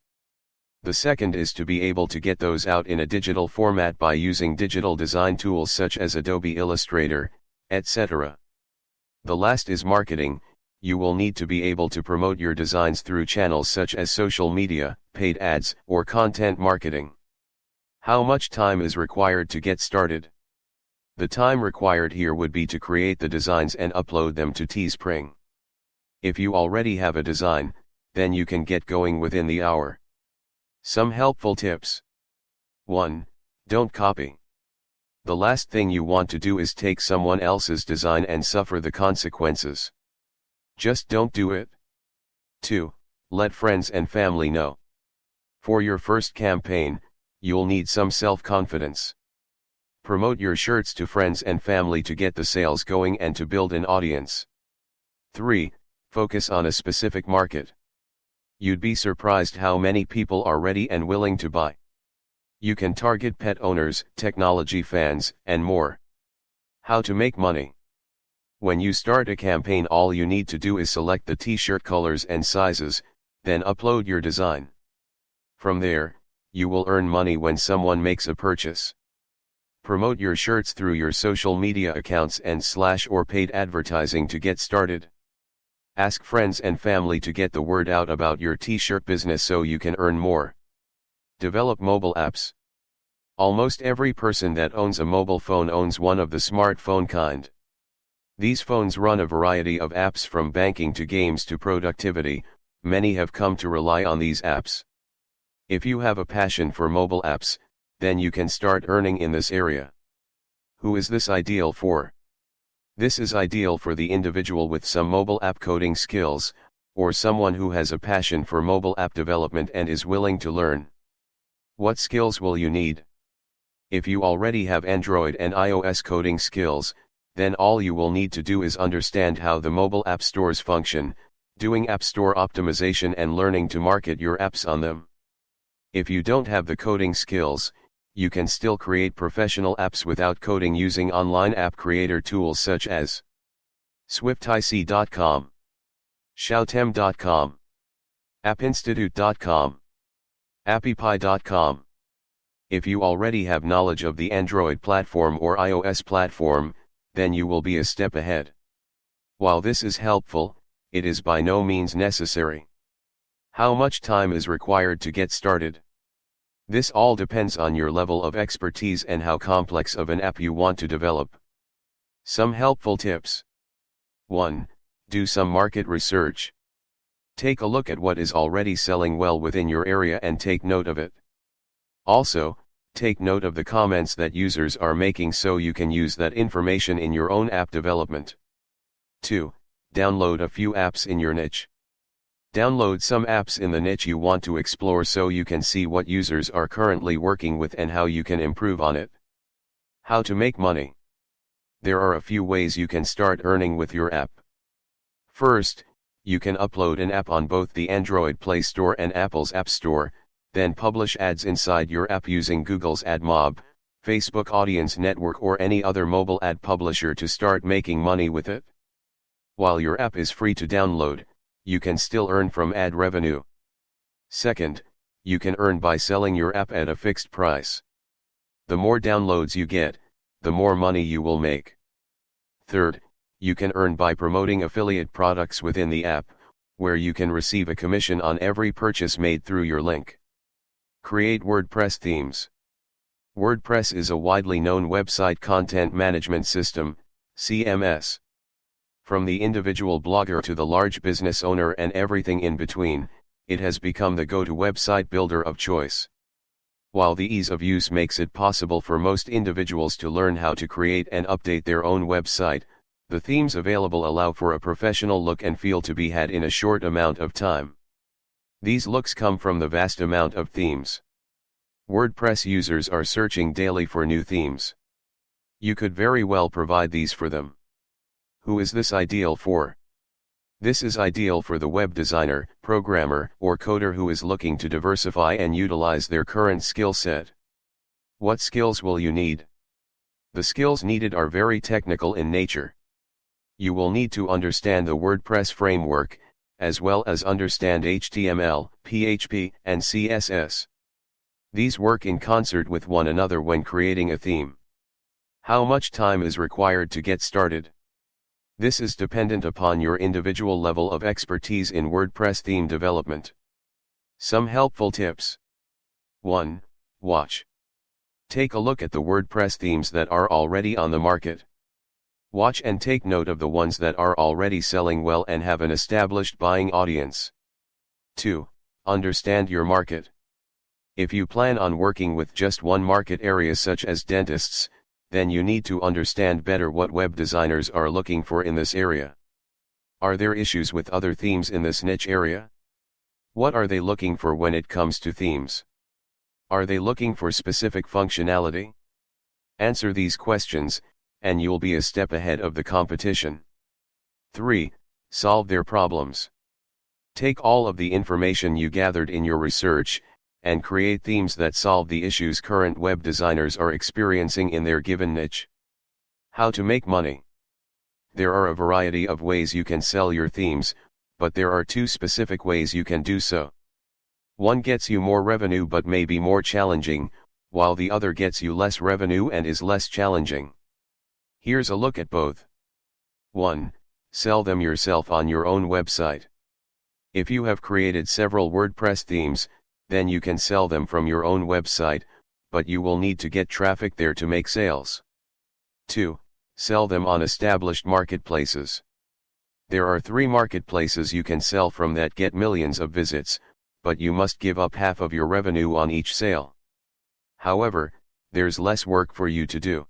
The second is to be able to get those out in a digital format by using digital design tools such as Adobe Illustrator, etc. The last is marketing. You will need to be able to promote your designs through channels such as social media, paid ads, or content marketing. How much time is required to get started? The time required here would be to create the designs and upload them to Teespring. If you already have a design, then you can get going within the hour. Some helpful tips. 1. Don't copy. The last thing you want to do is take someone else's design and suffer the consequences. Just don't do it. 2. Let friends and family know. For your first campaign, you'll need some self-confidence. Promote your shirts to friends and family to get the sales going and to build an audience. 3. Focus on a specific market. You'd be surprised how many people are ready and willing to buy. You can target pet owners, technology fans, and more. How to make money. When you start a campaign, all you need to do is select the t-shirt colors and sizes, then upload your design. From there, you will earn money when someone makes a purchase. Promote your shirts through your social media accounts and / or paid advertising to get started. Ask friends and family to get the word out about your t-shirt business so you can earn more. Develop mobile apps. Almost every person that owns a mobile phone owns one of the smartphone kind. These phones run a variety of apps from banking to games to productivity. Many have come to rely on these apps. If you have a passion for mobile apps, then you can start earning in this area. Who is this ideal for? This is ideal for the individual with some mobile app coding skills, or someone who has a passion for mobile app development and is willing to learn. What skills will you need? If you already have Android and iOS coding skills, then all you will need to do is understand how the mobile app stores function, doing App Store optimization and learning to market your apps on them. If you don't have the coding skills, you can still create professional apps without coding using online app creator tools such as swiftic.com, shoutem.com, appinstitute.com, appypie.com. If you already have knowledge of the Android platform or iOS platform, then you will be a step ahead. While this is helpful, it is by no means necessary. How much time is required to get started? This all depends on your level of expertise and how complex of an app you want to develop. Some helpful tips. 1. Do some market research. Take a look at what is already selling well within your area and take note of it. Also, take note of the comments that users are making so you can use that information in your own app development. 2. Download a few apps in your niche. Download some apps in the niche you want to explore so you can see what users are currently working with and how you can improve on it. How to make money. There are a few ways you can start earning with your app. First, you can upload an app on both the Android Play Store and Apple's App Store, then publish ads inside your app using Google's AdMob, Facebook Audience Network or any other mobile ad publisher to start making money with it. While your app is free to download, you can still earn from ad revenue. Second, you can earn by selling your app at a fixed price. The more downloads you get, the more money you will make. Third, you can earn by promoting affiliate products within the app, where you can receive a commission on every purchase made through your link. Create WordPress themes. WordPress is a widely known website content management system, CMS. From the individual blogger to the large business owner and everything in between, it has become the go-to website builder of choice. While the ease of use makes it possible for most individuals to learn how to create and update their own website, the themes available allow for a professional look and feel to be had in a short amount of time. These looks come from the vast amount of themes. WordPress users are searching daily for new themes. You could very well provide these for them. Who is this ideal for? This is ideal for the web designer, programmer, or coder who is looking to diversify and utilize their current skill set. What skills will you need? The skills needed are very technical in nature. You will need to understand the WordPress framework, as well as understand HTML, PHP, and CSS. These work in concert with one another when creating a theme. How much time is required to get started? This is dependent upon your individual level of expertise in WordPress theme development. Some helpful tips. 1. Watch. Take a look at the WordPress themes that are already on the market. Watch and take note of the ones that are already selling well and have an established buying audience. 2. Understand your market. If you plan on working with just one market area such as dentists, then you need to understand better what web designers are looking for in this area. Are there issues with other themes in this niche area? What are they looking for when it comes to themes? Are they looking for specific functionality? Answer these questions, and you'll be a step ahead of the competition. 3. Solve their problems. Take all of the information you gathered in your research, and create themes that solve the issues current web designers are experiencing in their given niche. How to make money. There are a variety of ways you can sell your themes, but there are two specific ways you can do so. One gets you more revenue but may be more challenging, while the other gets you less revenue and is less challenging. Here's a look at both. 1. Sell them yourself on your own website. If you have created several WordPress themes, then you can sell them from your own website, but you will need to get traffic there to make sales. 2. Sell them on established marketplaces. There are 3 marketplaces you can sell from that get millions of visits, but you must give up half of your revenue on each sale. However, there's less work for you to do.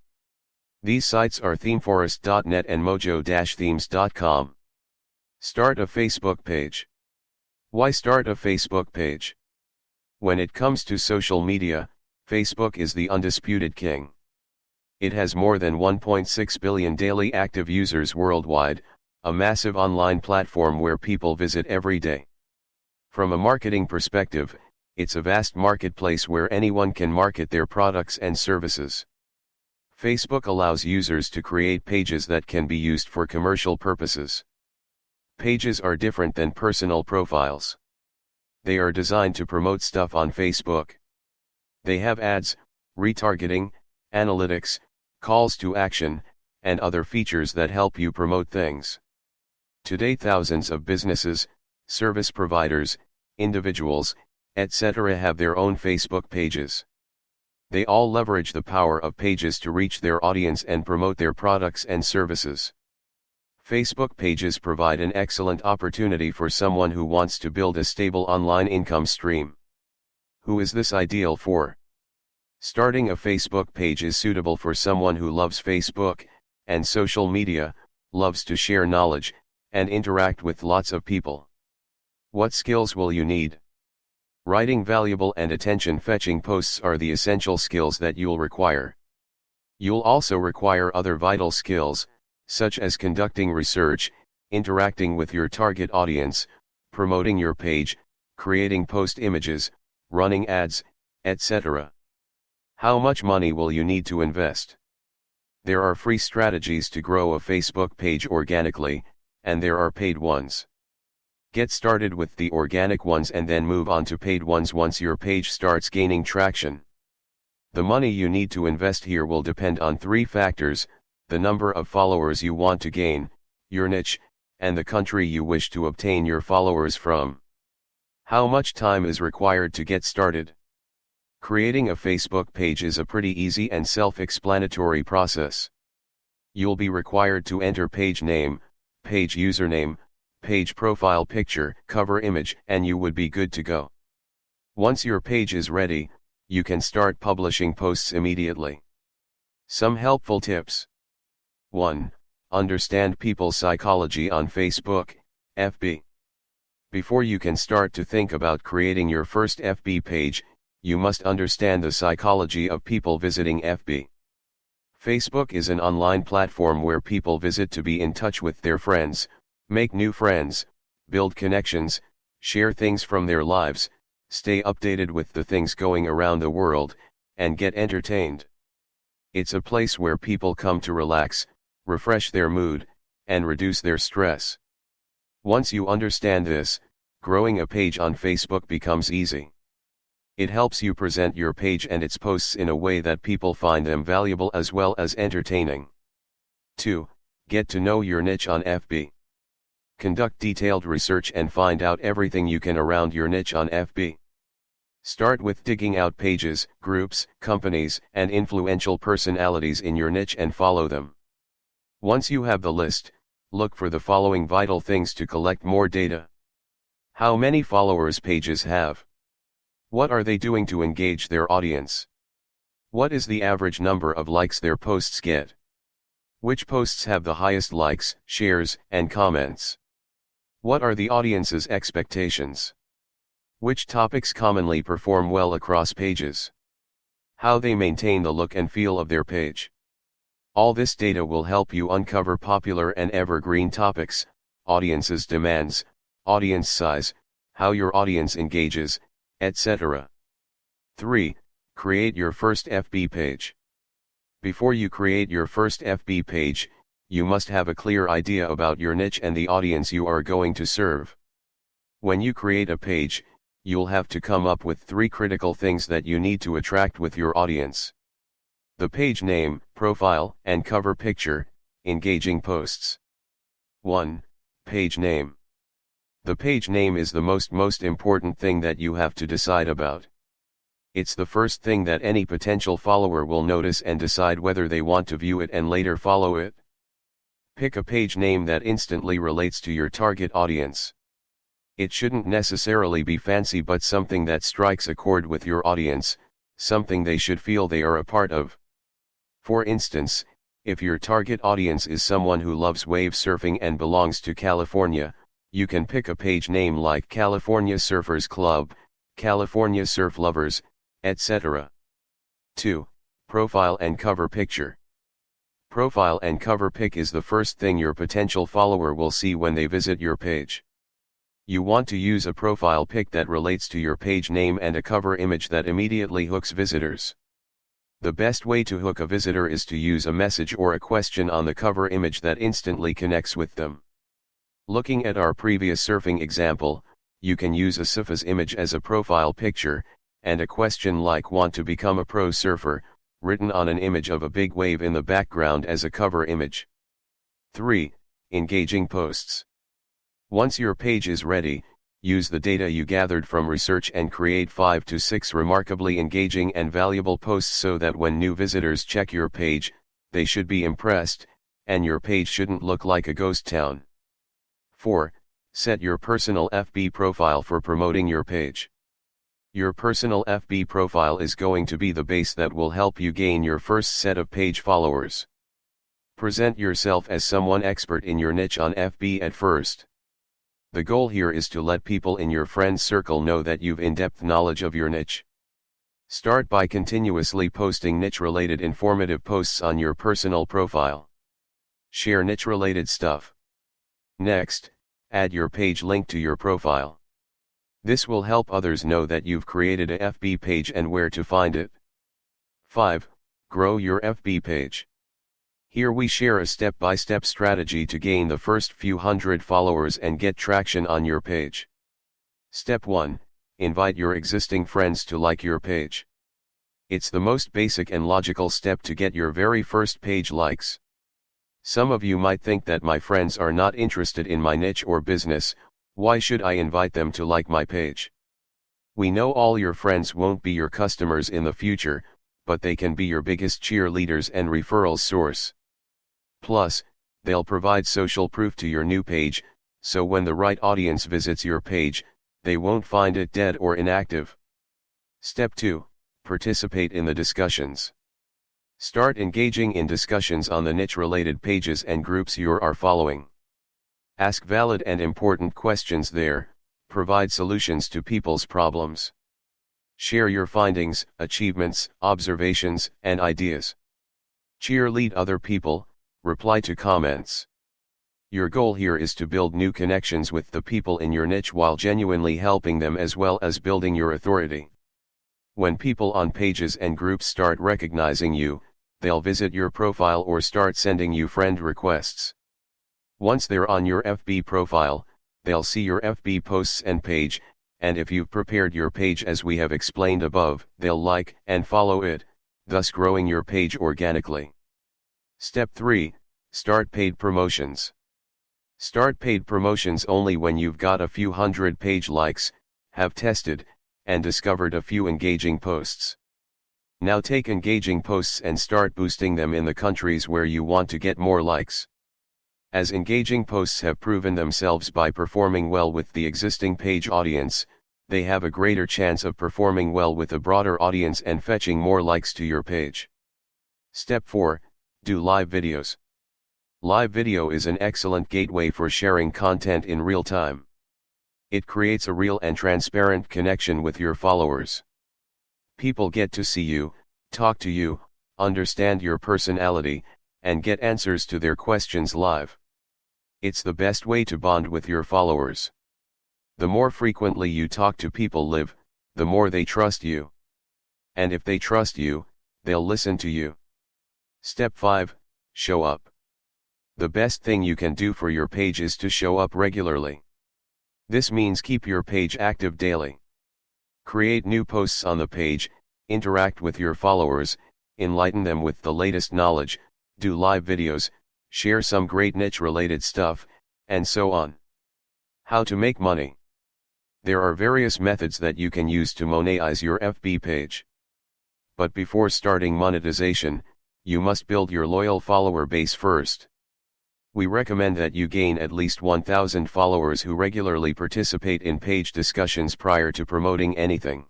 These sites are themeforest.net and mojo-themes.com. Start a Facebook page. Why start a Facebook page? When it comes to social media, Facebook is the undisputed king. It has more than 1.6 billion daily active users worldwide, a massive online platform where people visit every day. From a marketing perspective, it's a vast marketplace where anyone can market their products and services. Facebook allows users to create pages that can be used for commercial purposes. Pages are different than personal profiles. They are designed to promote stuff on Facebook. They have ads, retargeting, analytics, calls to action, and other features that help you promote things. Today thousands of businesses, service providers, individuals, etc. have their own Facebook pages. They all leverage the power of pages to reach their audience and promote their products and services. Facebook pages provide an excellent opportunity for someone who wants to build a stable online income stream. Who is this ideal for? Starting a Facebook page is suitable for someone who loves Facebook and social media, loves to share knowledge, and interact with lots of people. What skills will you need? Writing valuable and attention-fetching posts are the essential skills that you'll require. You'll also require other vital skills, such as conducting research, interacting with your target audience, promoting your page, creating post images, running ads, etc. How much money will you need to invest? There are free strategies to grow a Facebook page organically, and there are paid ones. Get started with the organic ones and then move on to paid ones once your page starts gaining traction. The money you need to invest here will depend on 3 factors: the number of followers you want to gain, your niche, and the country you wish to obtain your followers from. How much time is required to get started? Creating a Facebook page is a pretty easy and self-explanatory process. You'll be required to enter page name, page username, page profile picture, cover image, and you would be good to go. Once your page is ready, you can start publishing posts immediately. Some helpful tips. 1. Understand people's psychology on Facebook, FB. Before you can start to think about creating your first FB page, you must understand the psychology of people visiting FB. Facebook is an online platform where people visit to be in touch with their friends, make new friends, build connections, share things from their lives, stay updated with the things going around the world, and get entertained. It's a place where people come to relax, refresh their mood, and reduce their stress. Once you understand this, growing a page on Facebook becomes easy. It helps you present your page and its posts in a way that people find them valuable as well as entertaining. 2. Get to know your niche on FB. Conduct detailed research and find out everything you can around your niche on FB. Start with digging out pages, groups, companies, and influential personalities in your niche and follow them. Once you have the list, look for the following vital things to collect more data. How many followers pages have? What are they doing to engage their audience? What is the average number of likes their posts get? Which posts have the highest likes, shares, and comments? What are the audience's expectations? Which topics commonly perform well across pages? How they maintain the look and feel of their page. All this data will help you uncover popular and evergreen topics, audience's demands, audience size, how your audience engages, etc. 3. Create your first FB page. Before you create your first FB page, you must have a clear idea about your niche and the audience you are going to serve. When you create a page, you'll have to come up with 3 critical things that you need to attract with your audience. The page name, profile, and cover picture, engaging posts. 1. Page name. The page name is the most important thing that you have to decide about. It's the first thing that any potential follower will notice and decide whether they want to view it and later follow it. Pick a page name that instantly relates to your target audience. It shouldn't necessarily be fancy, but something that strikes a chord with your audience, something they should feel they are a part of. For instance, if your target audience is someone who loves wave surfing and belongs to California, you can pick a page name like California Surfers Club, California Surf Lovers, etc. 2. Profile and cover picture. Profile and cover pic is the first thing your potential follower will see when they visit your page. You want to use a profile pic that relates to your page name and a cover image that immediately hooks visitors. The best way to hook a visitor is to use a message or a question on the cover image that instantly connects with them. Looking at our previous surfing example, you can use a surfer's image as a profile picture, and a question like "Want to become a pro surfer," written on an image of a big wave in the background as a cover image. 3. Engaging posts. Once your page is ready, use the data you gathered from research and create 5 to 6 remarkably engaging and valuable posts so that when new visitors check your page, they should be impressed, and your page shouldn't look like a ghost town. 4. Set your personal FB profile for promoting your page. Your personal FB profile is going to be the base that will help you gain your first set of page followers. Present yourself as someone expert in your niche on FB at first. The goal here is to let people in your friend circle know that you've in-depth knowledge of your niche. Start by continuously posting niche-related informative posts on your personal profile. Share niche-related stuff. Next, add your page link to your profile. This will help others know that you've created a FB page and where to find it. 5. Grow your FB page. Here we share a step-by-step strategy to gain the first few hundred followers and get traction on your page. Step 1. Invite your existing friends to like your page. It's the most basic and logical step to get your very first page likes. Some of you might think that my friends are not interested in my niche or business, why should I invite them to like my page? We know all your friends won't be your customers in the future, but they can be your biggest cheerleaders and referral source. Plus, they'll provide social proof to your new page, so when the right audience visits your page, they won't find it dead or inactive. Step 2. Participate in the discussions. Start engaging in discussions on the niche-related pages and groups you are following. Ask valid and important questions there, provide solutions to people's problems. Share your findings, achievements, observations, and ideas. Cheerlead other people, reply to comments. Your goal here is to build new connections with the people in your niche while genuinely helping them as well as building your authority. When people on pages and groups start recognizing you, they'll visit your profile or start sending you friend requests. Once they're on your FB profile, they'll see your FB posts and page, and if you've prepared your page as we have explained above, they'll like and follow it, thus growing your page organically. Step 3. Start paid promotions. Start paid promotions only when you've got a few hundred page likes, have tested, and discovered a few engaging posts. Now take engaging posts and start boosting them in the countries where you want to get more likes. As engaging posts have proven themselves by performing well with the existing page audience, they have a greater chance of performing well with a broader audience and fetching more likes to your page. Step 4. Do live videos. Live video is an excellent gateway for sharing content in real time. It creates a real and transparent connection with your followers. People get to see you, talk to you, understand your personality, and get answers to their questions live. It's the best way to bond with your followers. The more frequently you talk to people live, the more they trust you. And if they trust you, they'll listen to you. Step 5. Show up. The best thing you can do for your page is to show up regularly. This means keep your page active daily. Create new posts on the page, interact with your followers, enlighten them with the latest knowledge, do live videos, share some great niche-related stuff, and so on. How to make money. There are various methods that you can use to monetize your FB page. But before starting monetization, you must build your loyal follower base first. We recommend that you gain at least 1,000 followers who regularly participate in page discussions prior to promoting anything.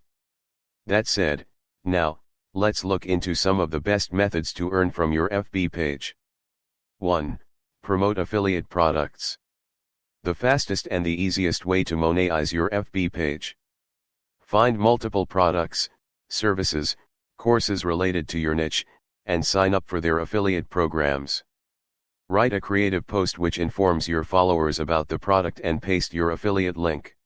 That said, now, let's look into some of the best methods to earn from your FB page. 1. Promote affiliate products. The fastest and the easiest way to monetize your FB page. Find multiple products, services, courses related to your niche, and sign up for their affiliate programs. Write a creative post which informs your followers about the product and paste your affiliate link.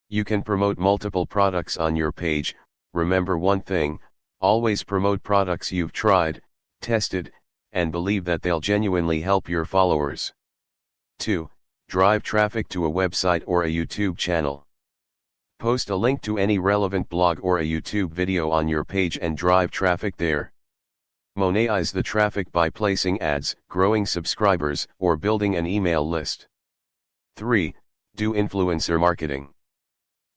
You can promote multiple products on your page. Remember one thing, always promote products you've tried, tested, and believe that they'll genuinely help your followers. 2. Drive traffic to a website or a YouTube channel. Post a link to any relevant blog or a YouTube video on your page and drive traffic there. Monetize the traffic by placing ads, growing subscribers, or building an email list. 3. Do influencer marketing.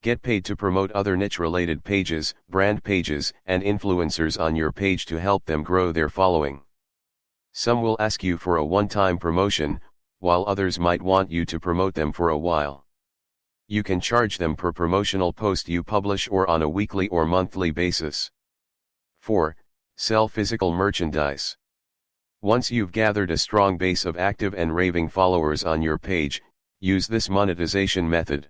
Get paid to promote other niche-related pages, brand pages, and influencers on your page to help them grow their following. Some will ask you for a one-time promotion, while others might want you to promote them for a while. You can charge them per promotional post you publish or on a weekly or monthly basis. 4. Sell physical merchandise. Once you've gathered a strong base of active and raving followers on your page, use this monetization method.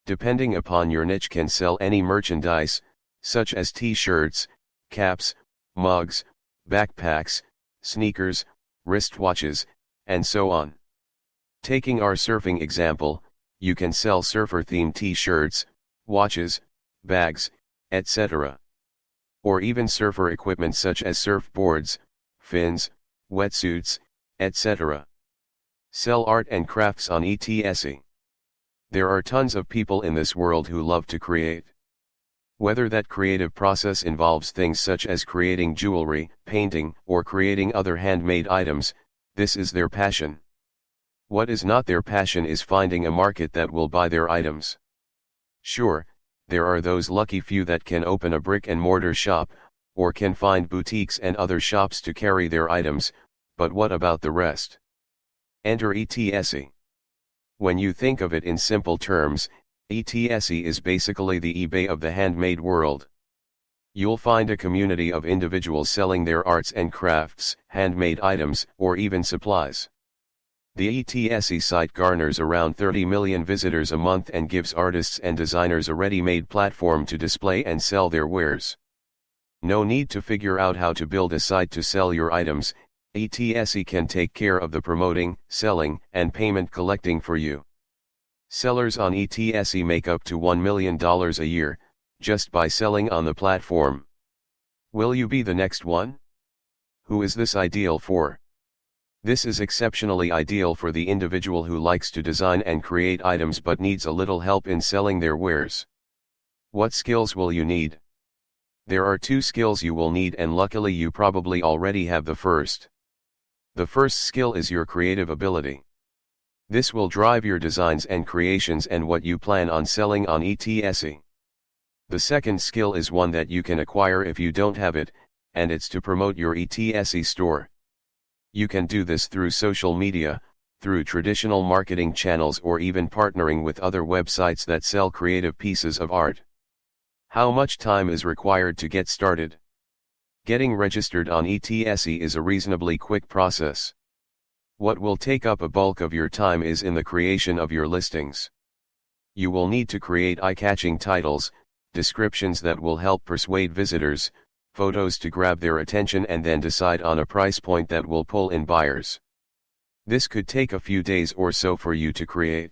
Depending upon your niche, can sell any merchandise, such as t-shirts, caps, mugs, backpacks, sneakers, wristwatches, and so on. Taking our surfing example, you can sell surfer-themed t-shirts, watches, bags, etc. Or even surfer equipment such as surfboards, fins, wetsuits, etc. Sell art and crafts on Etsy. There are tons of people in this world who love to create. Whether that creative process involves things such as creating jewelry, painting, or creating other handmade items, this is their passion. What is not their passion is finding a market that will buy their items. Sure, there are those lucky few that can open a brick-and-mortar shop, or can find boutiques and other shops to carry their items, but what about the rest? Enter ETSE. When you think of it in simple terms, ETSE is basically the eBay of the handmade world. You'll find a community of individuals selling their arts and crafts, handmade items, or even supplies. The ETSE site garners around 30 million visitors a month and gives artists and designers a ready-made platform to display and sell their wares. No need to figure out how to build a site to sell your items. ETSE can take care of the promoting, selling, and payment collecting for you. Sellers on ETSE make up to $1 million a year, just by selling on the platform. Will you be the next one? Who is this ideal for? This is exceptionally ideal for the individual who likes to design and create items but needs a little help in selling their wares. What skills will you need? There are 2 skills you will need, and luckily you probably already have the first. The first skill is your creative ability. This will drive your designs and creations and what you plan on selling on ETSE. The second skill is one that you can acquire if you don't have it, and it's to promote your ETSE store. You can do this through social media, through traditional marketing channels, or even partnering with other websites that sell creative pieces of art. How much time is required to get started? Getting registered on ETSE is a reasonably quick process. What will take up a bulk of your time is in the creation of your listings. You will need to create eye-catching titles, descriptions that will help persuade visitors, photos to grab their attention, and then decide on a price point that will pull in buyers. This could take a few days or so for you to create.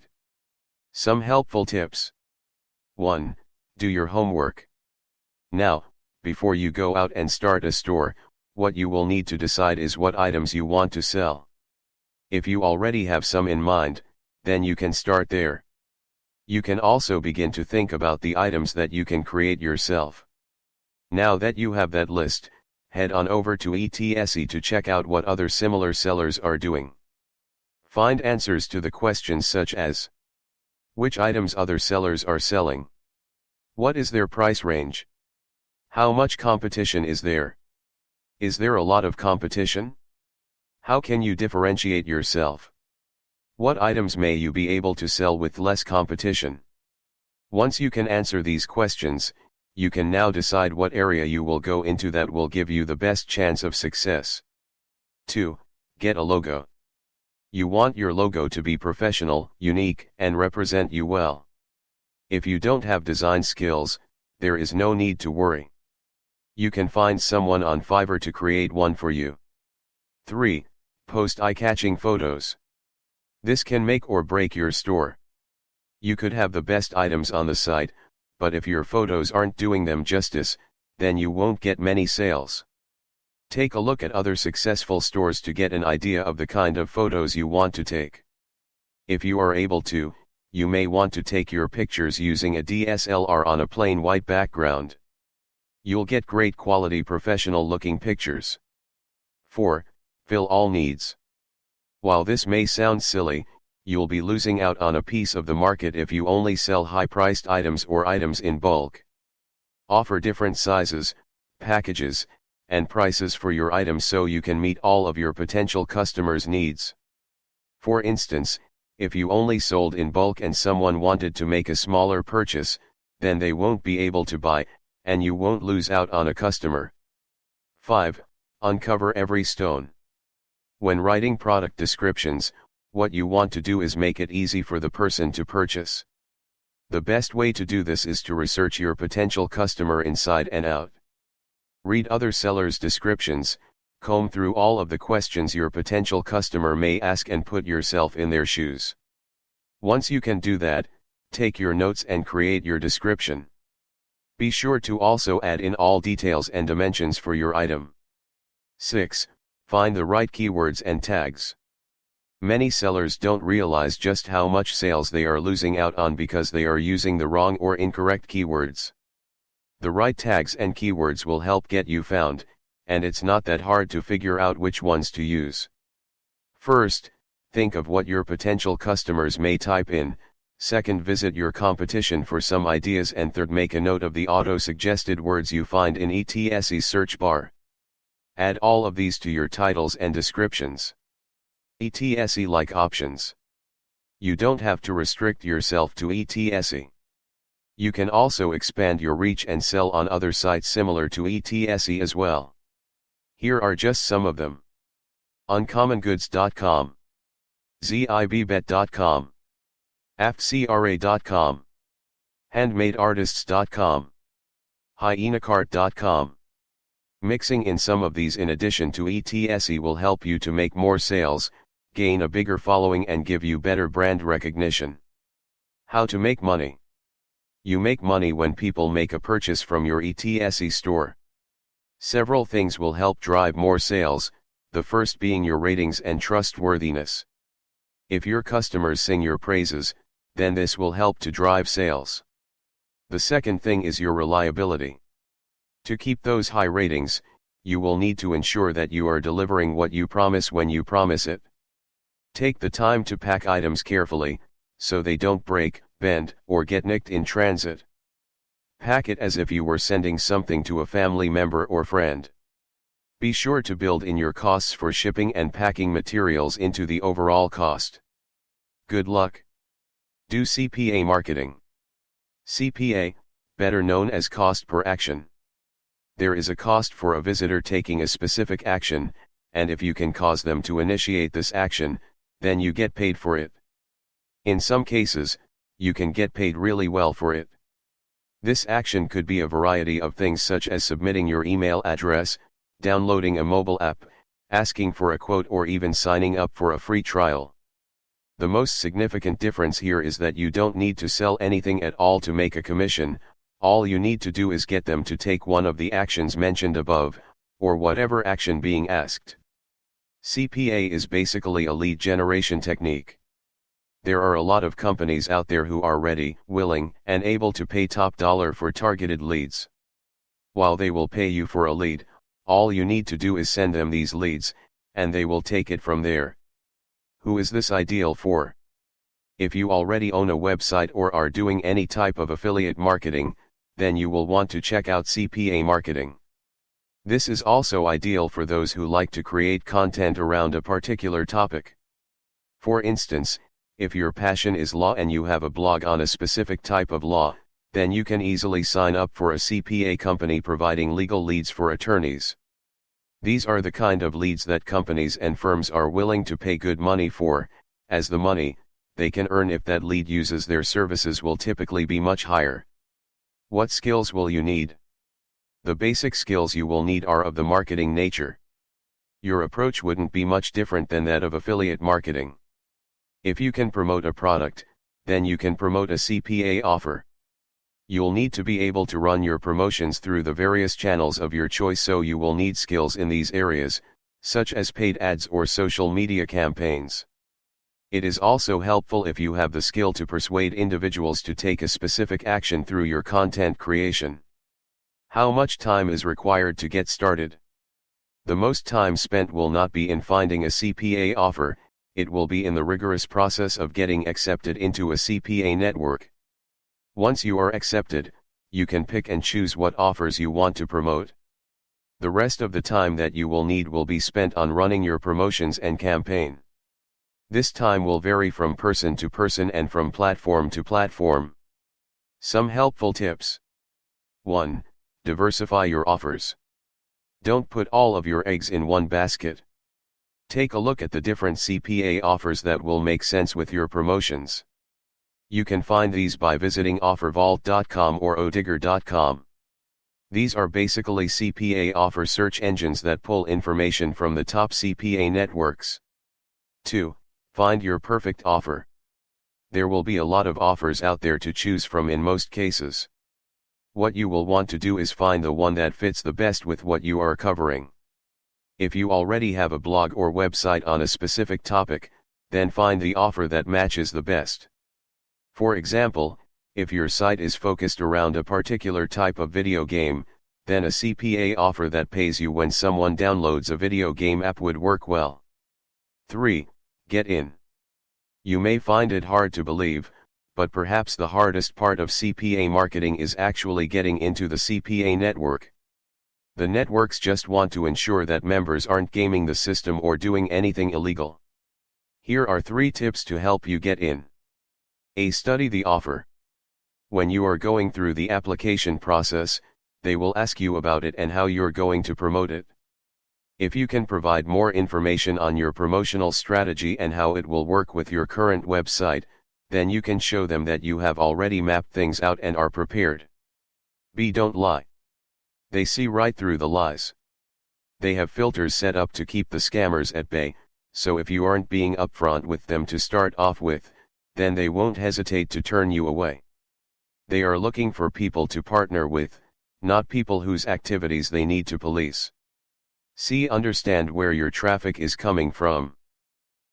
Some helpful tips. 1. Do your homework. Now, before you go out and start a store, what you will need to decide is what items you want to sell. If you already have some in mind, then you can start there. You can also begin to think about the items that you can create yourself. Now that you have that list, head on over to ETSE to check out what other similar sellers are doing. Find answers to the questions such as: which items other sellers are selling? What is their price range? How much competition is there? Is there a lot of competition? How can you differentiate yourself? What items may you be able to sell with less competition? Once you can answer these questions, you can now decide what area you will go into that will give you the best chance of success. 2. Get a logo. You want your logo to be professional, unique, and represent you well. If you don't have design skills, there is no need to worry. You can find someone on Fiverr to create one for you. 3. Post eye-catching photos. This can make or break your store. You could have the best items on the site, but if your photos aren't doing them justice, then you won't get many sales. Take a look at other successful stores to get an idea of the kind of photos you want to take. If you are able to, you may want to take your pictures using a DSLR on a plain white background. You'll get great quality professional looking pictures. 4. Fill all needs. While this may sound silly, you'll be losing out on a piece of the market if you only sell high-priced items or items in bulk. Offer different sizes, packages, and prices for your items so you can meet all of your potential customers' needs. For instance, if you only sold in bulk and someone wanted to make a smaller purchase, then they won't be able to buy, and you won't lose out on a customer. 5. Uncover every stone. When writing product descriptions, what you want to do is make it easy for the person to purchase. The best way to do this is to research your potential customer inside and out. Read other sellers' descriptions, comb through all of the questions your potential customer may ask, and put yourself in their shoes. Once you can do that, take your notes and create your description. Be sure to also add in all details and dimensions for your item. 6. Find the right keywords and tags. Many sellers don't realize just how much sales they are losing out on because they are using the wrong or incorrect keywords. The right tags and keywords will help get you found, and it's not that hard to figure out which ones to use. First, think of what your potential customers may type in. Second, visit your competition for some ideas, and third, make a note of the auto-suggested words you find in ETSE's search bar. Add all of these to your titles and descriptions. ETSE-like options. You don't have to restrict yourself to ETSE. You can also expand your reach and sell on other sites similar to ETSE as well. Here are just some of them. uncommongoods.com, zibbet.com, aftcra.com, handmadeartists.com, hyenacart.com. Mixing in some of these in addition to ETSE will help you to make more sales, gain a bigger following and give you better brand recognition. How to make money. You make money when people make a purchase from your ETSE store. Several things will help drive more sales, the first being your ratings and trustworthiness. If your customers sing your praises, then this will help to drive sales. The second thing is your reliability. To keep those high ratings, you will need to ensure that you are delivering what you promise when you promise it. Take the time to pack items carefully, so they don't break, bend, or get nicked in transit. Pack it as if you were sending something to a family member or friend. Be sure to build in your costs for shipping and packing materials into the overall cost. Good luck. Do CPA marketing. CPA, better known as cost per action. There is a cost for a visitor taking a specific action, and if you can cause them to initiate this action, then you get paid for it. In some cases, you can get paid really well for it. This action could be a variety of things such as submitting your email address, downloading a mobile app, asking for a quote, or even signing up for a free trial. The most significant difference here is that you don't need to sell anything at all to make a commission. All you need to do is get them to take one of the actions mentioned above, or whatever action being asked. CPA is basically a lead generation technique. There are a lot of companies out there who are ready, willing, and able to pay top dollar for targeted leads. While they will pay you for a lead, all you need to do is send them these leads, and they will take it from there. Who is this ideal for? If you already own a website or are doing any type of affiliate marketing, then you will want to check out CPA marketing. This is also ideal for those who like to create content around a particular topic. For instance, if your passion is law and you have a blog on a specific type of law, then you can easily sign up for a CPA company providing legal leads for attorneys. These are the kind of leads that companies and firms are willing to pay good money for, as the money they can earn if that lead uses their services will typically be much higher. What skills will you need? The basic skills you will need are of the marketing nature. Your approach wouldn't be much different than that of affiliate marketing. If you can promote a product, then you can promote a CPA offer. You'll need to be able to run your promotions through the various channels of your choice, so you will need skills in these areas, such as paid ads or social media campaigns. It is also helpful if you have the skill to persuade individuals to take a specific action through your content creation. How much time is required to get started? The most time spent will not be in finding a CPA offer, it will be in the rigorous process of getting accepted into a CPA network. Once you are accepted, you can pick and choose what offers you want to promote. The rest of the time that you will need will be spent on running your promotions and campaign. This time will vary from person to person and from platform to platform. Some helpful tips. 1. Diversify your offers. Don't put all of your eggs in one basket. Take a look at the different CPA offers that will make sense with your promotions. You can find these by visiting offervault.com or odigger.com. These are basically CPA offer search engines that pull information from the top CPA networks. 2. Find your perfect offer. There will be a lot of offers out there to choose from in most cases. What you will want to do is find the one that fits the best with what you are covering. If you already have a blog or website on a specific topic, then find the offer that matches the best. For example, if your site is focused around a particular type of video game, then a CPA offer that pays you when someone downloads a video game app would work well. 3. Get in. You may find it hard to believe, but perhaps the hardest part of CPA marketing is actually getting into the CPA network. The networks just want to ensure that members aren't gaming the system or doing anything illegal. Here are 3 tips to help you get in. A. Study the offer. When you are going through the application process, they will ask you about it and how you're going to promote it. If you can provide more information on your promotional strategy and how it will work with your current website, then you can show them that you have already mapped things out and are prepared. B. Don't lie. They see right through the lies. They have filters set up to keep the scammers at bay, so if you aren't being upfront with them to start off with, then they won't hesitate to turn you away. They are looking for people to partner with, not people whose activities they need to police. C. Understand where your traffic is coming from.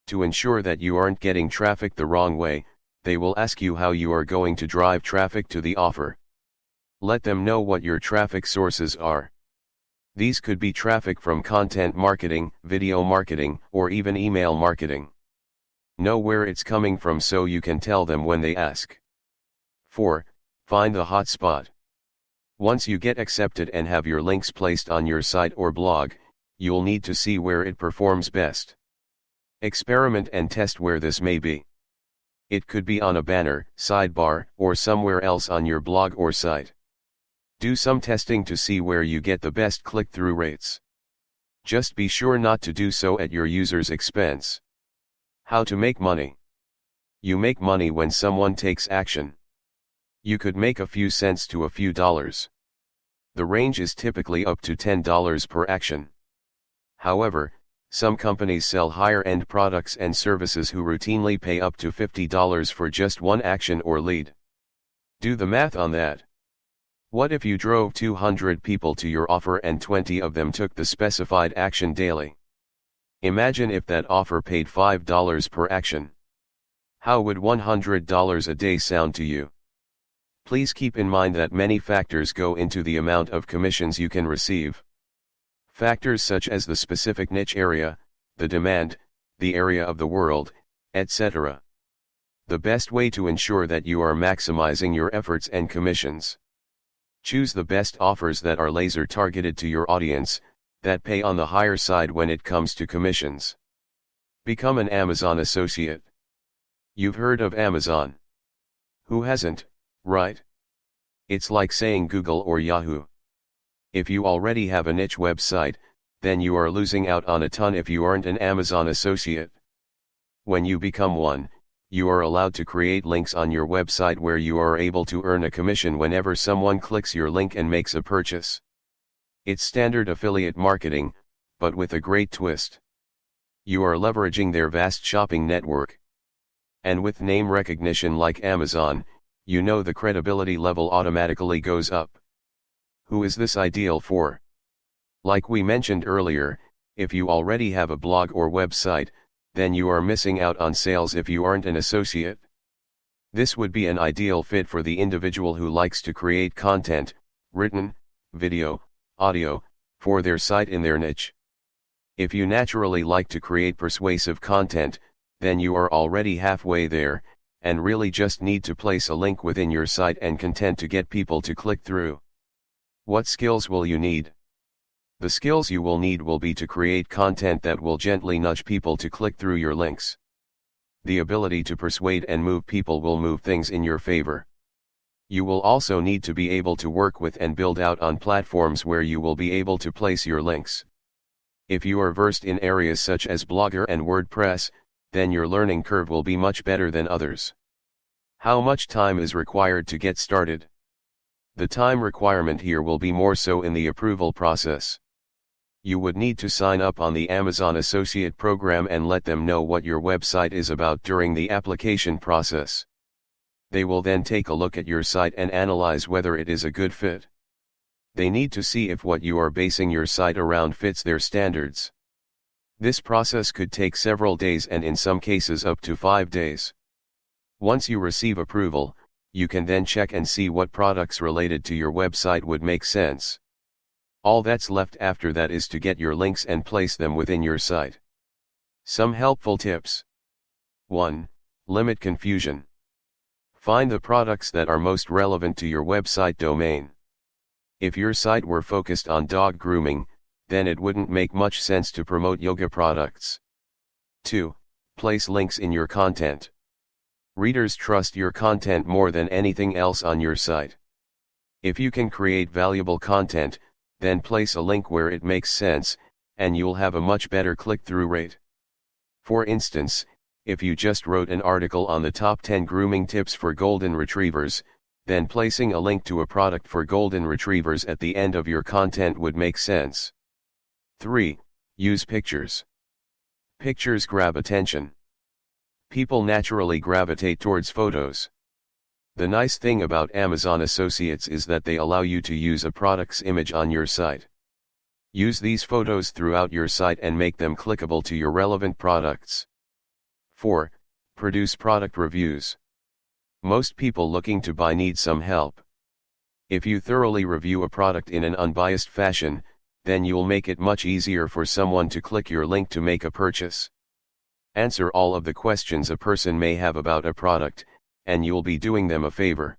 To ensure that you aren't getting traffic the wrong way, they will ask you how you are going to drive traffic to the offer. Let them know what your traffic sources are. These could be traffic from content marketing, video marketing, or even email marketing. Know where it's coming from so you can tell them when they ask. 4. Find the hot spot. Once you get accepted and have your links placed on your site or blog, you'll need to see where it performs best. Experiment and test where this may be. It could be on a banner, sidebar, or somewhere else on your blog or site. Do some testing to see where you get the best click-through rates. Just be sure not to do so at your user's expense. How to make money. You make money when someone takes action. You could make a few cents to a few dollars. The range is typically up to $10 per action. However, some companies sell higher-end products and services who routinely pay up to $50 for just one action or lead. Do the math on that. What if you drove 200 people to your offer and 20 of them took the specified action daily? Imagine if that offer paid $5 per action. How would $100 a day sound to you? Please keep in mind that many factors go into the amount of commissions you can receive. Factors such as the specific niche area, the demand, the area of the world, etc. The best way to ensure that you are maximizing your efforts and commissions. Choose the best offers that are laser targeted to your audience, that pay on the higher side when it comes to commissions. Become an Amazon associate. You've heard of Amazon. Who hasn't, right? It's like saying Google or Yahoo. If you already have a niche website, then you are losing out on a ton if you aren't an Amazon associate. When you become one, you are allowed to create links on your website where you are able to earn a commission whenever someone clicks your link and makes a purchase. It's standard affiliate marketing, but with a great twist. You are leveraging their vast shopping network. And with name recognition like Amazon, you know the credibility level automatically goes up. Who is this ideal for? Like we mentioned earlier, if you already have a blog or website, then you are missing out on sales if you aren't an associate. This would be an ideal fit for the individual who likes to create content, written, video, audio, for their site in their niche. If you naturally like to create persuasive content, then you are already halfway there, and really just need to place a link within your site and content to get people to click through. What skills will you need? The skills you will need will be to create content that will gently nudge people to click through your links. The ability to persuade and move people will move things in your favor. You will also need to be able to work with and build out on platforms where you will be able to place your links. If you are versed in areas such as Blogger and WordPress, then your learning curve will be much better than others. How much time is required to get started? The time requirement here will be more so in the approval process. You would need to sign up on the Amazon Associate Program and let them know what your website is about during the application process. They will then take a look at your site and analyze whether it is a good fit. They need to see if what you are basing your site around fits their standards. This process could take several days and in some cases up to 5 days. Once you receive approval, you can then check and see what products related to your website would make sense. All that's left after that is to get your links and place them within your site. Some helpful tips. 1. Limit confusion. Find the products that are most relevant to your website domain. If your site were focused on dog grooming, then it wouldn't make much sense to promote yoga products. 2. Place links in your content. Readers trust your content more than anything else on your site. If you can create valuable content, then place a link where it makes sense, and you'll have a much better click-through rate. For instance, if you just wrote an article on the top 10 grooming tips for golden retrievers, then placing a link to a product for golden retrievers at the end of your content would make sense. 3. Use pictures. Pictures grab attention. People naturally gravitate towards photos. The nice thing about Amazon Associates is that they allow you to use a product's image on your site. Use these photos throughout your site and make them clickable to your relevant products. 4. Produce product reviews. Most people looking to buy need some help. If you thoroughly review a product in an unbiased fashion, then you'll make it much easier for someone to click your link to make a purchase. Answer all of the questions a person may have about a product, and you'll be doing them a favor.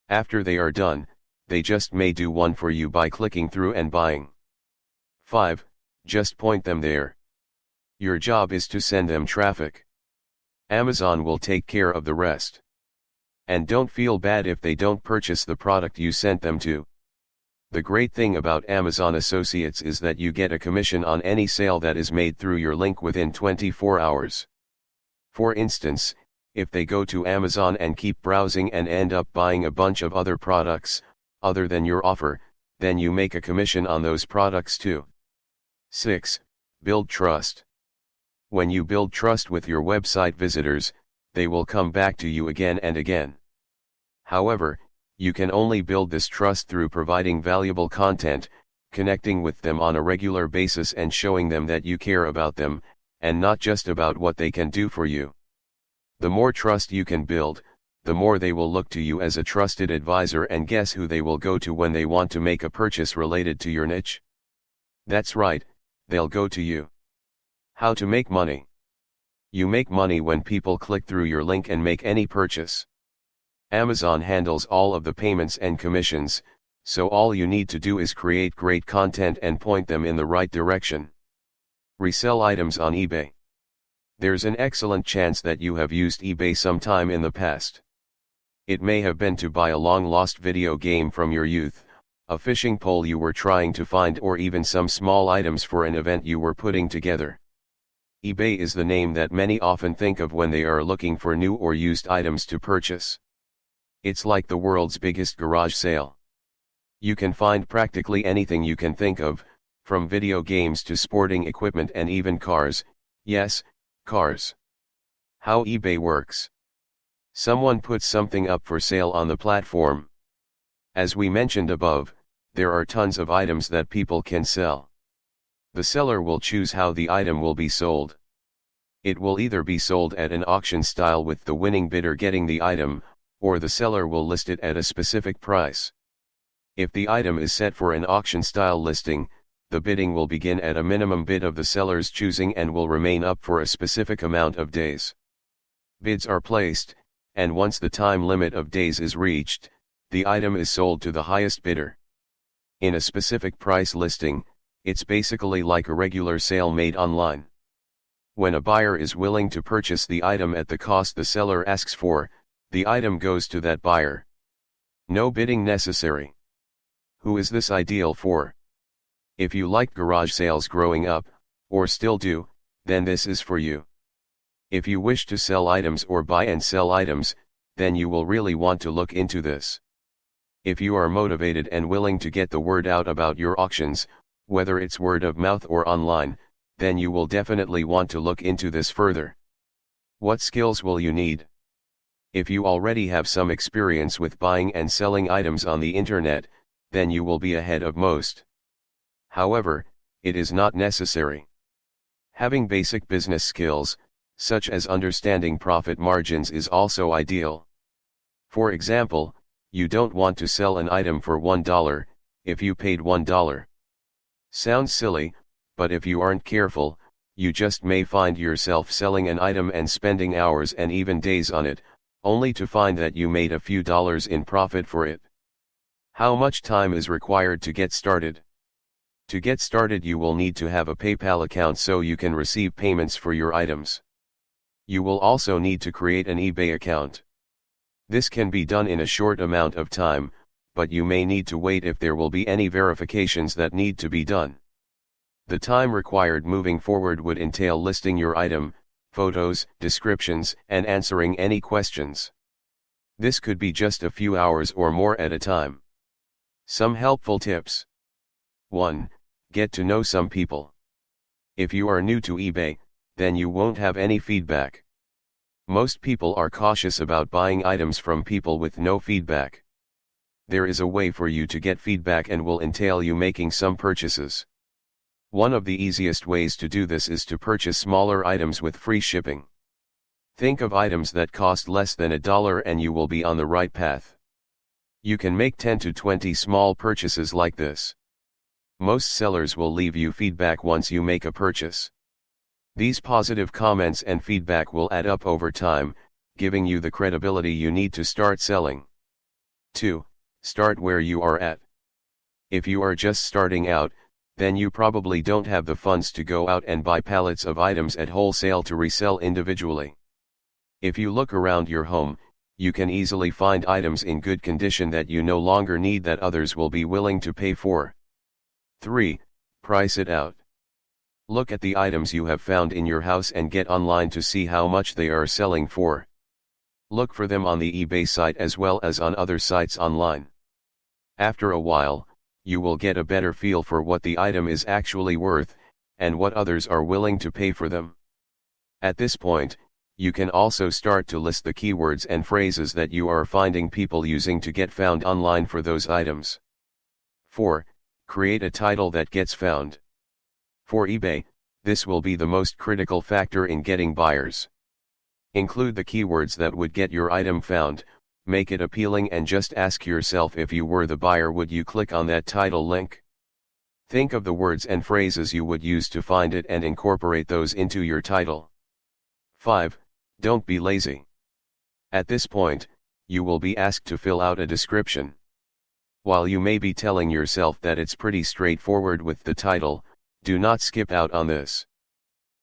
After they are done, they just may do one for you by clicking through and buying. 5. Just point them there. Your job is to send them traffic. Amazon will take care of the rest. And don't feel bad if they don't purchase the product you sent them to. The great thing about Amazon Associates is that you get a commission on any sale that is made through your link within 24 hours. For instance, if they go to Amazon and keep browsing and end up buying a bunch of other products, other than your offer, then you make a commission on those products too. 6. Build trust. When you build trust with your website visitors, they will come back to you again and again. However, you can only build this trust through providing valuable content, connecting with them on a regular basis and showing them that you care about them, and not just about what they can do for you. The more trust you can build, the more they will look to you as a trusted advisor, and guess who they will go to when they want to make a purchase related to your niche? That's right, they'll go to you. How to make money? You make money when people click through your link and make any purchase. Amazon handles all of the payments and commissions, so all you need to do is create great content and point them in the right direction. Resell items on eBay. There's an excellent chance that you have used eBay sometime in the past. It may have been to buy a long-lost video game from your youth, a fishing pole you were trying to find, or even some small items for an event you were putting together. eBay is the name that many often think of when they are looking for new or used items to purchase. It's like the world's biggest garage sale. You can find practically anything you can think of, from video games to sporting equipment and even cars. Yes, cars. How eBay works. Someone puts something up for sale on the platform. As we mentioned above, there are tons of items that people can sell. The seller will choose how the item will be sold. It will either be sold at an auction style with the winning bidder getting the item, or the seller will list it at a specific price. If the item is set for an auction-style listing, the bidding will begin at a minimum bid of the seller's choosing and will remain up for a specific amount of days. Bids are placed, and once the time limit of days is reached, the item is sold to the highest bidder. In a specific price listing, it's basically like a regular sale made online. When a buyer is willing to purchase the item at the cost the seller asks for, the item goes to that buyer. No bidding necessary. Who is this ideal for? If you liked garage sales growing up, or still do, then this is for you. If you wish to sell items or buy and sell items, then you will really want to look into this. If you are motivated and willing to get the word out about your auctions, whether it's word of mouth or online, then you will definitely want to look into this further. What skills will you need? If you already have some experience with buying and selling items on the internet, then you will be ahead of most. However, it is not necessary. Having basic business skills, such as understanding profit margins, is also ideal. For example, you don't want to sell an item for $1, if you paid $1. Sounds silly, but if you aren't careful, you just may find yourself selling an item and spending hours and even days on it, only to find that you made a few dollars in profit for it. How much time is required to get started? To get started, you will need to have a PayPal account so you can receive payments for your items. You will also need to create an eBay account. This can be done in a short amount of time, but you may need to wait if there will be any verifications that need to be done. The time required moving forward would entail listing your item, photos, descriptions, and answering any questions. This could be just a few hours or more at a time. Some helpful tips. 1. Get to know some people. If you are new to eBay, then you won't have any feedback. Most people are cautious about buying items from people with no feedback. There is a way for you to get feedback and will entail you making some purchases. One of the easiest ways to do this is to purchase smaller items with free shipping. Think of items that cost less than $1 and you will be on the right path. You can make 10 to 20 small purchases like this. Most sellers will leave you feedback once you make a purchase. These positive comments and feedback will add up over time, giving you the credibility you need to start selling. 2. Start where you are at. If you are just starting out, then you probably don't have the funds to go out and buy pallets of items at wholesale to resell individually. If you look around your home, you can easily find items in good condition that you no longer need that others will be willing to pay for. 3. Price it out. Look at the items you have found in your house and get online to see how much they are selling for. Look for them on the eBay site as well as on other sites online. After a while, you will get a better feel for what the item is actually worth, and what others are willing to pay for them. At this point, you can also start to list the keywords and phrases that you are finding people using to get found online for those items. 4. Create a title that gets found. For eBay, this will be the most critical factor in getting buyers. Include the keywords that would get your item found, make it appealing and just ask yourself, if you were the buyer, would you click on that title link? Think of the words and phrases you would use to find it and incorporate those into your title. 5. Don't be lazy. At this point, you will be asked to fill out a description. While you may be telling yourself that it's pretty straightforward with the title, do not skip out on this.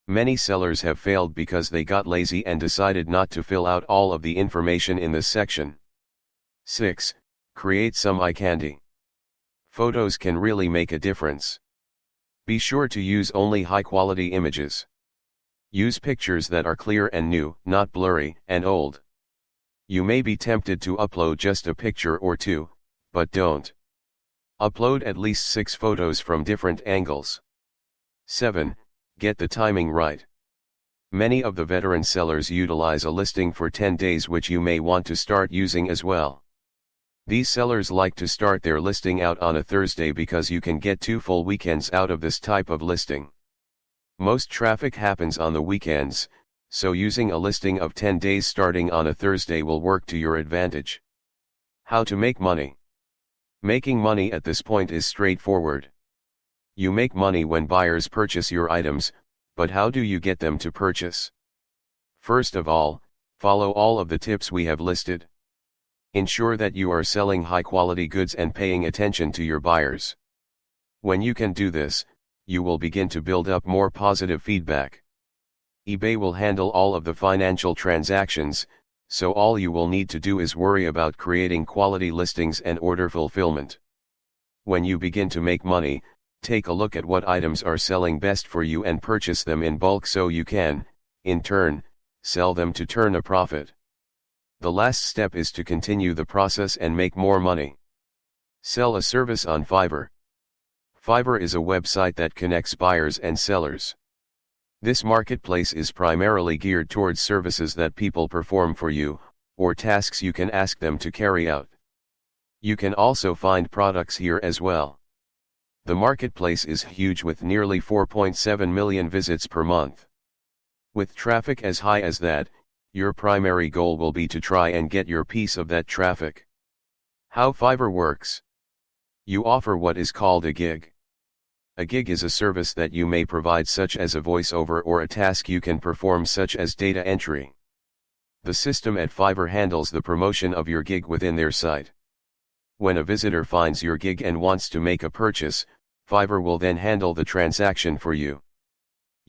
Many sellers have failed because they got lazy and decided not to fill out all of the information in this section. 6. Create some eye candy. Photos can really make a difference. Be sure to use only high-quality images. Use pictures that are clear and new, not blurry and old. You may be tempted to upload just a picture or two, but don't. Upload at least 6 photos from different angles. 7. Get the timing right. Many of the veteran sellers utilize a listing for 10 days, which you may want to start using as well. These sellers like to start their listing out on a Thursday because you can get 2 full weekends out of this type of listing. Most traffic happens on the weekends, so using a listing of 10 days starting on a Thursday will work to your advantage. How to make money. Making money at this point is straightforward. You make money when buyers purchase your items, but how do you get them to purchase? First of all, follow all of the tips we have listed. Ensure that you are selling high-quality goods and paying attention to your buyers. When you can do this, you will begin to build up more positive feedback. eBay will handle all of the financial transactions, so all you will need to do is worry about creating quality listings and order fulfillment. When you begin to make money, take a look at what items are selling best for you and purchase them in bulk so you can, in turn, sell them to turn a profit. The last step is to continue the process and make more money. Sell a service on Fiverr. Fiverr is a website that connects buyers and sellers. This marketplace is primarily geared towards services that people perform for you, or tasks you can ask them to carry out. You can also find products here as well. The marketplace is huge with nearly 4.7 million visits per month. With traffic as high as that, your primary goal will be to try and get your piece of that traffic. How Fiverr works. You offer what is called a gig. A gig is a service that you may provide, such as a voiceover, or a task you can perform such as data entry. The system at Fiverr handles the promotion of your gig within their site. When a visitor finds your gig and wants to make a purchase, Fiverr will then handle the transaction for you.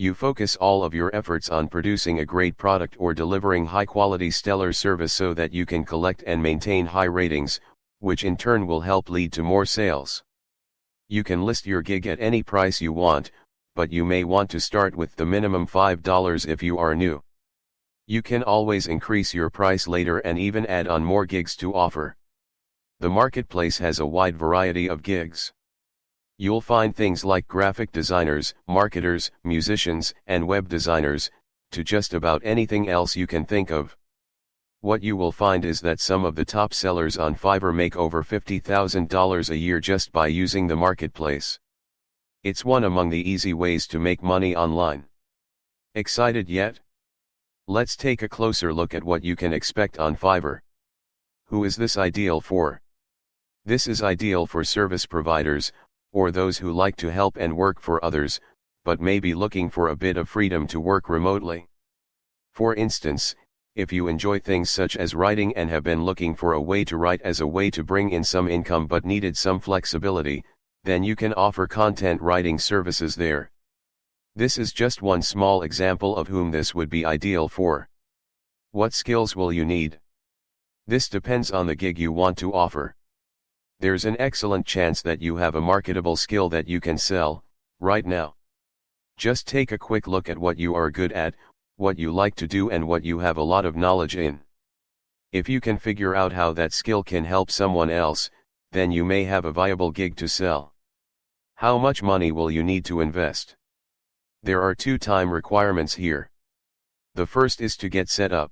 You focus all of your efforts on producing a great product or delivering high-quality stellar service so that you can collect and maintain high ratings, which in turn will help lead to more sales. You can list your gig at any price you want, but you may want to start with the minimum $5 if you are new. You can always increase your price later and even add on more gigs to offer. The marketplace has a wide variety of gigs. You'll find things like graphic designers, marketers, musicians, and web designers, to just about anything else you can think of. What you will find is that some of the top sellers on Fiverr make over $50,000 a year just by using the marketplace. It's one among the easy ways to make money online. Excited yet? Let's take a closer look at what you can expect on Fiverr. Who is this ideal for? This is ideal for service providers, or those who like to help and work for others, but may be looking for a bit of freedom to work remotely. For instance, if you enjoy things such as writing and have been looking for a way to write as a way to bring in some income but needed some flexibility, then you can offer content writing services there. This is just one small example of whom this would be ideal for. What skills will you need? This depends on the gig you want to offer. There's an excellent chance that you have a marketable skill that you can sell, right now. Just take a quick look at what you are good at, what you like to do and what you have a lot of knowledge in. If you can figure out how that skill can help someone else, then you may have a viable gig to sell. How much money will you need to invest? There are two time requirements here. The first is to get set up.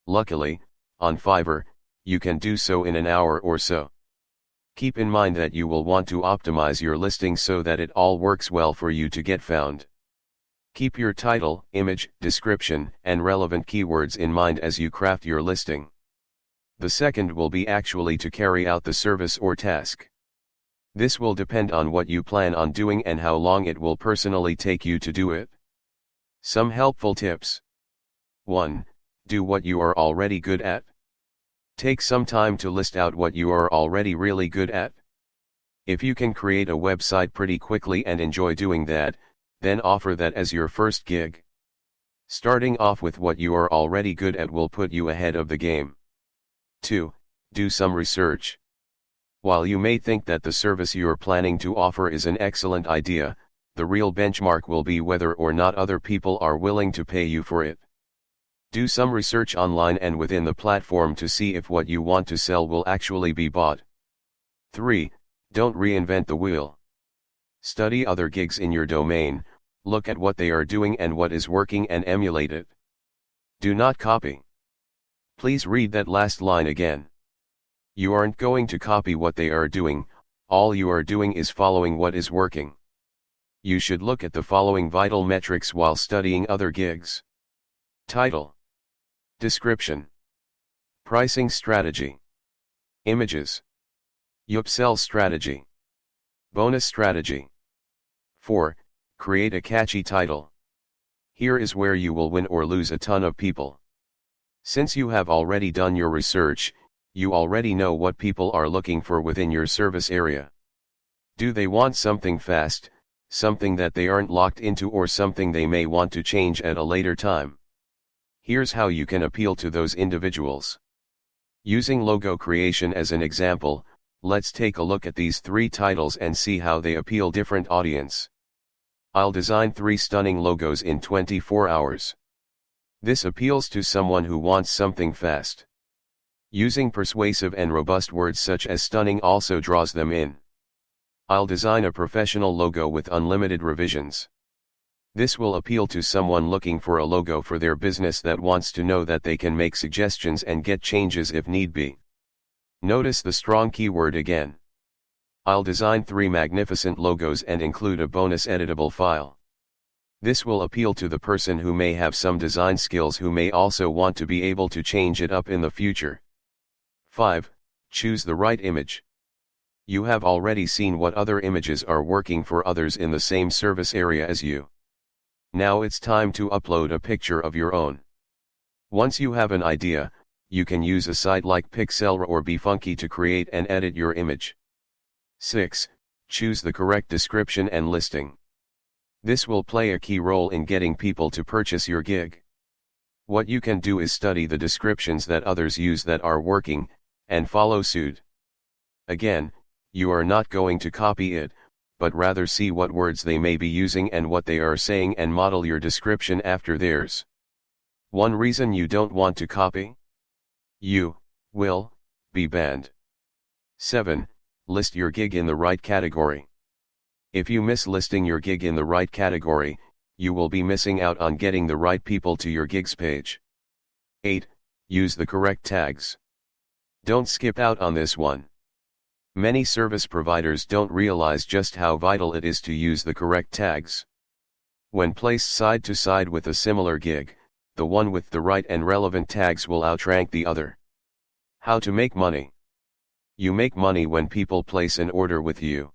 Luckily, on Fiverr, you can do so in an hour or so. Keep in mind that you will want to optimize your listing so that it all works well for you to get found. Keep your title, image, description, and relevant keywords in mind as you craft your listing. The second will be actually to carry out the service or task. This will depend on what you plan on doing and how long it will personally take you to do it. Some helpful tips. 1. Do what you are already good at. Take some time to list out what you are already really good at. If you can create a website pretty quickly and enjoy doing that, then offer that as your first gig. Starting off with what you are already good at will put you ahead of the game. 2. Do some research. While you may think that the service you're planning to offer is an excellent idea, the real benchmark will be whether or not other people are willing to pay you for it. Do some research online and within the platform to see if what you want to sell will actually be bought. 3. Don't reinvent the wheel. Study other gigs in your domain, look at what they are doing and what is working and emulate it. Do not copy. Please read that last line again. You aren't going to copy what they are doing, all you are doing is following what is working. You should look at the following vital metrics while studying other gigs. Title. Description. Pricing strategy. Images. Upsell strategy. Bonus strategy. 4. Create a catchy title. Here is where you will win or lose a ton of people. Since you have already done your research, you already know what people are looking for within your service area. Do they want something fast, something that they aren't locked into, or something they may want to change at a later time? Here's how you can appeal to those individuals. Using logo creation as an example, let's take a look at these 3 titles and see how they appeal different audience. I'll design 3 stunning logos in 24 hours. This appeals to someone who wants something fast. Using persuasive and robust words such as stunning also draws them in. I'll design a professional logo with unlimited revisions. This will appeal to someone looking for a logo for their business that wants to know that they can make suggestions and get changes if need be. Notice the strong keyword again. I'll design 3 magnificent logos and include a bonus editable file. This will appeal to the person who may have some design skills who may also want to be able to change it up in the future. 5. Choose the right image. You have already seen what other images are working for others in the same service area as you. Now it's time to upload a picture of your own. Once you have an idea, you can use a site like Pixelra or BeFunky to create and edit your image. 6. Choose the correct description and listing. This will play a key role in getting people to purchase your gig. What you can do is study the descriptions that others use that are working, and follow suit. Again, you are not going to copy it, but rather see what words they may be using and what they are saying and model your description after theirs. One reason you don't want to copy? You will be banned. 7. List your gig in the right category. If you miss listing your gig in the right category, you will be missing out on getting the right people to your gigs page. 8. Use the correct tags. Don't skip out on this one. Many service providers don't realize just how vital it is to use the correct tags. When placed side to side with a similar gig, the one with the right and relevant tags will outrank the other. How to make money? You make money when people place an order with you.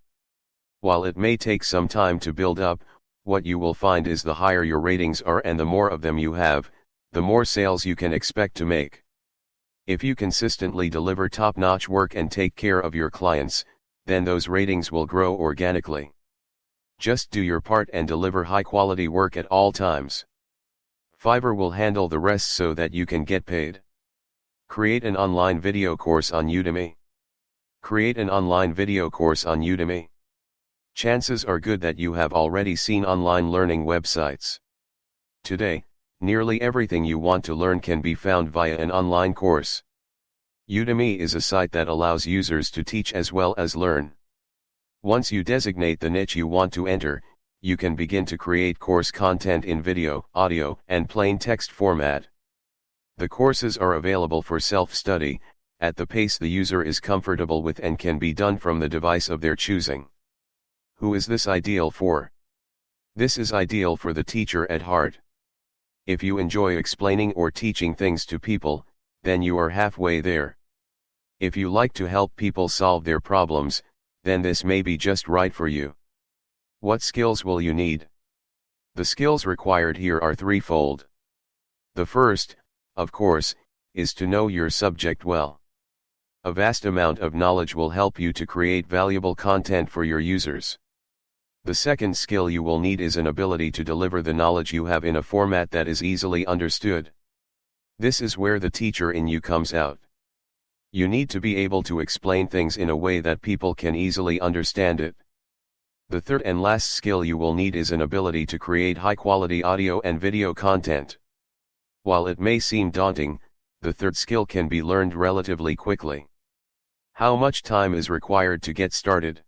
While it may take some time to build up, what you will find is the higher your ratings are and the more of them you have, the more sales you can expect to make. If you consistently deliver top-notch work and take care of your clients, then those ratings will grow organically. Just do your part and deliver high-quality work at all times. Fiverr will handle the rest so that you can get paid. Create an online video course on Udemy. Create an online video course on Udemy. Chances are good that you have already seen online learning websites. Today, nearly everything you want to learn can be found via an online course. Udemy is a site that allows users to teach as well as learn. Once you designate the niche you want to enter, you can begin to create course content in video, audio, and plain text format. The courses are available for self-study, at the pace the user is comfortable with, and can be done from the device of their choosing. Who is this ideal for? This is ideal for the teacher at heart. If you enjoy explaining or teaching things to people, then you are halfway there. If you like to help people solve their problems, then this may be just right for you. What skills will you need? The skills required here are threefold. The first, of course, is to know your subject well. A vast amount of knowledge will help you to create valuable content for your users. The second skill you will need is an ability to deliver the knowledge you have in a format that is easily understood. This is where the teacher in you comes out. You need to be able to explain things in a way that people can easily understand it. The third and last skill you will need is an ability to create high-quality audio and video content. While it may seem daunting, the third skill can be learned relatively quickly. How much time is required to get started?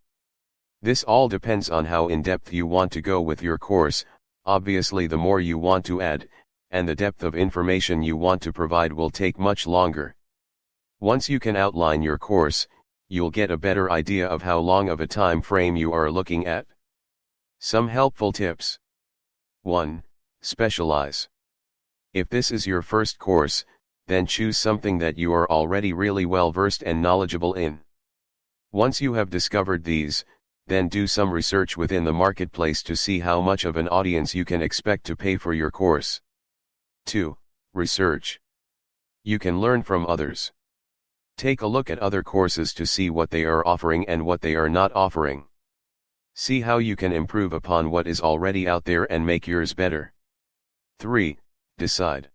This all depends on how in-depth you want to go with your course. Obviously, the more you want to add, and the depth of information you want to provide will take much longer. Once you can outline your course, you'll get a better idea of how long of a time frame you are looking at. Some helpful tips. 1. Specialize. If this is your first course, then choose something that you are already really well versed and knowledgeable in. Once you have discovered these, then do some research within the marketplace to see how much of an audience you can expect to pay for your course. 2. Research. You can learn from others. Take a look at other courses to see what they are offering and what they are not offering. See how you can improve upon what is already out there and make yours better. 3. Decide.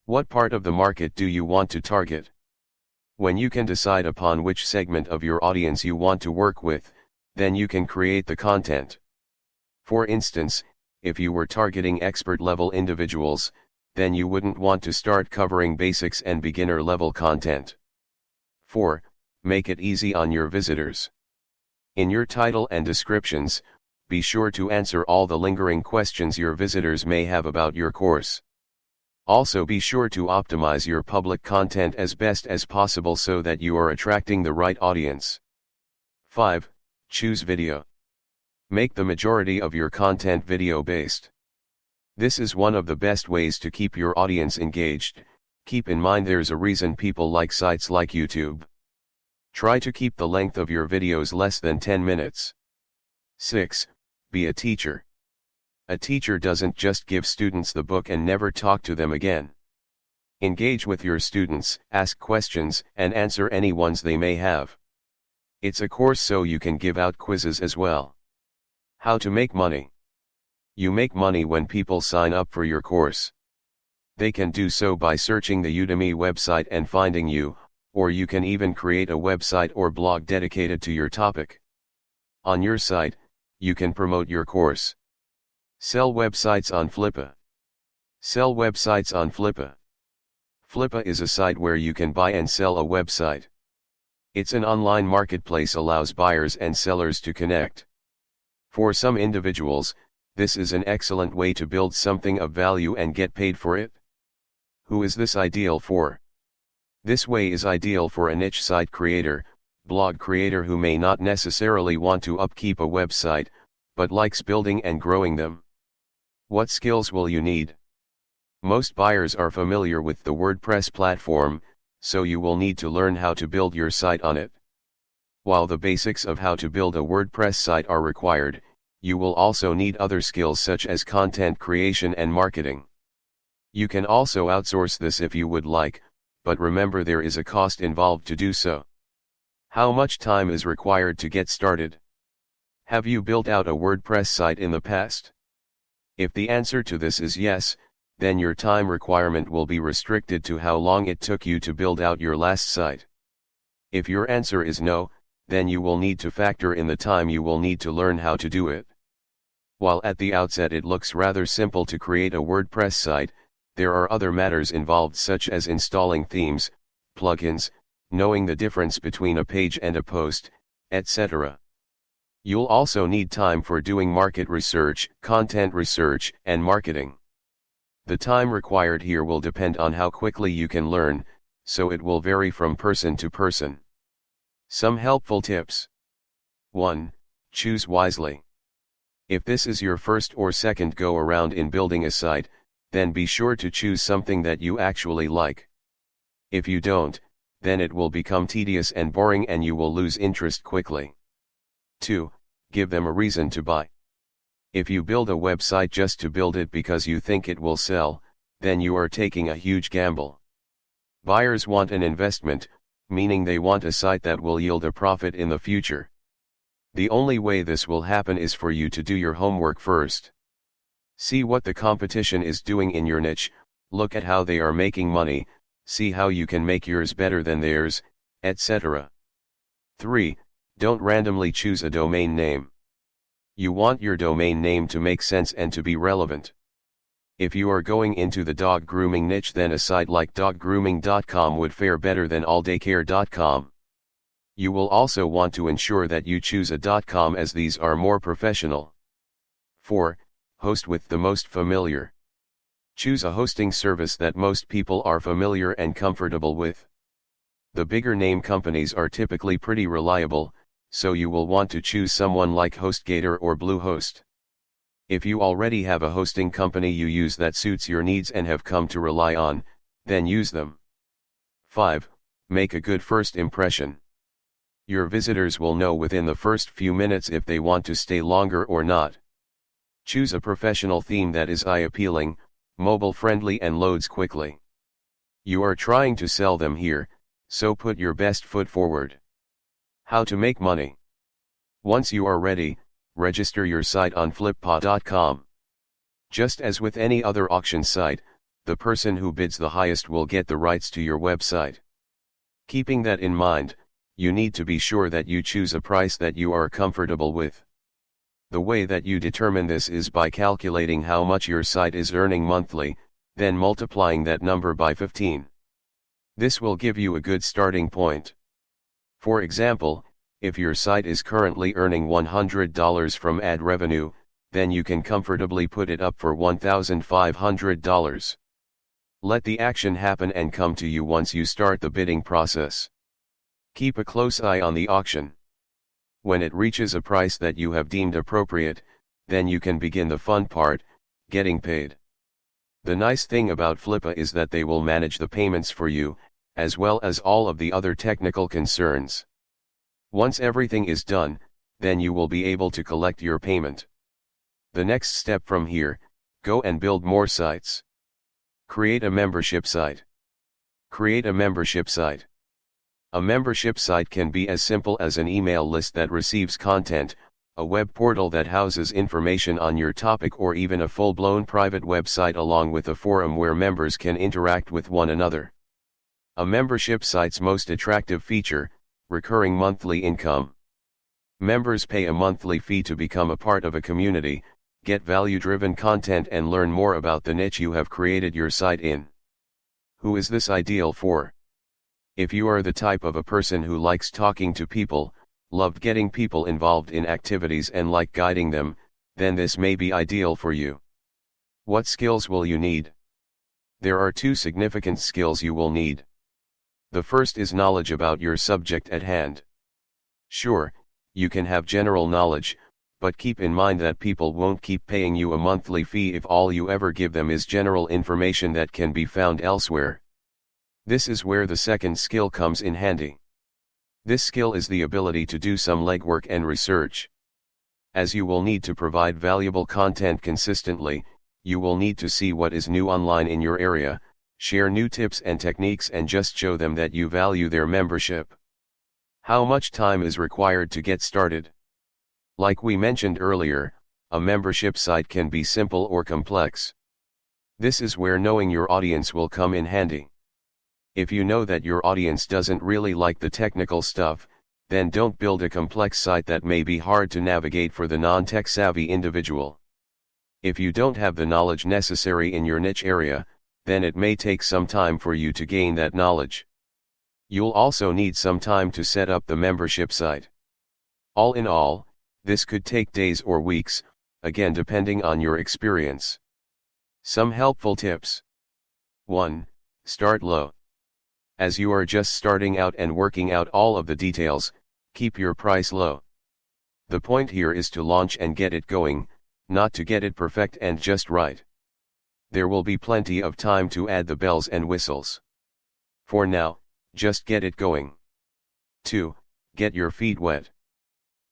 What part of the market do you want to target? When you can decide upon which segment of your audience you want to work with, then you can create the content. For instance, if you were targeting expert-level individuals, then you wouldn't want to start covering basics and beginner-level content. 4. Make it easy on your visitors. In your title and descriptions, be sure to answer all the lingering questions your visitors may have about your course. Also, be sure to optimize your public content as best as possible so that you are attracting the right audience. 5. Choose video. Make the majority of your content video-based. This is one of the best ways to keep your audience engaged. Keep in mind there's a reason people like sites like YouTube. Try to keep the length of your videos less than 10 minutes. 6. Be a teacher. A teacher doesn't just give students the book and never talk to them again. Engage with your students, ask questions, and answer any ones they may have. It's a course so you can give out quizzes as well. How to make money. You make money when people sign up for your course. They can do so by searching the Udemy website and finding you, or you can even create a website or blog dedicated to your topic. On your site, you can promote your course. Sell websites on Flippa. Sell websites on Flippa. Flippa is a site where you can buy and sell a website. It's an online marketplace allows buyers and sellers to connect. For some individuals, this is an excellent way to build something of value and get paid for it. Who is this ideal for? This way is ideal for a niche site creator, blog creator who may not necessarily want to upkeep a website, but likes building and growing them. What skills will you need? Most buyers are familiar with the WordPress platform, so you will need to learn how to build your site on it. While the basics of how to build a WordPress site are required, you will also need other skills such as content creation and marketing. You can also outsource this if you would like, but remember there is a cost involved to do so. How much time is required to get started? Have you built out a WordPress site in the past? If the answer to this is yes, then your time requirement will be restricted to how long it took you to build out your last site. If your answer is no, then you will need to factor in the time you will need to learn how to do it. While at the outset it looks rather simple to create a WordPress site, there are other matters involved such as installing themes, plugins, knowing the difference between a page and a post, etc. You'll also need time for doing market research, content research, and marketing. The time required here will depend on how quickly you can learn, so it will vary from person to person. Some helpful tips. 1. Choose wisely. If this is your first or second go around in building a site, then be sure to choose something that you actually like. If you don't, then it will become tedious and boring and you will lose interest quickly. 2. Give them a reason to buy. If you build a website just to build it because you think it will sell, then you are taking a huge gamble. Buyers want an investment, meaning they want a site that will yield a profit in the future. The only way this will happen is for you to do your homework first. See what the competition is doing in your niche, look at how they are making money, see how you can make yours better than theirs, etc. 3. Don't randomly choose a domain name. You want your domain name to make sense and to be relevant. If you are going into the dog grooming niche, then a site like doggrooming.com would fare better than alldaycare.com. You will also want to ensure that you choose a .com as these are more professional. 4. Host with the most familiar. Choose a hosting service that most people are familiar and comfortable with. The bigger name companies are typically pretty reliable, so you will want to choose someone like HostGator or Bluehost. If you already have a hosting company you use that suits your needs and have come to rely on, then use them. 5. Make a good first impression. Your visitors will know within the first few minutes if they want to stay longer or not. Choose a professional theme that is eye-appealing, mobile-friendly and loads quickly. You are trying to sell them here, so put your best foot forward. How to make money. Once you are ready, register your site on flippa.com. Just as with any other auction site, the person who bids the highest will get the rights to your website. Keeping that in mind, you need to be sure that you choose a price that you are comfortable with. The way that you determine this is by calculating how much your site is earning monthly, then multiplying that number by 15. This will give you a good starting point. For example, if your site is currently earning $100 from ad revenue, then you can comfortably put it up for $1,500. Let the action happen and come to you once you start the bidding process. Keep a close eye on the auction. When it reaches a price that you have deemed appropriate, then you can begin the fun part, getting paid. The nice thing about Flippa is that they will manage the payments for you, as well as all of the other technical concerns. Once everything is done, then you will be able to collect your payment. The next step from here, go and build more sites. Create a membership site. Create a membership site. A membership site can be as simple as an email list that receives content, a web portal that houses information on your topic, or even a full-blown private website along with a forum where members can interact with one another. A membership site's most attractive feature: recurring monthly income. Members pay a monthly fee to become a part of a community, get value-driven content, and learn more about the niche you have created your site in. Who is this ideal for? If you are the type of a person who likes talking to people, loved getting people involved in activities, and like guiding them, then this may be ideal for you. What skills will you need? There are two significant skills you will need. The first is knowledge about your subject at hand. Sure, you can have general knowledge, but keep in mind that people won't keep paying you a monthly fee if all you ever give them is general information that can be found elsewhere. This is where the second skill comes in handy. This skill is the ability to do some legwork and research. As you will need to provide valuable content consistently, you will need to see what is new online in your area, share new tips and techniques, and just show them that you value their membership. How much time is required to get started? Like we mentioned earlier, a membership site can be simple or complex. This is where knowing your audience will come in handy. If you know that your audience doesn't really like the technical stuff, then don't build a complex site that may be hard to navigate for the non-tech savvy individual. If you don't have the knowledge necessary in your niche area, then it may take some time for you to gain that knowledge. You'll also need some time to set up the membership site. All in all, this could take days or weeks, again depending on your experience. Some helpful tips. 1. Start low. As you are just starting out and working out all of the details, keep your price low. The point here is to launch and get it going, not to get it perfect and just right. There will be plenty of time to add the bells and whistles. For now, just get it going. 2. Get your feet wet.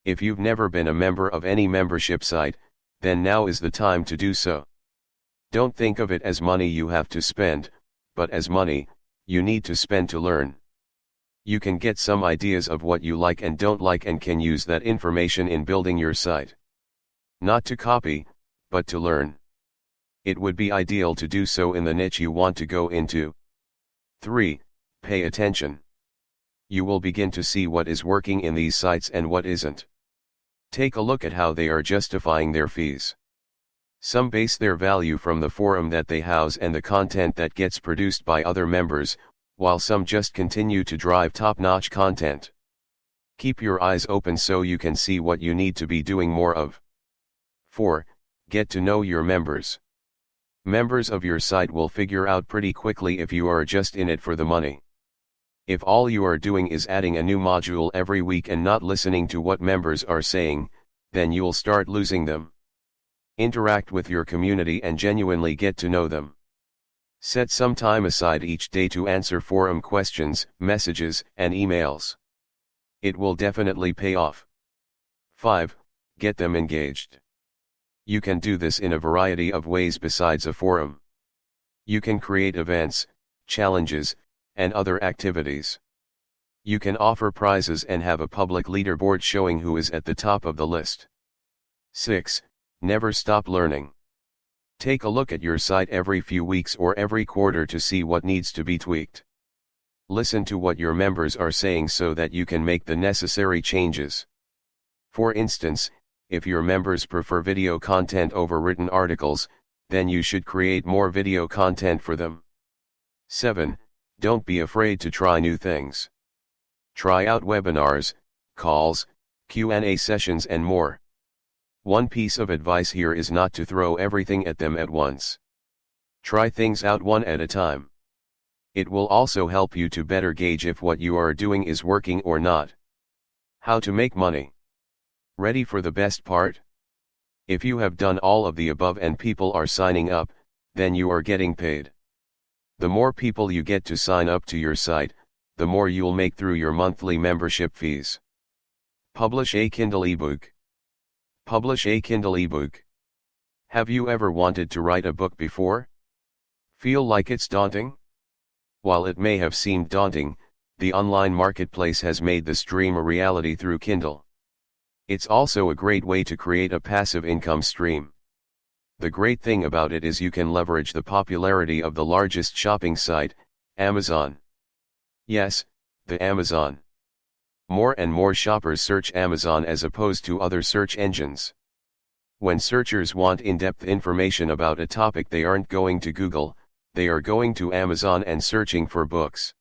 If you've never been a member of any membership site, then now is the time to do so. Don't think of it as money you have to spend, but as money you need to spend to learn. You can get some ideas of what you like and don't like and can use that information in building your site. Not to copy, but to learn. It would be ideal to do so in the niche you want to go into. 3. Pay attention. You will begin to see what is working in these sites and what isn't. Take a look at how they are justifying their fees. Some base their value from the forum that they house and the content that gets produced by other members, while some just continue to drive top-notch content. Keep your eyes open so you can see what you need to be doing more of. 4. Get to know your members. Members of your site will figure out pretty quickly if you are just in it for the money. If all you are doing is adding a new module every week and not listening to what members are saying, then you'll start losing them. Interact with your community and genuinely get to know them. Set some time aside each day to answer forum questions, messages, and emails. It will definitely pay off. 5. Get them engaged. You can do this in a variety of ways besides a forum. You can create events, challenges, and other activities. You can offer prizes and have a public leaderboard showing who is at the top of the list. 6. Never stop learning. Take a look at your site every few weeks or every quarter to see what needs to be tweaked. Listen to what your members are saying so that you can make the necessary changes. For instance, if your members prefer video content over written articles, then you should create more video content for them. 7. Don't be afraid to try new things. Try out webinars, calls, Q&A sessions, and more. One piece of advice here is not to throw everything at them at once. Try things out one at a time. It will also help you to better gauge if what you are doing is working or not. How to make money. Ready for the best part? If you have done all of the above and people are signing up, then you are getting paid. The more people you get to sign up to your site, the more you'll make through your monthly membership fees. Publish a Kindle ebook. Publish a Kindle ebook. Have you ever wanted to write a book before? Feel like it's daunting? While it may have seemed daunting, the online marketplace has made this dream a reality through Kindle. It's also a great way to create a passive income stream. The great thing about it is you can leverage the popularity of the largest shopping site, Amazon. Yes, the Amazon. More and more shoppers search Amazon as opposed to other search engines. When searchers want in-depth information about a topic, they aren't going to Google, they are going to Amazon and searching for books.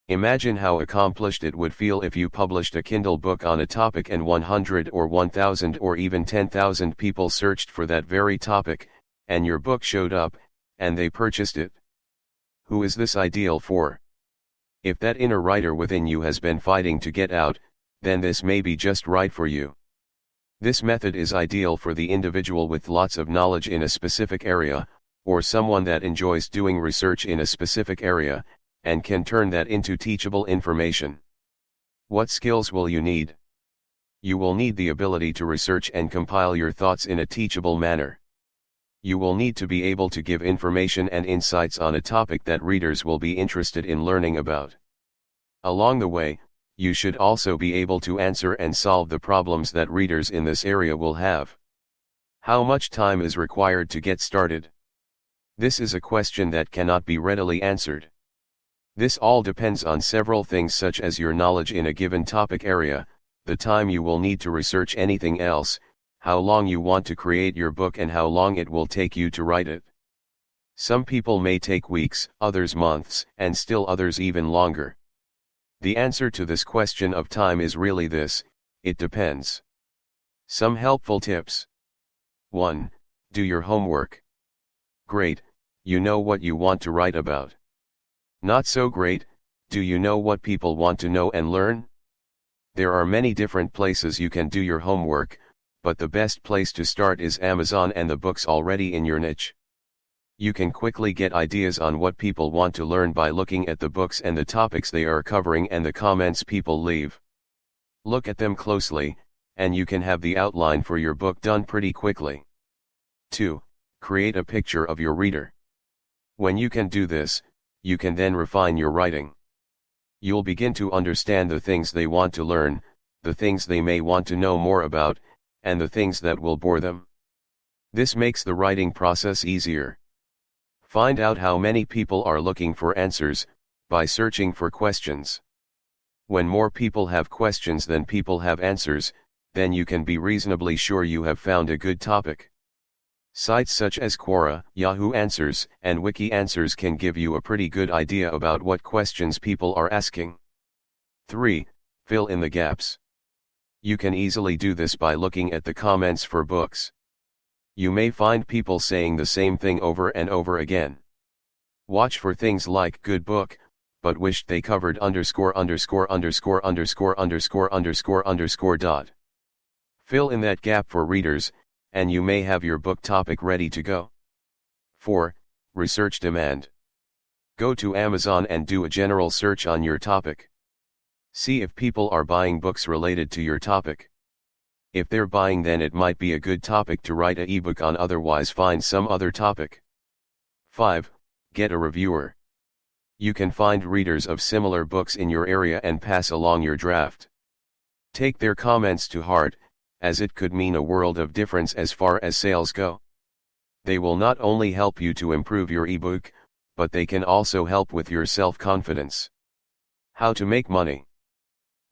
Imagine how accomplished it would feel if you published a Kindle book on a topic and 100 or 1,000 or even 10,000 people searched for that very topic, and your book showed up, and they purchased it. Who is this ideal for? If that inner writer within you has been fighting to get out, then this may be just right for you. This method is ideal for the individual with lots of knowledge in a specific area, or someone that enjoys doing research in a specific area, and can turn that into teachable information. What skills will you need? You will need the ability to research and compile your thoughts in a teachable manner. You will need to be able to give information and insights on a topic that readers will be interested in learning about. Along the way, you should also be able to answer and solve the problems that readers in this area will have. How much time is required to get started? This is a question that cannot be readily answered. This all depends on several things such as your knowledge in a given topic area, the time you will need to research anything else, how long you want to create your book, and how long it will take you to write it. Some people may take weeks, others months, and still others even longer. The answer to this question of time is really this: it depends. Some helpful tips. 1. Do your homework. Great, you know what you want to write about. Not so great, do you know what people want to know and learn? There are many different places you can do your homework, but the best place to start is Amazon and the books already in your niche. You can quickly get ideas on what people want to learn by looking at the books and the topics they are covering and the comments people leave. Look at them closely, and you can have the outline for your book done pretty quickly. 2. Create a picture of your reader. When you can do this, you can then refine your writing. You'll begin to understand the things they want to learn, the things they may want to know more about, and the things that will bore them. This makes the writing process easier. Find out how many people are looking for answers, by searching for questions. When more people have questions than people have answers, then you can be reasonably sure you have found a good topic. Sites such as Quora, Yahoo Answers, and Wiki Answers can give you a pretty good idea about what questions people are asking. 3. Fill in the gaps. You can easily do this by looking at the comments for books. You may find people saying the same thing over and over again. Watch for things like "good book, but wished they covered underscore underscore underscore underscore underscore underscore underscore dot." Fill in that gap for readers, and you may have your book topic ready to go. 4. Research demand. Go to Amazon and do a general search on your topic. See if people are buying books related to your topic. If they're buying, then it might be a good topic to write an ebook on, otherwise find some other topic. 5. Get a reviewer. You can find readers of similar books in your area and pass along your draft. Take their comments to heart, as it could mean a world of difference as far as sales go. They will not only help you to improve your ebook, but they can also help with your self-confidence. How to make money.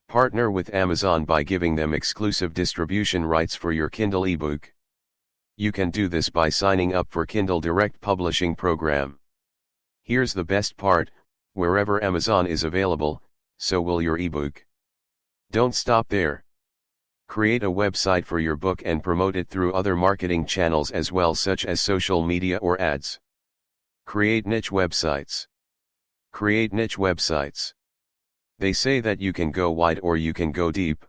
Partner with Amazon by giving them exclusive distribution rights for your Kindle ebook. You can do this by signing up for Kindle Direct Publishing Program. Here's the best part: wherever Amazon is available, so will your ebook. Don't stop there. Create a website for your book and promote it through other marketing channels as well, such as social media or ads. Create niche websites. Create niche websites. They say that you can go wide or you can go deep.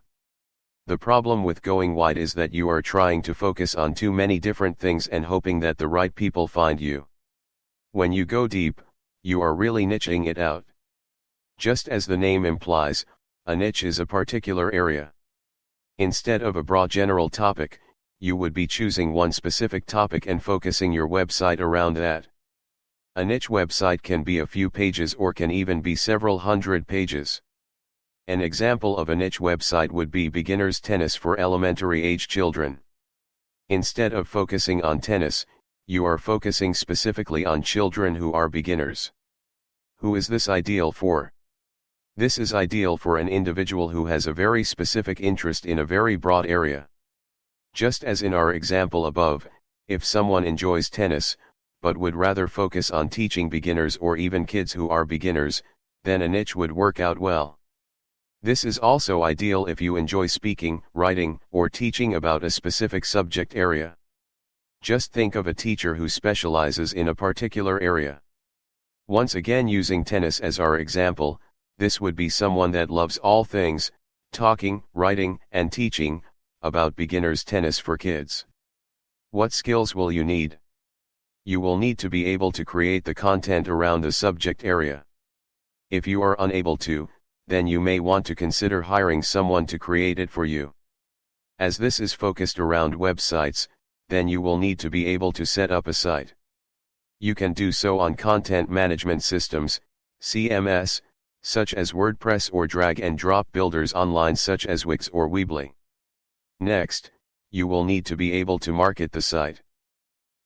The problem with going wide is that you are trying to focus on too many different things and hoping that the right people find you. When you go deep, you are really niching it out. Just as the name implies, a niche is a particular area. Instead of a broad general topic, you would be choosing one specific topic and focusing your website around that. A niche website can be a few pages or can even be several hundred pages. An example of a niche website would be beginners tennis for elementary age children. Instead of focusing on tennis, you are focusing specifically on children who are beginners. Who is this ideal for? This is ideal for an individual who has a very specific interest in a very broad area. Just as in our example above, if someone enjoys tennis, but would rather focus on teaching beginners or even kids who are beginners, then a niche would work out well. This is also ideal if you enjoy speaking, writing, or teaching about a specific subject area. Just think of a teacher who specializes in a particular area. Once again, using tennis as our example, this would be someone that loves all things, talking, writing, and teaching, about beginners tennis for kids. What skills will you need? You will need to be able to create the content around the subject area. If you are unable to, then you may want to consider hiring someone to create it for you. As this is focused around websites, then you will need to be able to set up a site. You can do so on content management systems, CMS, such as WordPress, or drag and drop builders online such as Wix or Weebly. Next, you will need to be able to market the site.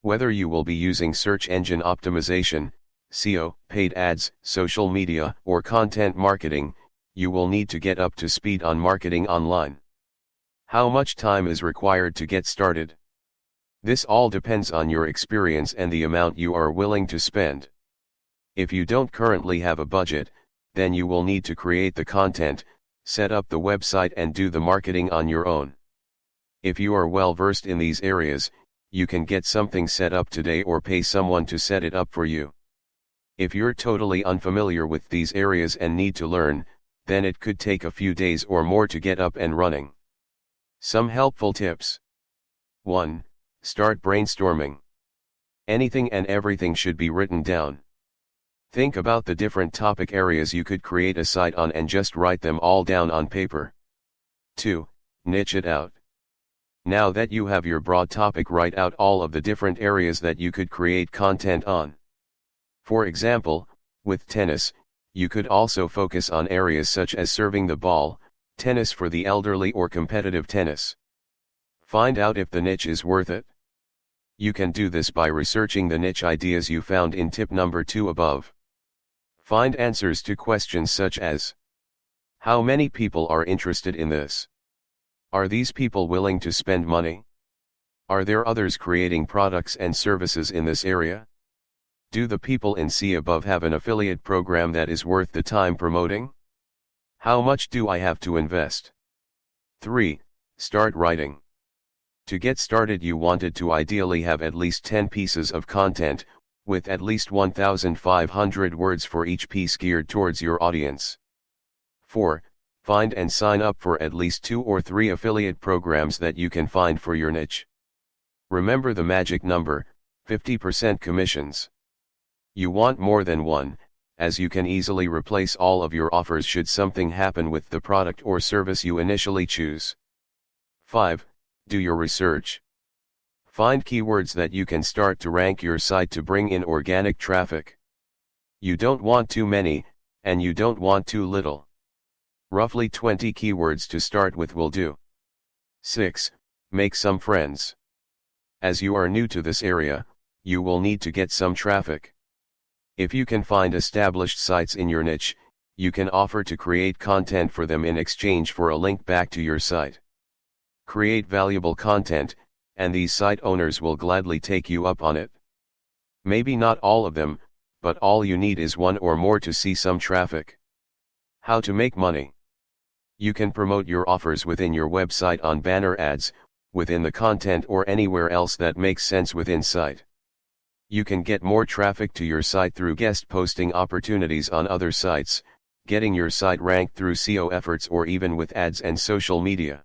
Whether you will be using search engine optimization, SEO, paid ads, social media, or content marketing, you will need to get up to speed on marketing online. How much time is required to get started? This all depends on your experience and the amount you are willing to spend. If you don't currently have a budget, then you will need to create the content, set up the website, and do the marketing on your own. If you are well versed in these areas, you can get something set up today or pay someone to set it up for you. If you're totally unfamiliar with these areas and need to learn, then it could take a few days or more to get up and running. Some helpful tips. 1. Start brainstorming. Anything and everything should be written down. Think about the different topic areas you could create a site on and just write them all down on paper. 2. Niche it out. Now that you have your broad topic, write out all of the different areas that you could create content on. For example, with tennis, you could also focus on areas such as serving the ball, tennis for the elderly, or competitive tennis. Find out if the niche is worth it. You can do this by researching the niche ideas you found in tip number 2 above. Find answers to questions such as: how many people are interested in this? Are these people willing to spend money? Are there others creating products and services in this area? Do the people in C above have an affiliate program that is worth the time promoting? How much do I have to invest? 3. Start writing. To get started, you wanted to ideally have at least 10 pieces of content, with at least 1,500 words for each piece geared towards your audience. 4. Find and sign up for at least 2 or 3 affiliate programs that you can find for your niche. Remember the magic number, 50% commissions. You want more than one, as you can easily replace all of your offers should something happen with the product or service you initially choose. 5. Do your research. Find keywords that you can start to rank your site to bring in organic traffic. You don't want too many, and you don't want too little. Roughly 20 keywords to start with will do. 6. Make some friends. As you are new to this area, you will need to get some traffic. If you can find established sites in your niche, you can offer to create content for them in exchange for a link back to your site. Create valuable content, and these site owners will gladly take you up on it. Maybe not all of them, but all you need is one or more to see some traffic. How to make money. You can promote your offers within your website on banner ads, within the content, or anywhere else that makes sense within site. You can get more traffic to your site through guest posting opportunities on other sites, getting your site ranked through SEO efforts, or even with ads and social media.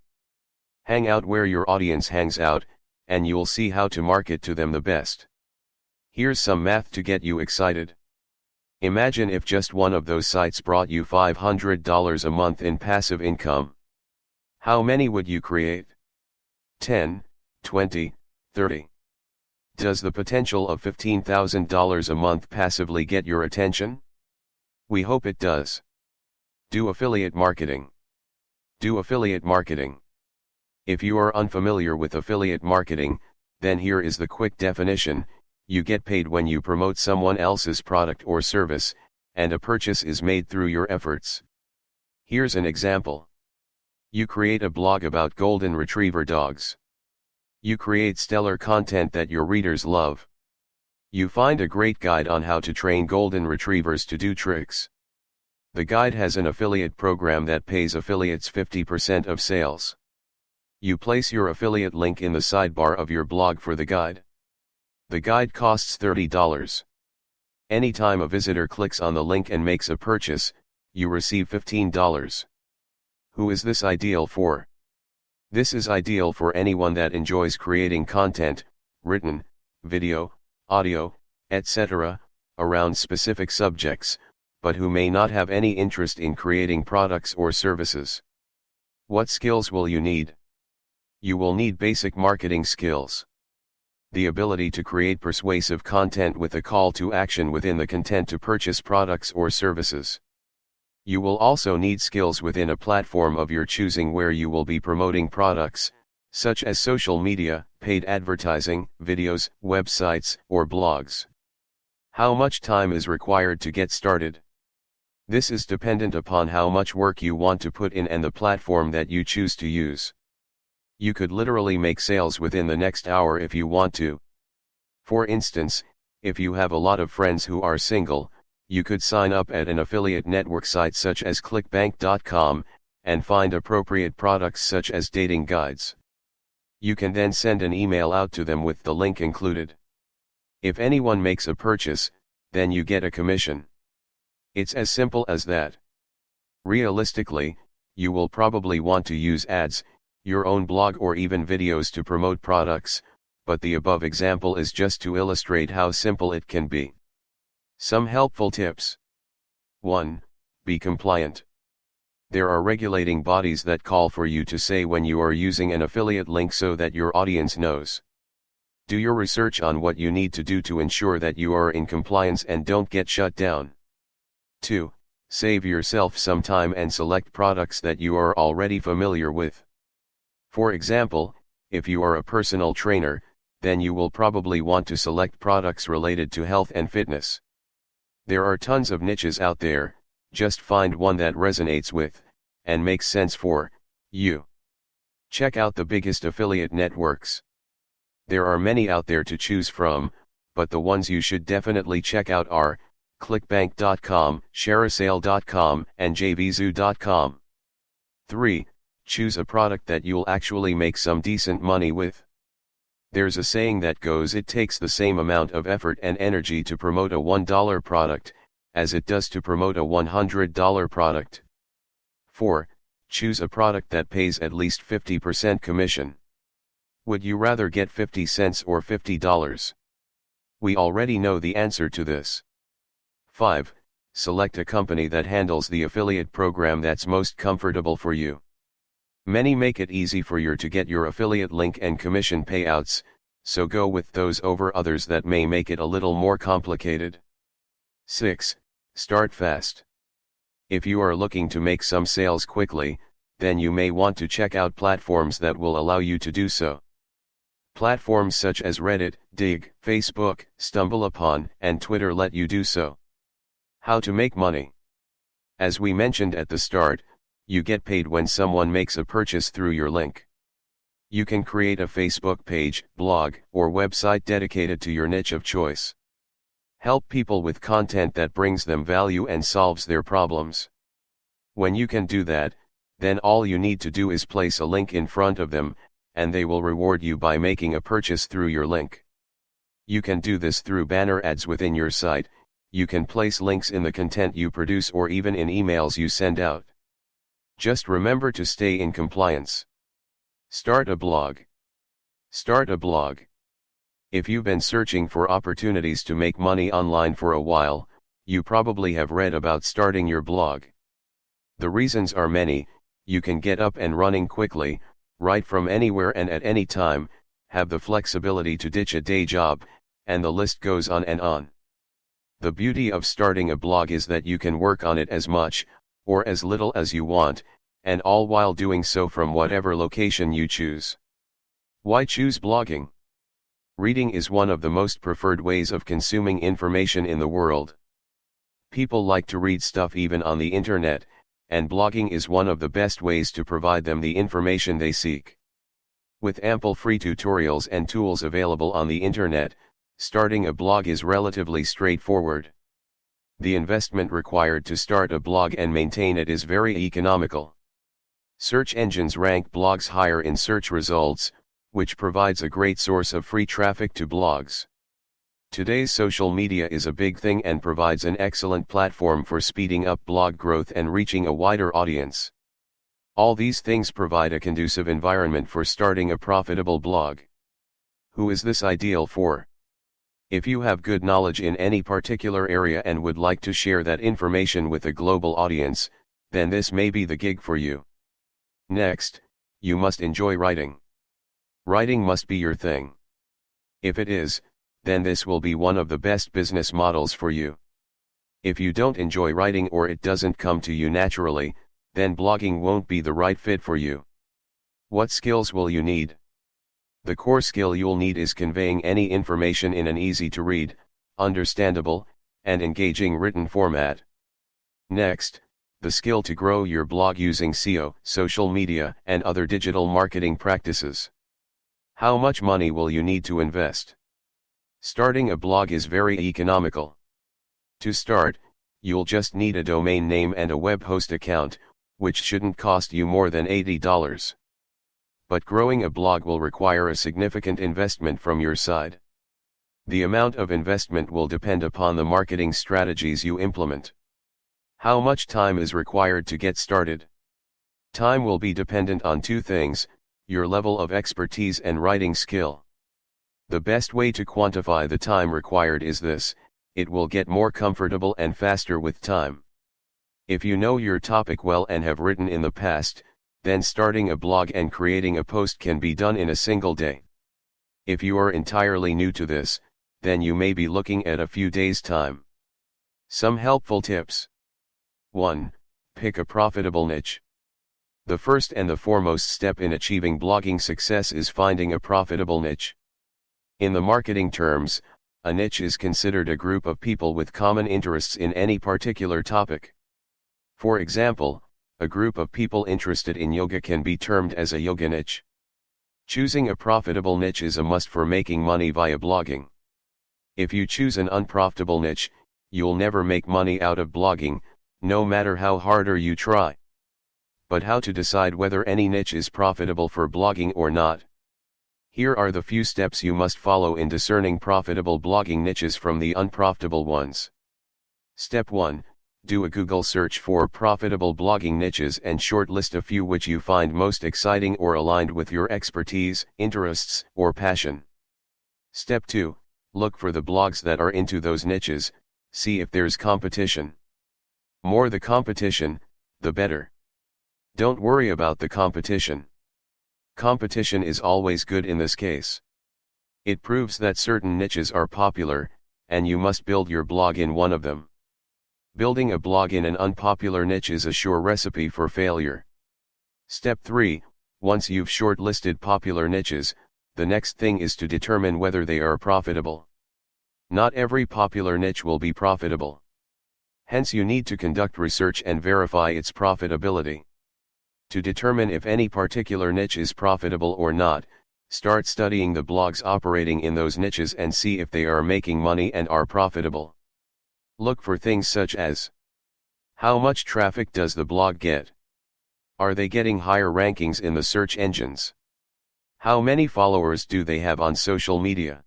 Hang out where your audience hangs out, and you'll see how to market to them the best. Here's some math to get you excited. Imagine if just one of those sites brought you $500 a month in passive income. How many would you create? 10, 20, 30. Does the potential of $15,000 a month passively get your attention? We hope it does. Do affiliate marketing. Do affiliate marketing. If you are unfamiliar with affiliate marketing, then here is the quick definition: you get paid when you promote someone else's product or service, and a purchase is made through your efforts. Here's an example. You create a blog about golden retriever dogs. You create stellar content that your readers love. You find a great guide on how to train golden retrievers to do tricks. The guide has an affiliate program that pays affiliates 50% of sales. You place your affiliate link in the sidebar of your blog for the guide. The guide costs $30. Anytime a visitor clicks on the link and makes a purchase, you receive $15. Who is this ideal for? This is ideal for anyone that enjoys creating content, written, video, audio, etc., around specific subjects, but who may not have any interest in creating products or services. What skills will you need? You will need basic marketing skills. The ability to create persuasive content with a call to action within the content to purchase products or services. You will also need skills within a platform of your choosing where you will be promoting products, such as social media, paid advertising, videos, websites, or blogs. How much time is required to get started? This is dependent upon how much work you want to put in and the platform that you choose to use. You could literally make sales within the next hour if you want to. For instance, if you have a lot of friends who are single, you could sign up at an affiliate network site such as clickbank.com, and find appropriate products such as dating guides. You can then send an email out to them with the link included. If anyone makes a purchase, then you get a commission. It's as simple as that. Realistically, you will probably want to use ads, your own blog or even videos to promote products, but the above example is just to illustrate how simple it can be. Some helpful tips. 1. Be compliant. There are regulating bodies that call for you to say when you are using an affiliate link so that your audience knows. Do your research on what you need to do to ensure that you are in compliance and don't get shut down. 2. Save yourself some time and select products that you are already familiar with. For example, if you are a personal trainer, then you will probably want to select products related to health and fitness. There are tons of niches out there, just find one that resonates with, and makes sense for, you. Check out the biggest affiliate networks. There are many out there to choose from, but the ones you should definitely check out are clickbank.com, shareasale.com, and jvzoo.com. 3. Choose a product that you'll actually make some decent money with. There's a saying that goes, it takes the same amount of effort and energy to promote a $1 product, as it does to promote a $100 product. 4. Choose a product that pays at least 50% commission. Would you rather get 50 cents or $50? We already know the answer to this. 5. Select a company that handles the affiliate program that's most comfortable for you. Many make it easy for you to get your affiliate link and commission payouts, so go with those over others that may make it a little more complicated. 6. Start fast. If you are looking to make some sales quickly, then you may want to check out platforms that will allow you to do so. Platforms such as Reddit, Dig, Facebook, StumbleUpon, and Twitter let you do so. How to make money? As we mentioned at the start, you get paid when someone makes a purchase through your link. You can create a Facebook page, blog, or website dedicated to your niche of choice. Help people with content that brings them value and solves their problems. When you can do that, then all you need to do is place a link in front of them, and they will reward you by making a purchase through your link. You can do this through banner ads within your site, you can place links in the content you produce or even in emails you send out. Just remember to stay in compliance. Start a blog. Start a blog. If you've been searching for opportunities to make money online for a while, you probably have read about starting your blog. The reasons are many: you can get up and running quickly, write from anywhere and at any time, have the flexibility to ditch a day job, and the list goes on and on. The beauty of starting a blog is that you can work on it as much, or as little as you want, and all while doing so from whatever location you choose. Why choose blogging? Reading is one of the most preferred ways of consuming information in the world. People like to read stuff even on the internet, and blogging is one of the best ways to provide them the information they seek. With ample free tutorials and tools available on the internet, starting a blog is relatively straightforward. The investment required to start a blog and maintain it is very economical. Search engines rank blogs higher in search results, which provides a great source of free traffic to blogs. Today's social media is a big thing and provides an excellent platform for speeding up blog growth and reaching a wider audience. All these things provide a conducive environment for starting a profitable blog. Who is this ideal for? If you have good knowledge in any particular area and would like to share that information with a global audience, then this may be the gig for you. Next, you must enjoy writing. Writing must be your thing. If it is, then this will be one of the best business models for you. If you don't enjoy writing or it doesn't come to you naturally, then blogging won't be the right fit for you. What skills will you need? The core skill you'll need is conveying any information in an easy-to-read, understandable, and engaging written format. Next, the skill to grow your blog using SEO, social media, and other digital marketing practices. How much money will you need to invest? Starting a blog is very economical. To start, you'll just need a domain name and a web host account, which shouldn't cost you more than $80. But growing a blog will require a significant investment from your side. The amount of investment will depend upon the marketing strategies you implement. How much time is required to get started? Time will be dependent on two things: your level of expertise and writing skill. The best way to quantify the time required is this: it will get more comfortable and faster with time. If you know your topic well and have written in the past, then starting a blog and creating a post can be done in a single day. If you are entirely new to this, then you may be looking at a few days' time. Some helpful tips. 1. Pick a profitable niche. The first and the foremost step in achieving blogging success is finding a profitable niche. In the marketing terms, a niche is considered a group of people with common interests in any particular topic. For example, a group of people interested in yoga can be termed as a yoga niche. Choosing a profitable niche is a must for making money via blogging. If you choose an unprofitable niche, you'll never make money out of blogging, no matter how harder you try. But how to decide whether any niche is profitable for blogging or not? Here are the few steps you must follow in discerning profitable blogging niches from the unprofitable ones. Step 1. Do a Google search for profitable blogging niches and shortlist a few which you find most exciting or aligned with your expertise, interests, or passion. Step 2. Look for the blogs that are into those niches, see if there's competition. More the competition, the better. Don't worry about the competition. Competition is always good in this case. It proves that certain niches are popular, and you must build your blog in one of them. Building a blog in an unpopular niche is a sure recipe for failure. Step 3. Once you've shortlisted popular niches, the next thing is to determine whether they are profitable. Not every popular niche will be profitable. Hence you need to conduct research and verify its profitability. To determine if any particular niche is profitable or not, start studying the blogs operating in those niches and see if they are making money and are profitable. Look for things such as: how much traffic does the blog get? Are they getting higher rankings in the search engines? How many followers do they have on social media?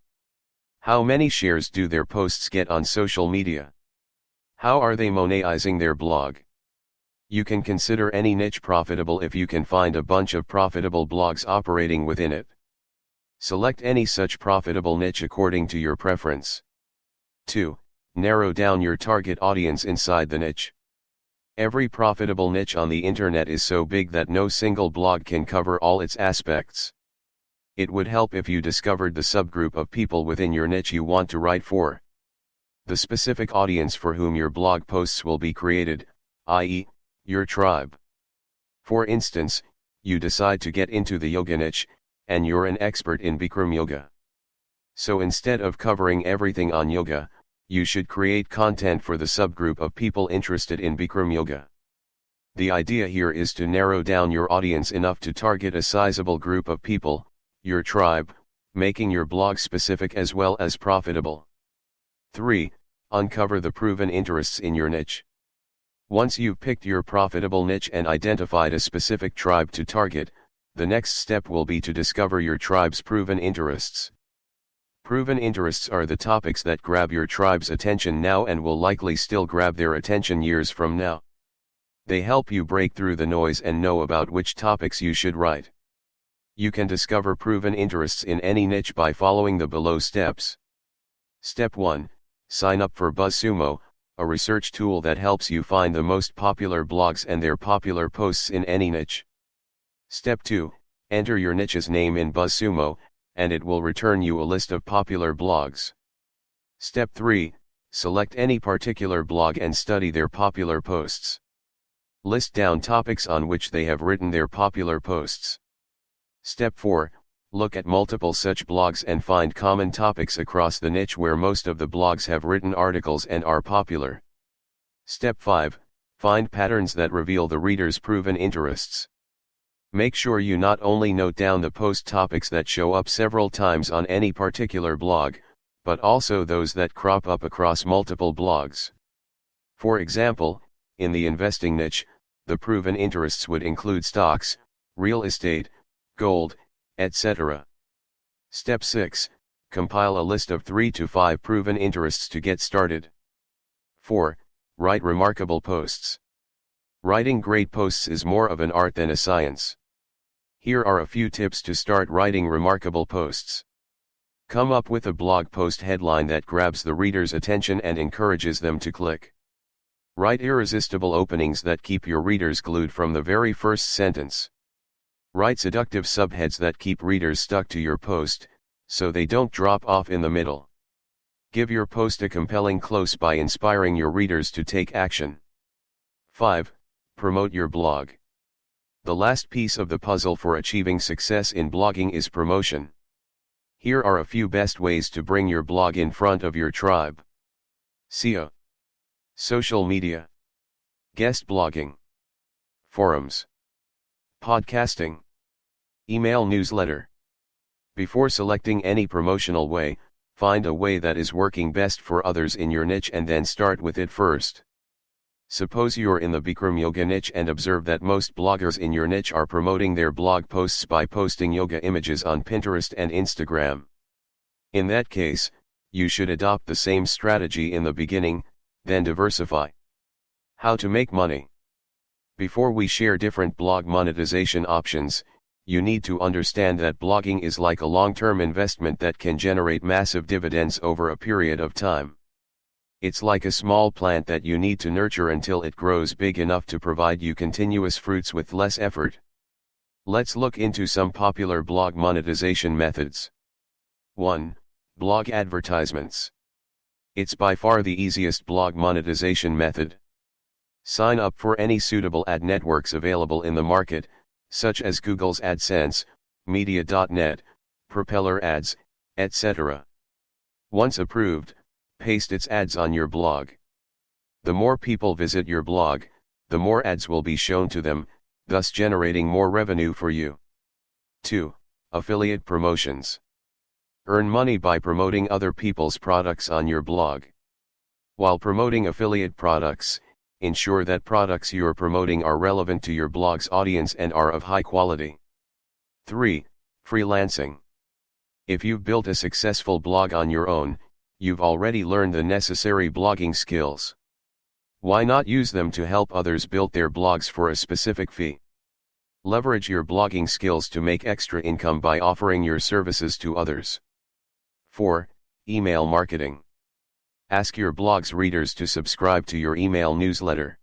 How many shares do their posts get on social media? How are they monetizing their blog? You can consider any niche profitable if you can find a bunch of profitable blogs operating within it. Select any such profitable niche according to your preference. 2. Narrow down your target audience inside the niche. Every profitable niche on the internet is so big that no single blog can cover all its aspects. It would help if you discovered the subgroup of people within your niche you want to write for. The specific audience for whom your blog posts will be created, i.e., Your tribe. For instance, you decide to get into the yoga niche, and you're an expert in Bikram yoga. So instead of covering everything on yoga, you should create content for the subgroup of people interested in Bikram yoga. The idea here is to narrow down your audience enough to target a sizable group of people, your tribe, making your blog specific as well as profitable. 3. Uncover the proven interests in your niche. Once you've picked your profitable niche and identified a specific tribe to target, the next step will be to discover your tribe's proven interests. Proven interests are the topics that grab your tribe's attention now and will likely still grab their attention years from now. They help you break through the noise and know about which topics you should write. You can discover proven interests in any niche by following the below steps. Step 1. Sign up for BuzzSumo, a research tool that helps you find the most popular blogs and their popular posts in any niche. Step 2. Enter your niche's name in BuzzSumo, and it will return you a list of popular blogs. Step 3. Select any particular blog and study their popular posts. List down topics on which they have written their popular posts. Step 4. Look at multiple such blogs and find common topics across the niche where most of the blogs have written articles and are popular. Step 5. Find patterns that reveal the reader's proven interests. Make sure you not only note down the post topics that show up several times on any particular blog, but also those that crop up across multiple blogs. For example, in the investing niche, the proven interests would include stocks, real estate, gold, etc. Step 6. Compile a list of 3 to 5 proven interests to get started. 4. Write remarkable posts. Writing great posts is more of an art than a science. Here are a few tips to start writing remarkable posts. Come up with a blog post headline that grabs the reader's attention and encourages them to click. Write irresistible openings that keep your readers glued from the very first sentence. Write seductive subheads that keep readers stuck to your post, so they don't drop off in the middle. Give your post a compelling close by inspiring your readers to take action. 5. Promote your blog. The last piece of the puzzle for achieving success in blogging is promotion. Here are a few best ways to bring your blog in front of your tribe. SEO. Social media. Guest blogging. Forums. Podcasting. Email newsletter. Before selecting any promotional way, find a way that is working best for others in your niche and then start with it first. Suppose you're in the Bikram yoga niche and observe that most bloggers in your niche are promoting their blog posts by posting yoga images on Pinterest and Instagram. In that case, you should adopt the same strategy in the beginning, then diversify. How to make money. Before we share different blog monetization options, you need to understand that blogging is like a long-term investment that can generate massive dividends over a period of time. It's like a small plant that you need to nurture until it grows big enough to provide you continuous fruits with less effort. Let's look into some popular blog monetization methods. 1. Blog advertisements. It's by far the easiest blog monetization method. Sign up for any suitable ad networks available in the market, such as Google's AdSense, Media.net, Propeller Ads, etc. Once approved, paste its ads on your blog. The more people visit your blog, the more ads will be shown to them, thus generating more revenue for you. 2. Affiliate promotions. Earn money by promoting other people's products on your blog. While promoting affiliate products, ensure that products you're promoting are relevant to your blog's audience and are of high quality. 3. Freelancing. If you've built a successful blog on your own, you've already learned the necessary blogging skills. Why not use them to help others build their blogs for a specific fee? Leverage your blogging skills to make extra income by offering your services to others. 4. Email marketing. Ask your blog's readers to subscribe to your email newsletter.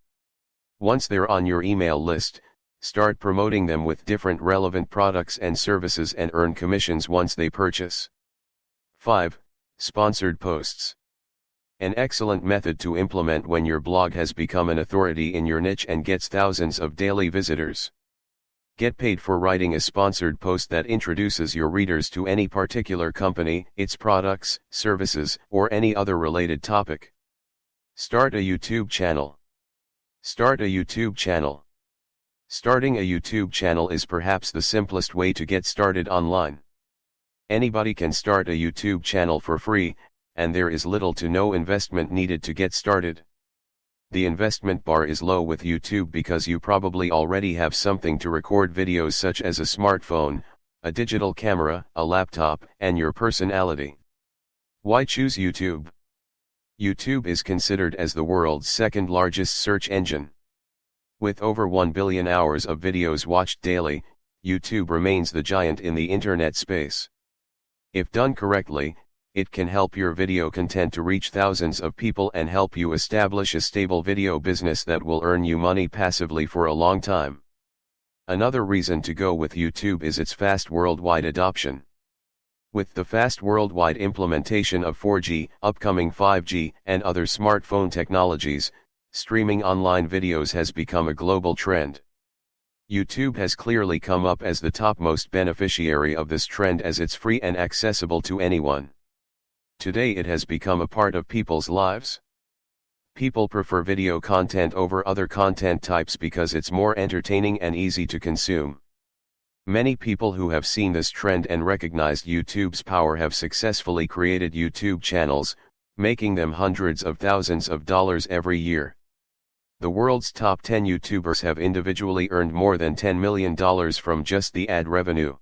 Once they're on your email list, start promoting them with different relevant products and services and earn commissions once they purchase. 5. Sponsored posts. An excellent method to implement when your blog has become an authority in your niche and gets thousands of daily visitors. Get paid for writing a sponsored post that introduces your readers to any particular company, its products, services, or any other related topic. Start a YouTube channel. Start a YouTube channel. Starting a YouTube channel is perhaps the simplest way to get started online. Anybody can start a YouTube channel for free, and there is little to no investment needed to get started. The investment bar is low with YouTube because you probably already have something to record videos such as a smartphone, a digital camera, a laptop, and your personality. Why choose YouTube? YouTube is considered as the world's second largest search engine. With over 1 billion hours of videos watched daily, YouTube remains the giant in the internet space. If done correctly, it can help your video content to reach thousands of people and help you establish a stable video business that will earn you money passively for a long time. Another reason to go with YouTube is its fast worldwide adoption. With the fast worldwide implementation of 4G, upcoming 5G, and other smartphone technologies, streaming online videos has become a global trend. YouTube has clearly come up as the topmost beneficiary of this trend as it's free and accessible to anyone. Today it has become a part of people's lives. People prefer video content over other content types because it's more entertaining and easy to consume. Many people who have seen this trend and recognized YouTube's power have successfully created YouTube channels, making them hundreds of thousands of dollars every year. The world's top 10 YouTubers have individually earned more than $10 million from just the ad revenue.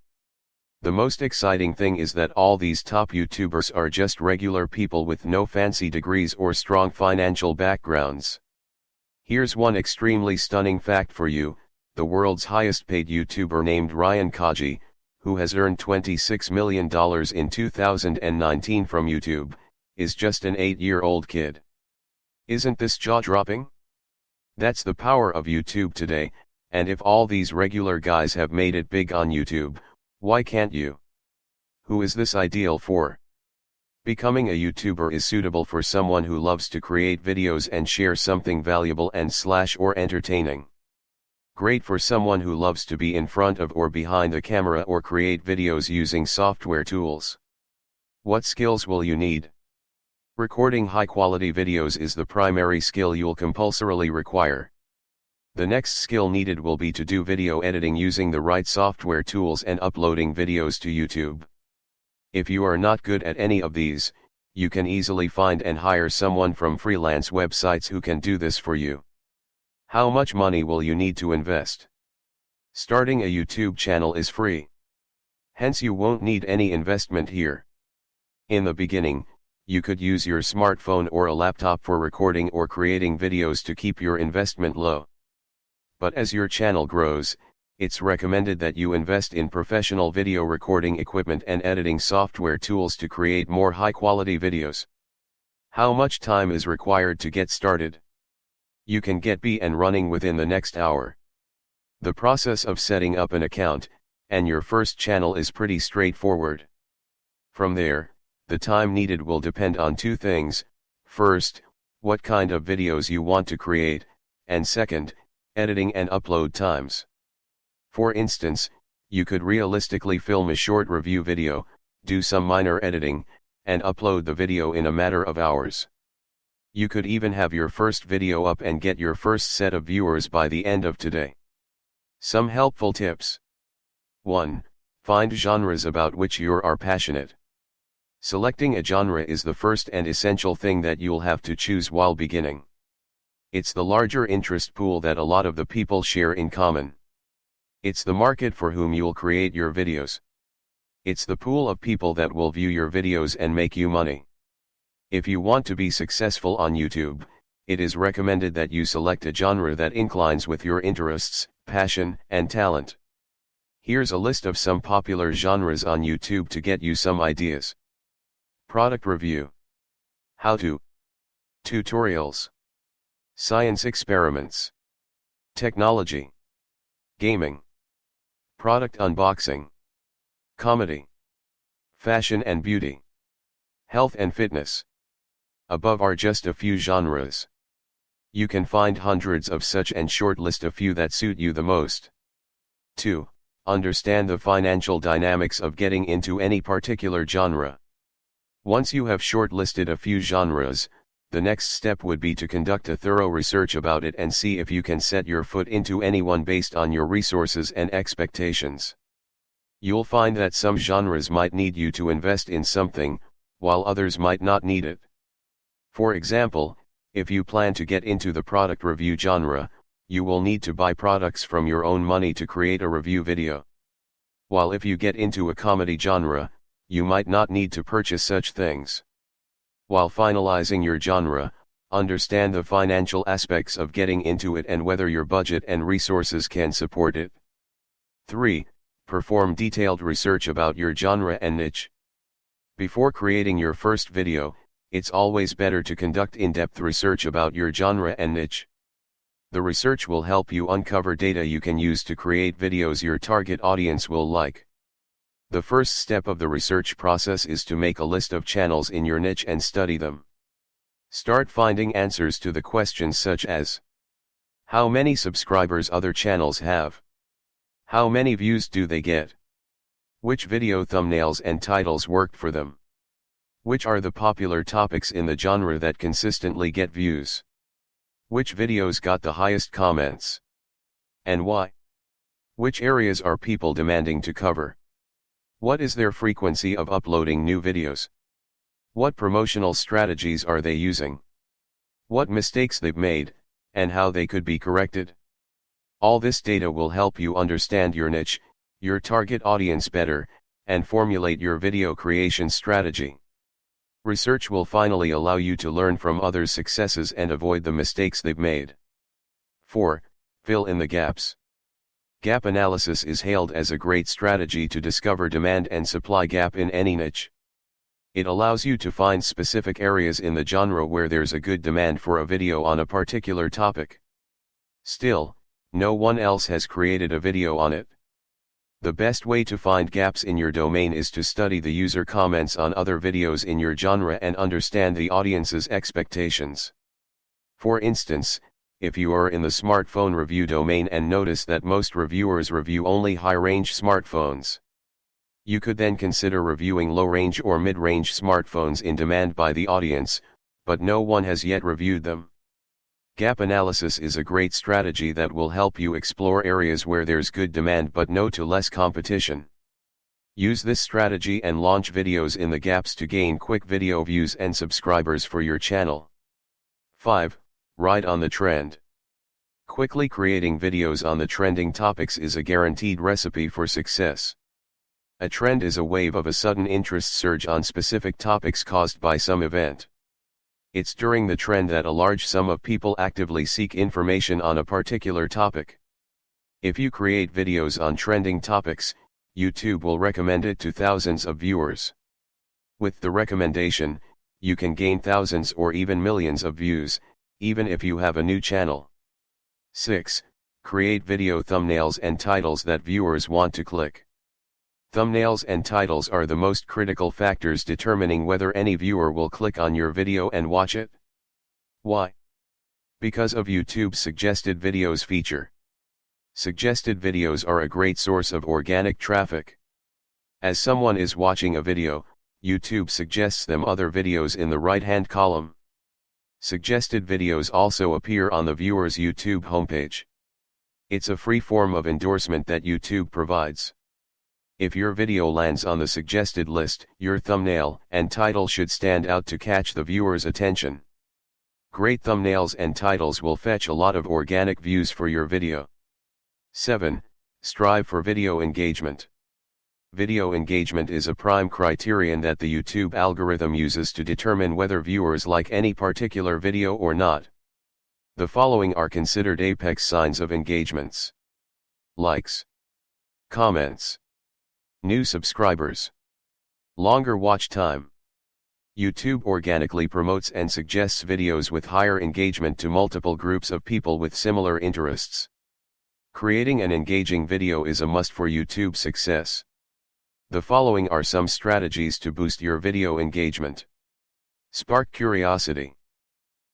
The most exciting thing is that all these top YouTubers are just regular people with no fancy degrees or strong financial backgrounds. Here's one extremely stunning fact for you: the world's highest paid YouTuber named Ryan Kaji, who has earned $26 million in 2019 from YouTube, is just an 8-year-old kid. Isn't this jaw-dropping? That's the power of YouTube today, and if all these regular guys have made it big on YouTube, why can't you? Who is this ideal for? Becoming a YouTuber is suitable for someone who loves to create videos and share something valuable and/or entertaining. Great for someone who loves to be in front of or behind the camera or create videos using software tools. What skills will you need? Recording high-quality videos is the primary skill you'll compulsorily require. The next skill needed will be to do video editing using the right software tools and uploading videos to YouTube. If you are not good at any of these, you can easily find and hire someone from freelance websites who can do this for you. How much money will you need to invest? Starting a YouTube channel is free. Hence you won't need any investment here. In the beginning, you could use your smartphone or a laptop for recording or creating videos to keep your investment low. But as your channel grows, it's recommended that you invest in professional video recording equipment and editing software tools to create more high-quality videos. How much time is required to get started? You can get and running within the next hour. The process of setting up an account and your first channel is pretty straightforward. From there, the time needed will depend on two things: first, what kind of videos you want to create, and second, editing and upload times. For instance, you could realistically film a short review video, do some minor editing, and upload the video in a matter of hours. You could even have your first video up and get your first set of viewers by the end of today. Some helpful tips. 1. Find genres about which you are passionate. Selecting a genre is the first and essential thing that you'll have to choose while beginning. It's the larger interest pool that a lot of the people share in common. It's the market for whom you'll create your videos. It's the pool of people that will view your videos and make you money. If you want to be successful on YouTube, it is recommended that you select a genre that inclines with your interests, passion, and talent. Here's a list of some popular genres on YouTube to get you some ideas. Product review, how-to, tutorials, science experiments, technology, gaming, product unboxing, comedy, fashion and beauty, health and fitness, Above are just a few genres. You can find hundreds of such and shortlist a few that suit you the most. 2. Understand the financial dynamics of getting into any particular genre. Once you have shortlisted a few genres, the next step would be to conduct a thorough research about it and see if you can set your foot into any one based on your resources and expectations. You'll find that some genres might need you to invest in something, while others might not need it. For example, if you plan to get into the product review genre, you will need to buy products from your own money to create a review video. While if you get into a comedy genre, you might not need to purchase such things. While finalizing your genre, understand the financial aspects of getting into it and whether your budget and resources can support it. 3. Perform detailed research about your genre and niche. Before creating your first video, it's always better to conduct in-depth research about your genre and niche. The research will help you uncover data you can use to create videos your target audience will like. The first step of the research process is to make a list of channels in your niche and study them. Start finding answers to the questions such as: how many subscribers other channels have? How many views do they get? Which video thumbnails and titles worked for them? Which are the popular topics in the genre that consistently get views? Which videos got the highest comments? And why? Which areas are people demanding to cover? What is their frequency of uploading new videos? What promotional strategies are they using? What mistakes they've made, and how they could be corrected? All this data will help you understand your niche, your target audience better, and formulate your video creation strategy. Research will finally allow you to learn from others' successes and avoid the mistakes they've made. 4. Fill in the gaps. Gap analysis is hailed as a great strategy to discover demand and supply gap in any niche. It allows you to find specific areas in the genre where there's a good demand for a video on a particular topic. Still, no one else has created a video on it. The best way to find gaps in your domain is to study the user comments on other videos in your genre and understand the audience's expectations. For instance, if you are in the smartphone review domain and notice that most reviewers review only high-range smartphones, you could then consider reviewing low-range or mid-range smartphones in demand by the audience, but no one has yet reviewed them. Gap analysis is a great strategy that will help you explore areas where there's good demand but no to less competition. Use this strategy and launch videos in the gaps to gain quick video views and subscribers for your channel. 5. Ride on the trend. Quickly creating videos on the trending topics is a guaranteed recipe for success. A trend is a wave of a sudden interest surge on specific topics caused by some event. It's during the trend that a large sum of people actively seek information on a particular topic. If you create videos on trending topics, YouTube will recommend it to thousands of viewers. With the recommendation, you can gain thousands or even millions of views, even if you have a new channel. 6. Create video thumbnails and titles that viewers want to click. Thumbnails and titles are the most critical factors determining whether any viewer will click on your video and watch it. Why? Because of YouTube's suggested videos feature. Suggested videos are a great source of organic traffic. As someone is watching a video, YouTube suggests them other videos in the right-hand column. Suggested videos also appear on the viewer's YouTube homepage. It's a free form of endorsement that YouTube provides. If your video lands on the suggested list, your thumbnail and title should stand out to catch the viewer's attention. Great thumbnails and titles will fetch a lot of organic views for your video. 7. Strive for video engagement. Video engagement is a prime criterion that the YouTube algorithm uses to determine whether viewers like any particular video or not. The following are considered apex signs of engagements: likes, comments, new subscribers, longer watch time. YouTube organically promotes and suggests videos with higher engagement to multiple groups of people with similar interests. Creating an engaging video is a must for YouTube success. The following are some strategies to boost your video engagement. Spark curiosity.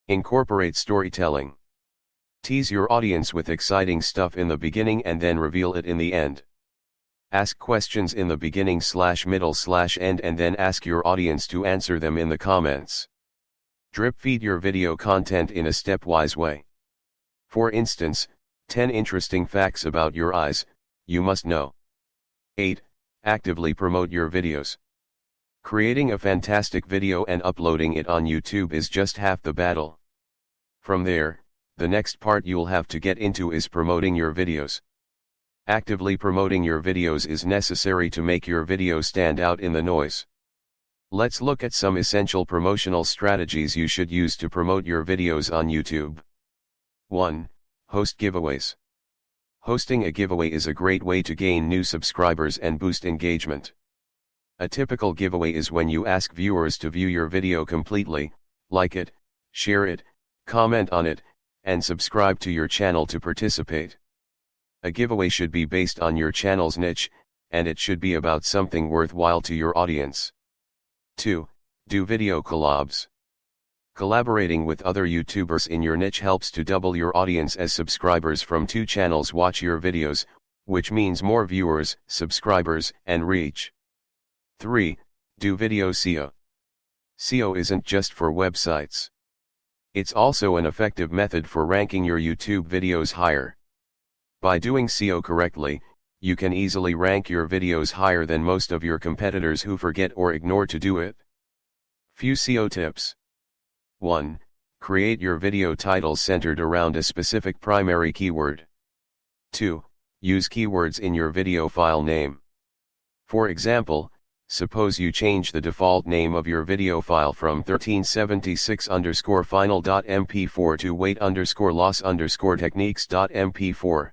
Incorporate storytelling. Tease your audience with exciting stuff in the beginning and then reveal it in the end. Ask questions in the beginning / middle / end and then ask your audience to answer them in the comments. Drip feed your video content in a stepwise way. For instance, 10 interesting facts about your eyes, you must know. 8. Actively promote your videos. Creating a fantastic video and uploading it on YouTube is just half the battle. From there, the next part you'll have to get into is promoting your videos. Actively promoting your videos is necessary to make your video stand out in the noise. Let's look at some essential promotional strategies you should use to promote your videos on YouTube. 1. Host giveaways. Hosting a giveaway is a great way to gain new subscribers and boost engagement. A typical giveaway is when you ask viewers to view your video completely, like it, share it, comment on it, and subscribe to your channel to participate. A giveaway should be based on your channel's niche, and it should be about something worthwhile to your audience. 2. Do video collabs. Collaborating with other YouTubers in your niche helps to double your audience as subscribers from 2 channels watch your videos, which means more viewers, subscribers, and reach. 3. Do video SEO. SEO isn't just for websites. It's also an effective method for ranking your YouTube videos higher. By doing SEO correctly, you can easily rank your videos higher than most of your competitors who forget or ignore to do it. Few SEO tips. 1. Create your video titles centered around a specific primary keyword. 2. Use keywords in your video file name. For example, suppose you change the default name of your video file from 1376_final.mp4 to weight_loss_techniques.mp4.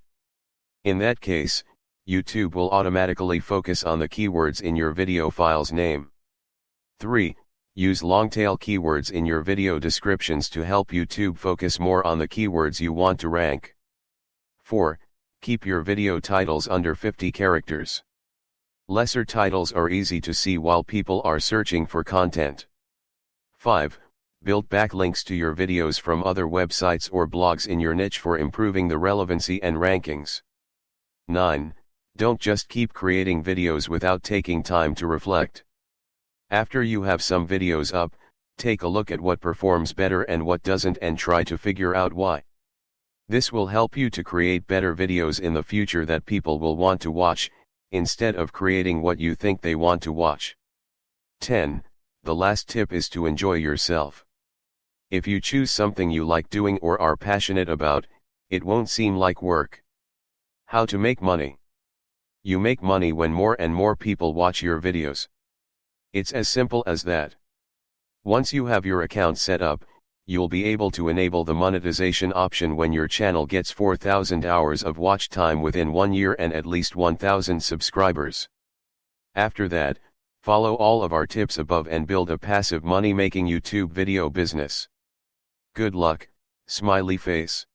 In that case, YouTube will automatically focus on the keywords in your video file's name. 3. Use long-tail keywords in your video descriptions to help YouTube focus more on the keywords you want to rank. 4. Keep your video titles under 50 characters. Lesser titles are easy to see while people are searching for content. 5. Build backlinks to your videos from other websites or blogs in your niche for improving the relevancy and rankings. 9. Don't just keep creating videos without taking time to reflect. After you have some videos up, take a look at what performs better and what doesn't and try to figure out why. This will help you to create better videos in the future that people will want to watch, instead of creating what you think they want to watch. 10. The last tip is to enjoy yourself. If you choose something you like doing or are passionate about, it won't seem like work. How to make money? You make money when more and more people watch your videos. It's as simple as that. Once you have your account set up, you'll be able to enable the monetization option when your channel gets 4,000 hours of watch time within 1 year and at least 1,000 subscribers. After that, follow all of our tips above and build a passive money-making YouTube video business. Good luck, smiley face.